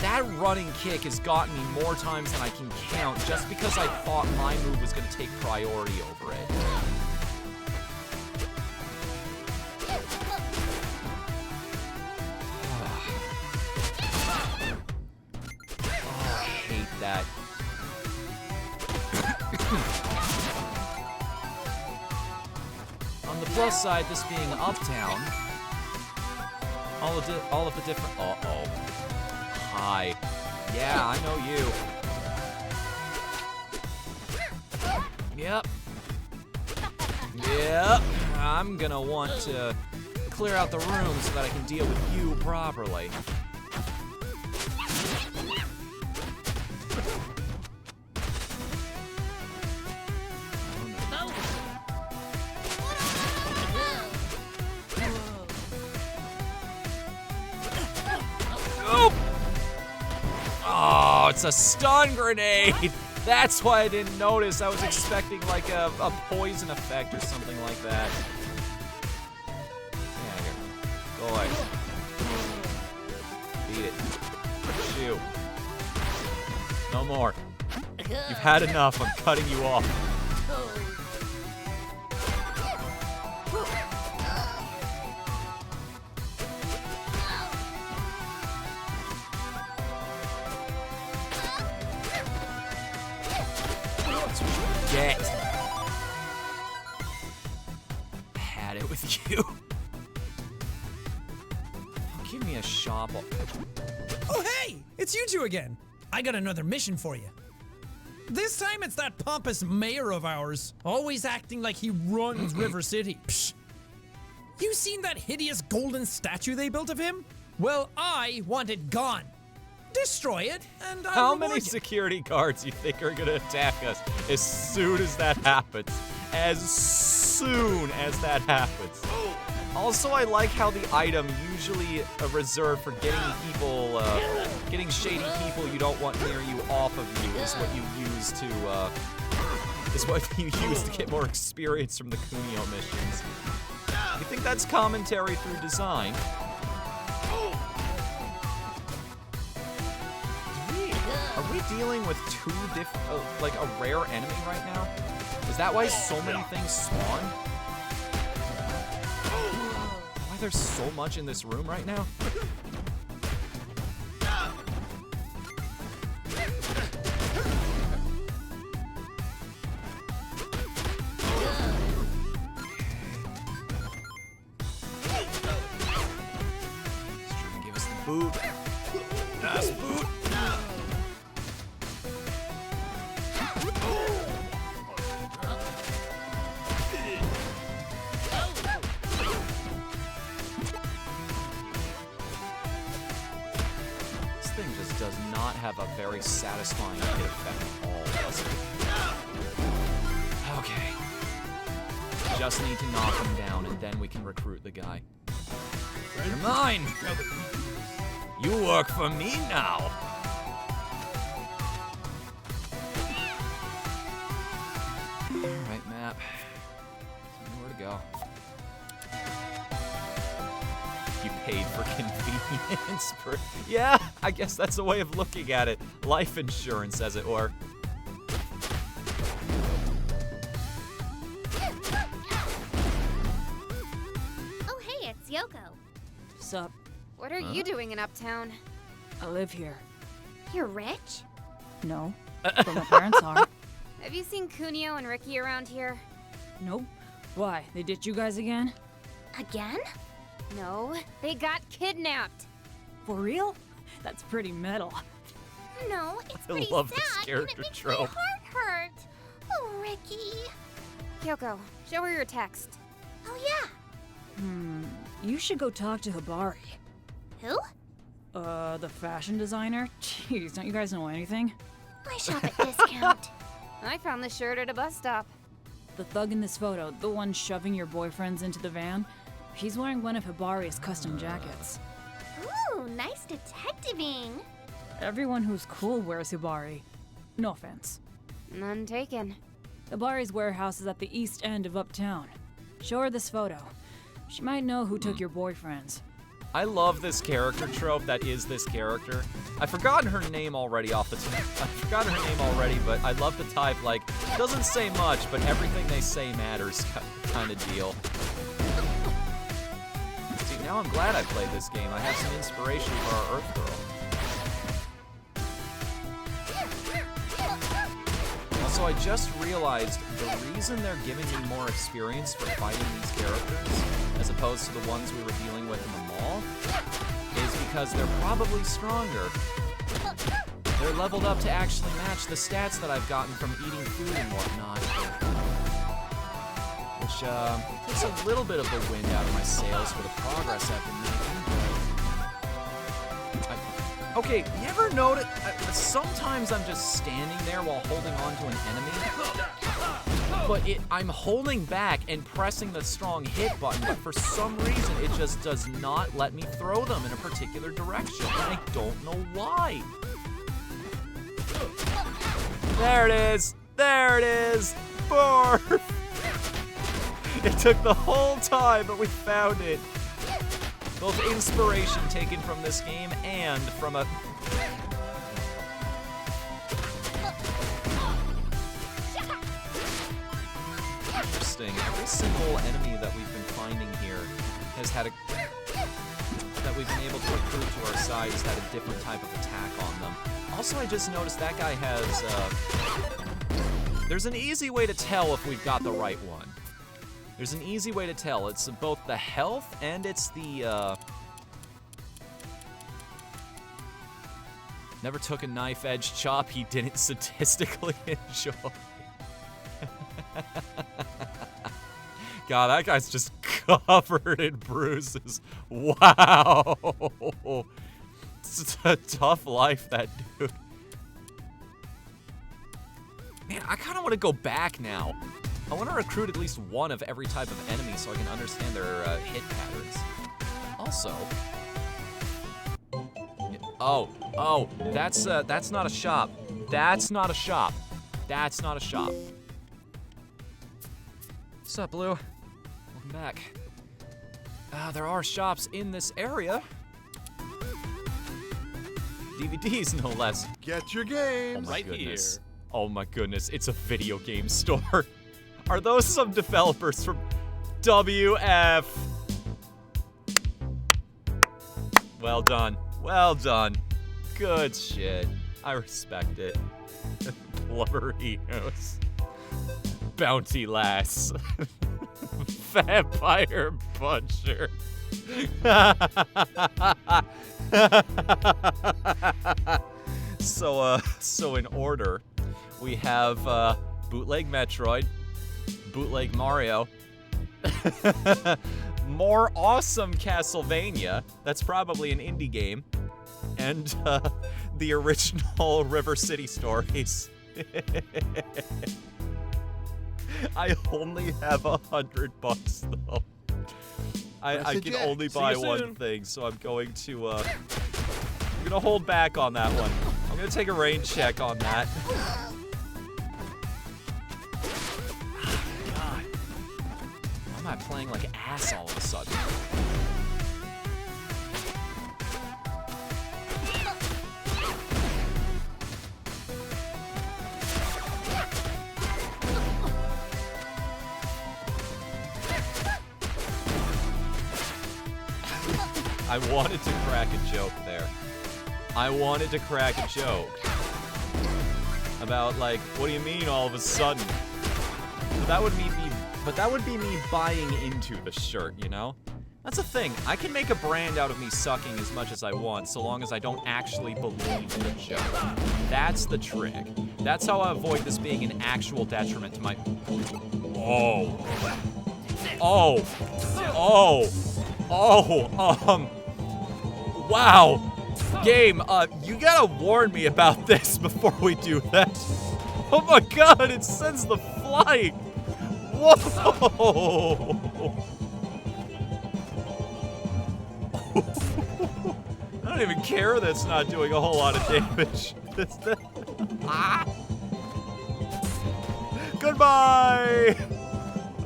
That running kick has gotten me more times than I can count just because I thought my move was going to take priority over it. Oh, I hate that. On the plus side, this being Uptown, all of the different... Uh-oh. Hi. Yeah, I know you. Yep. Yep. I'm gonna want to clear out the room so that I can deal with you properly. it's a stun grenade! That's why I didn't notice. I was expecting like a poison effect or something like that. Yeah, here. Go away. Beat it. Shoot. No more. You've had enough. I'm cutting you off. That's what you get. Had it with you. Give me a shop. Oh, hey! It's you two again. I got another mission for you. This time it's that pompous mayor of ours, always acting like he runs River City. Psh. You seen that hideous golden statue they built of him? Well, I want it gone. Destroy it, and I'll How many reward you. security guards you think are gonna attack us as soon as that happens? As soon as that happens. Also, I like how the item usually reserved for getting people, getting shady people you don't want near you off of you is what you use to get more experience from the Kunio missions. You think that's commentary through design? Are we dealing with two different, like a rare enemy right now? Is that why so many things spawn? Why there's so much in this room right now? He's trying to give us the boot. Yes, boot. This thing just does not have a very satisfying hit effect at all, does it? Okay. Just need to knock him down and then we can recruit the guy. You're mine! You work for me now! Alright, map. Tell me where to go. You paid for convenience. Yeah, I guess that's a way of looking at it. Life insurance, as it were. Oh, hey, it's Yoko. Sup? What are you doing in Uptown? I live here. You're rich? No, but my parents are. Have you seen Kunio and Ricky around here? Nope. Why? They ditched you guys again? Again? No, they got kidnapped. For real? That's pretty metal. No, it's I pretty love this sad, character and it makes trope. my heart hurt. Oh, Ricky. Yoko, show her your text. Oh, yeah. You should go talk to Hibari. Who? The fashion designer? Jeez, don't you guys know anything? I shop at Discount. I found this shirt at a bus stop. The thug in this photo, the one shoving your boyfriends into the van, he's wearing one of Hibari's custom jackets. Ooh, nice detectiving. Everyone who's cool wears Hibari. No offense. None taken. Hibari's warehouse is at the east end of Uptown. Show her this photo. She might know who took your boyfriends. I love this character trope that is this character. I've forgotten her name already but I love the type, like, doesn't say much, but everything they say matters kind of deal. See, now I'm glad I played this game. I have some inspiration for our Earth Girl. Also, I just realized the reason they're giving me more experience for fighting these characters, as opposed to the ones we were dealing with in the mall, is because they're probably stronger. They're leveled up to actually match the stats that I've gotten from eating food and whatnot. Which, takes a little bit of the wind out of my sails for the progress I've been making. Okay, you ever notice, sometimes I'm just standing there while holding on to an enemy, but I'm holding back and pressing the strong hit button, but for some reason it just does not let me throw them in a particular direction, and I don't know why. There it is! There it is! Barf! It took the whole time, but we found it. Both inspiration taken from this game and from a... Interesting. Every single enemy that we've been finding here has had a... that we've been able to recruit to our side has had a different type of attack on them. Also, I just noticed that guy has, there's an easy way to tell if we've got the right one. There's an easy way to tell. It's both the health and it's the, never took a knife-edge chop he didn't statistically enjoy. God, that guy's just covered in bruises. Wow. It's a tough life, that dude. Man, I kind of want to go back now. I want to recruit at least one of every type of enemy so I can understand their hit patterns. Also... Oh, that's not a shop. That's not a shop. That's not a shop. What's up, Blue? Welcome back. There are shops in this area. DVDs, no less. Get your games. Oh my Right goodness. here. Oh my goodness, it's a video game store. Are those some developers from WF? Well done. Well done. Good shit. I respect it. Blurrios. Bounty Lass. Vampire Butcher. So in order, we have Bootleg Metroid, Bootleg Mario, more awesome Castlevania, that's probably an indie game, and the original River City Stories. I only have $100 though. I can only buy one thing, so I'm going to I'm gonna hold back on that one. I'm gonna take a rain check on that. God. Why am I playing like ass all of a sudden? I wanted to crack a joke there. I wanted to crack a joke about, like, what do you mean all of a sudden? But that would be me buying into the shirt, you know? That's the thing. I can make a brand out of me sucking as much as I want, so long as I don't actually believe the joke. That's the trick. That's how I avoid this being an actual detriment to my... Wow! Game, you gotta warn me about this before we do that. Oh my god, it sends the flight! Whoa! I don't even care that it's not doing a whole lot of damage. Goodbye!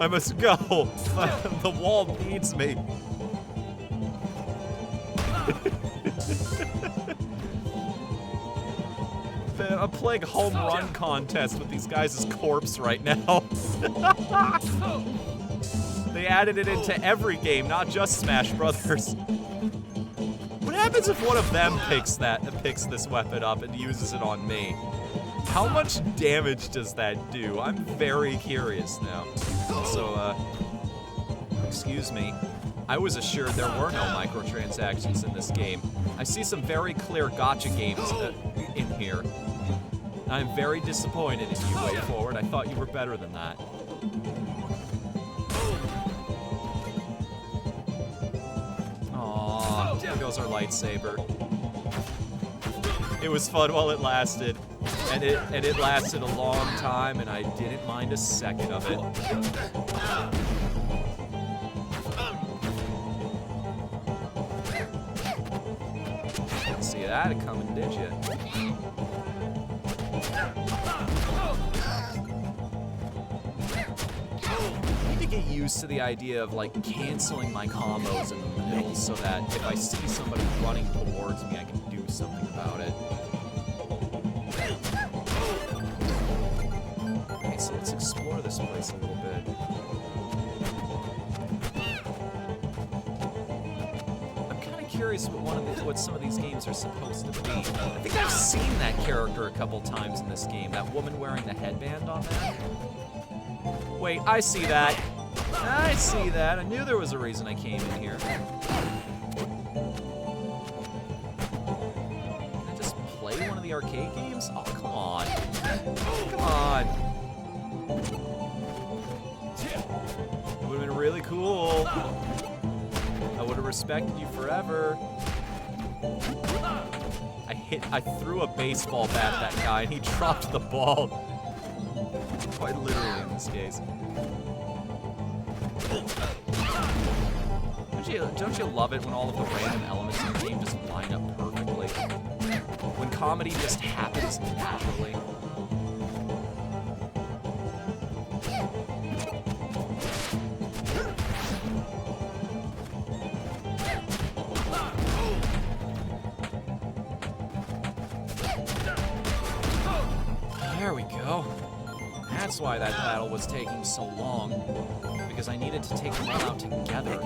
I must go. The wall needs me. I'm playing home run contest with these guys' corpse right now. They added it into every game, not just Smash Brothers. What happens if one of them picks this weapon up and uses it on me? How much damage does that do? I'm very curious now. Also, excuse me. I was assured there were no microtransactions in this game. I see some very clear gacha games in here. I'm very disappointed in you, Way Forward. I thought you were better than that. Aww, there goes our lightsaber. It was fun while it lasted, and it lasted a long time, and I didn't mind a second of it. Didn't see that coming, did you? get used to the idea of like canceling my combos in the middle so that if I see somebody running towards me, I can do something about it. Okay, so let's explore this place a little bit. I'm kind of curious what some of these games are supposed to be. I think I've seen that character a couple times in this game. That woman wearing the headband on that. Wait, I see that. I see that. I knew there was a reason I came in here. Can I just play one of the arcade games? Oh, come on. Come on. It would have been really cool. I would have respected you forever. I threw a baseball bat at that guy and he dropped the ball. Quite literally in this case. Don't you love it when all of the random elements in the game just line up perfectly? When comedy just happens naturally? There we go. That's why that battle was taking so long. Because I needed to take them all out together.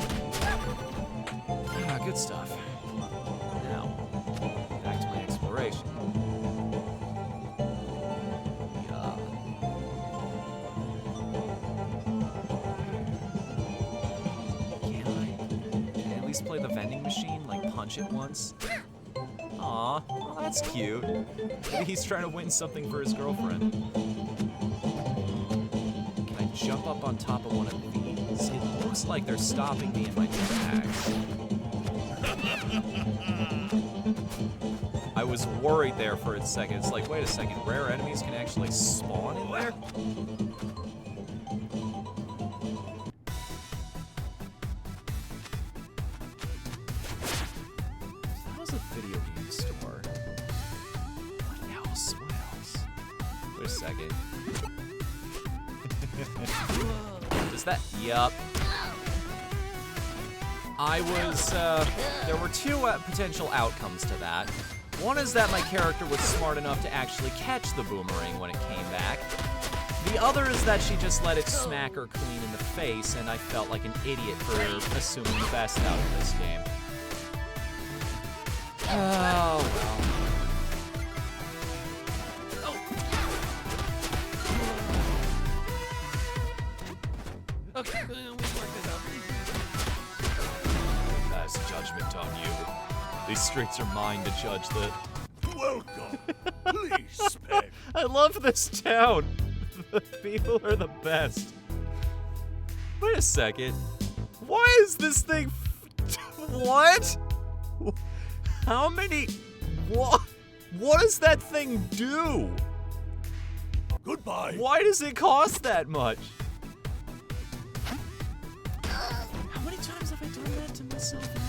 Ah, good stuff. Now, back to my exploration. Yeah. Can I at least play the vending machine? Like punch it once? Aw, well, that's cute. Maybe he's trying to win something for his girlfriend. Can I jump up on top of one of these? It looks like they're stopping me in my tracks. I was worried there for a second. It's like, wait a second, rare enemies can actually spawn in there? That was a video game store. What else? What else? Wait a second. Does that? Yup. There were two potential outcomes to that. One is that my character was smart enough to actually catch the boomerang when it came back. The other is that she just let it smack her clean in the face, and I felt like an idiot for assuming the best out of this game. Oh, well. Okay, we work this out. Pass judgment on you. These streets are mine to judge the... Welcome. Please spec. I love this town. The people are the best. Wait a second. Why is this thing... What? How many... What does that thing do? Goodbye. Why does it cost that much? How many times have I done that to myself now?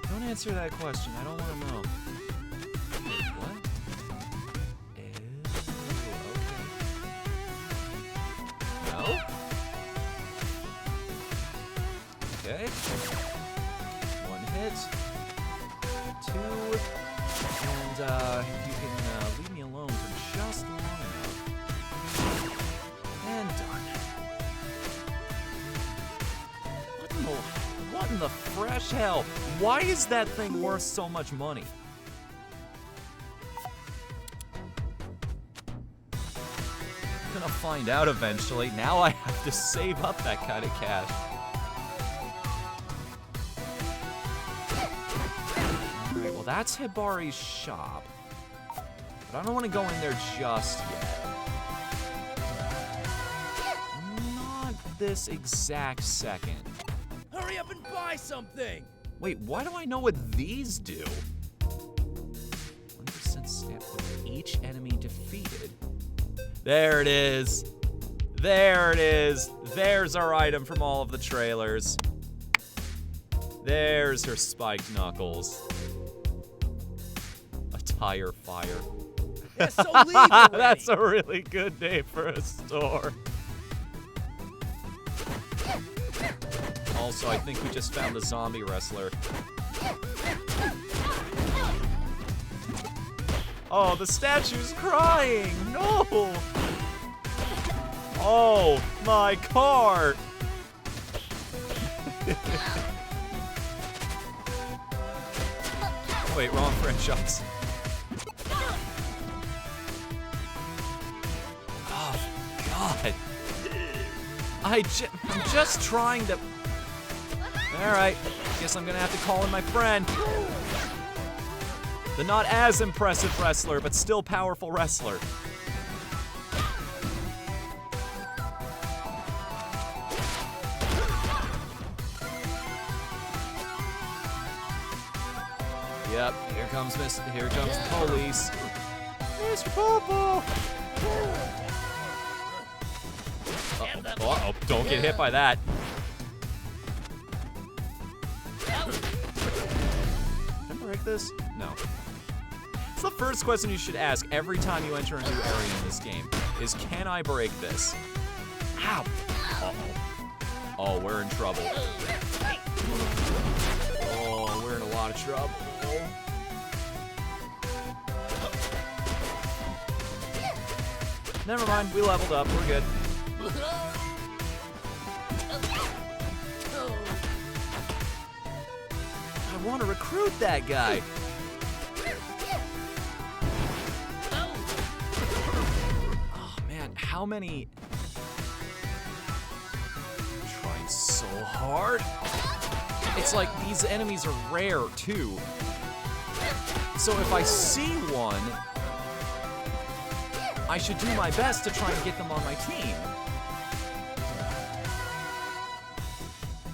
Don't answer that question. I don't want to know. Wait, what? Ew, okay. No? Okay. One hit. Two. And, if you can leave me alone for just long enough. And done. What in the fresh hell? Why is that thing worth so much money? I'm gonna find out eventually. Now I have to save up that kind of cash. Alright, well that's Hibari's shop. But I don't want to go in there just yet. Not this exact second. Hurry up and buy something! Wait, why do I know what these do? 1% stamp with each enemy defeated. There it is. There it is. There's our item from all of the trailers. There's her spiked knuckles. A tire fire. Yeah, so leave already. That's a really good name for a store. Also, I think we just found the zombie wrestler. Oh, the statue's crying! No! Oh, my car! Wait, wrong franchise. Oh, God. I'm just trying to... Alright, guess I'm gonna have to call in my friend. The not as impressive wrestler, but still powerful wrestler. Yep, here comes the police. Mr. Popo! Uh-oh, don't get hit by that. Can I break this? No. It's the first question you should ask every time you enter a new area in this game, is can I break this? Ow! Uh-oh. Oh, we're in trouble. Oh, we're in a lot of trouble. Never mind, we leveled up, we're good. I want to recruit that guy. Oh man, how many? I'm trying so hard. It's like these enemies are rare too. So if I see one, I should do my best to try and get them on my team.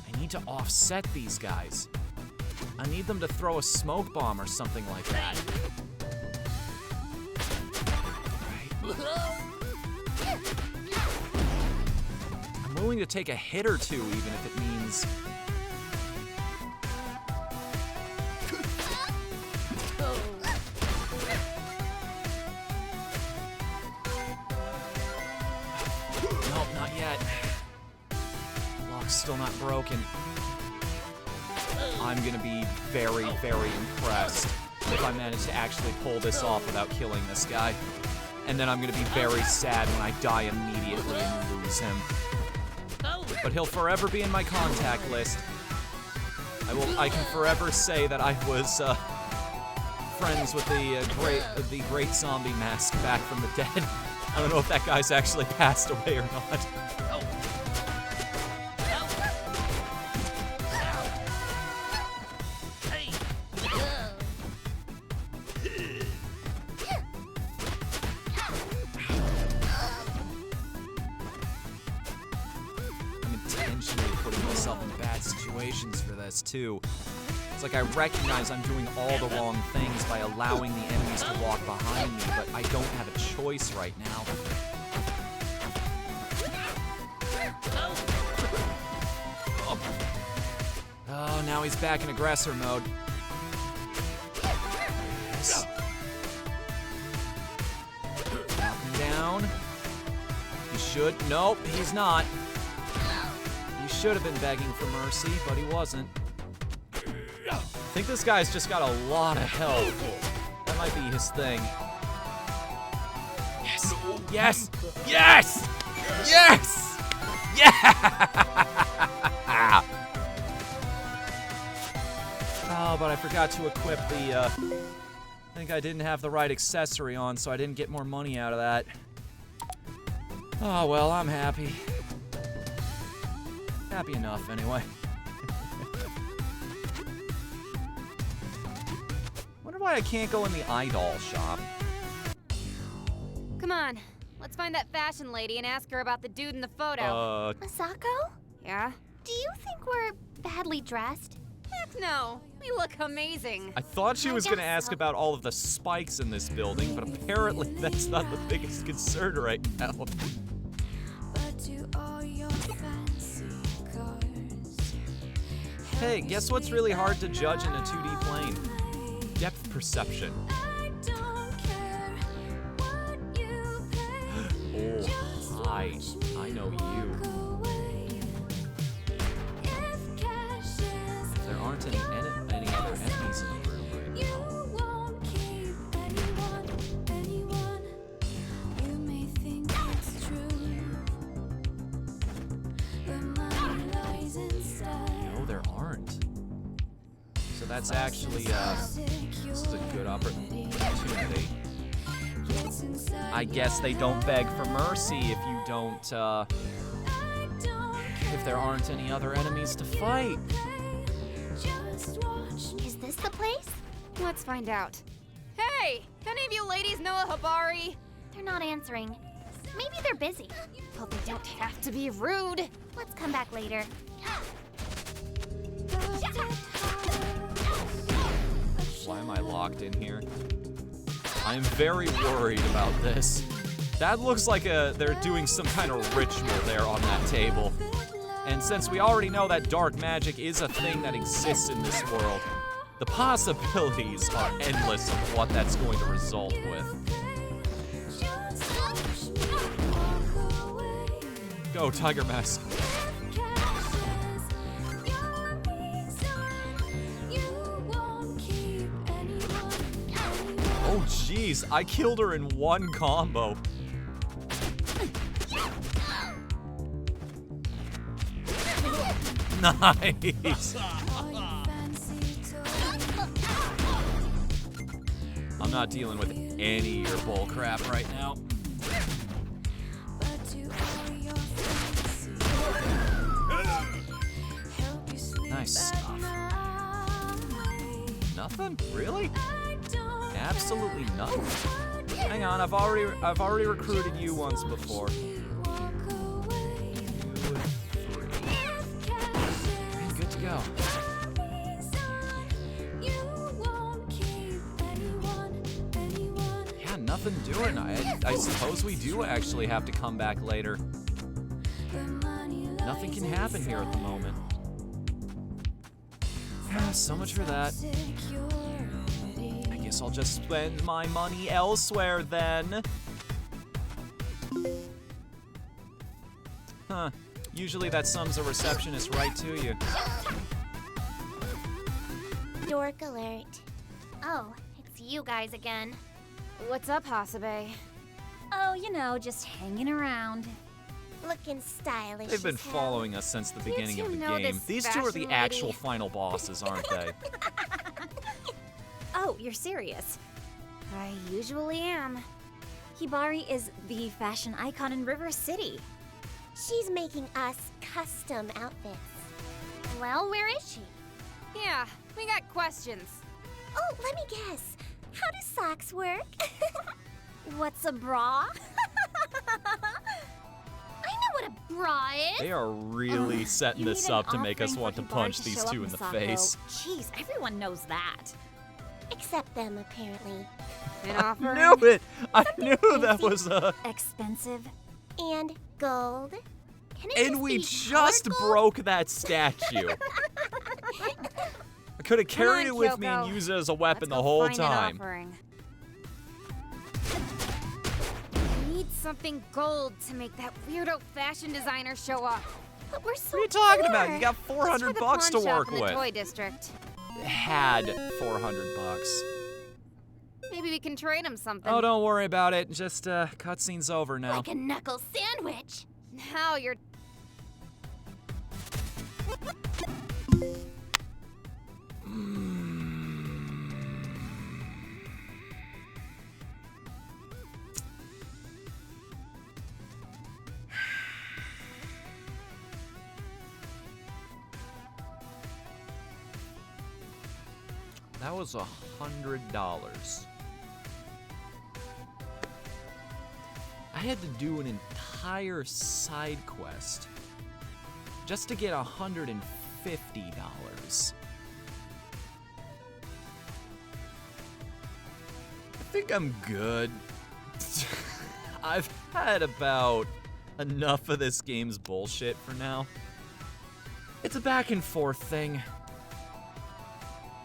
I need to offset these guys. I need them to throw a smoke bomb or something like that. Right. I'm willing to take a hit or two, even if it means... Nope, not yet. Lock's still not broken. I'm gonna be very, very impressed if I manage to actually pull this off without killing this guy. And then I'm gonna be very sad when I die immediately and lose him. But he'll forever be in my contact list. I can forever say that I was friends with the great zombie mask back from the dead. I don't know if that guy's actually passed away or not. For this too. It's like I recognize I'm doing all the wrong things by allowing the enemies to walk behind me, but I don't have a choice right now. Oh, now he's back in aggressor mode. Yes. Knock him down. He should. Nope, he's not. He should have been begging for mercy, but he wasn't. I think this guy's just got a lot of health. That might be his thing. Yes! Yes! Yes! Yes! Yeah! Oh, but I forgot to equip the, I think I didn't have the right accessory on, so I didn't get more money out of that. Oh, well, I'm happy. Happy enough, anyway. Wonder why I can't go in the idol shop. Come on, let's find that fashion lady and ask her about the dude in the photo. Masako? Yeah? Do you think we're badly dressed? Heck no, we look amazing. I thought she was gonna ask about all of the spikes in this building, but apparently that's not the biggest concern right now. Hey, guess what's really hard to judge in a 2D plane? Depth perception. Oh, hi. I know you. Oh, there aren't. So that's actually, this is a good opportunity. I guess they don't beg for mercy if you don't, if there aren't any other enemies to fight. Is this the place? Let's find out. Hey! Any of you ladies know a Habari? They're not answering. Maybe they're busy. Well, they don't have to be rude. Let's come back later. Why am I locked in here? I'm very worried about this. That looks like they're doing some kind of ritual there on that table. And since we already know that dark magic is a thing that exists in this world, the possibilities are endless of what that's going to result with. Go, Tiger Mask. Oh, jeez, I killed her in one combo. Nice. I'm not dealing with any of your bull crap right now. Nice stuff. Nothing? Really? Absolutely nothing. Hang on, I've already recruited you once before. 2, 3. Good to go. Yeah, nothing doing. I suppose we do actually have to come back later. Nothing can happen here at the moment. So much for that. I guess I'll just spend my money elsewhere then. Huh. Usually that sums a receptionist right to you. Dork alert. Oh, it's you guys again. What's up, Hasabe? Oh, you know, just hanging around. Looking stylish. They've been following us since the beginning of the game. These two are the actual final bosses, aren't they? Oh, you're serious? I usually am. Hibari is the fashion icon in River City. She's making us custom outfits. Well, where is she? Yeah, we got questions. Oh, let me guess. How do socks work? What's a bra? I know what a bra is. They are really setting this up to make us want to punch these two in the face. Jeez, everyone knows that. Except them, apparently. An offer? I knew it! I knew that was expensive. And gold. Can it and we be just hard broke that statue. I could have carried it with me and Kyoko. used it as a weapon Let's the go whole find an time. offering. I need something gold to make that weirdo fashion designer show up. But we're so What are you talking about? poor. You got It's for 400 the bucks to pawn shop work in the with. toy district. Had 400 bucks. Maybe we can trade him something. Oh, don't worry about it. Just cutscene's over now. Like a knuckle sandwich. Now you're... That was $100. I had to do an entire side quest just to get $150. I think I'm good. I've had about enough of this game's bullshit for now. It's a back and forth thing.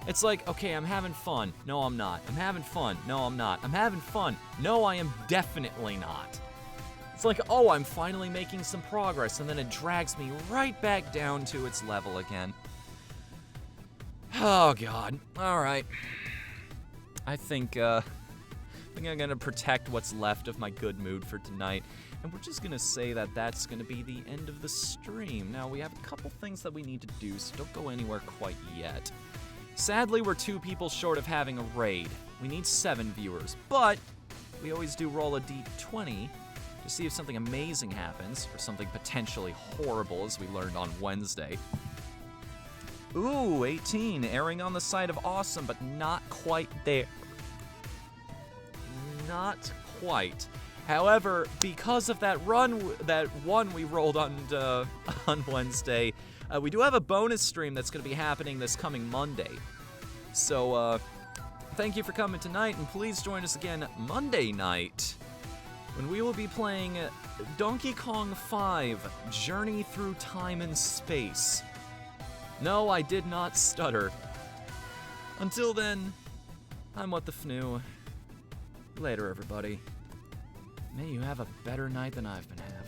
It's like, okay, I'm having fun. No, I'm not. I'm having fun. No, I'm not. I'm having fun. No, I am definitely not. It's like, oh, I'm finally making some progress, and then it drags me right back down to its level again. Oh, God. All right. I think I think I'm gonna protect what's left of my good mood for tonight, and we're just gonna say that that's gonna be the end of the stream. Now, we have a couple things that we need to do, so don't go anywhere quite yet. Sadly, we're 2 people short of having a raid. We need 7 viewers, but we always do roll a d20 to see if something amazing happens, or something potentially horrible, as we learned on Wednesday. Ooh, 18, erring on the side of awesome, but not quite there. Not quite. However, because of that one we rolled on Wednesday, we do have a bonus stream that's going to be happening this coming Monday. So, thank you for coming tonight, and please join us again Monday night, when we will be playing Donkey Kong 5, Journey Through Time and Space. No, I did not stutter. Until then, I'm What the Fnu. Later, everybody. May you have a better night than I've been having.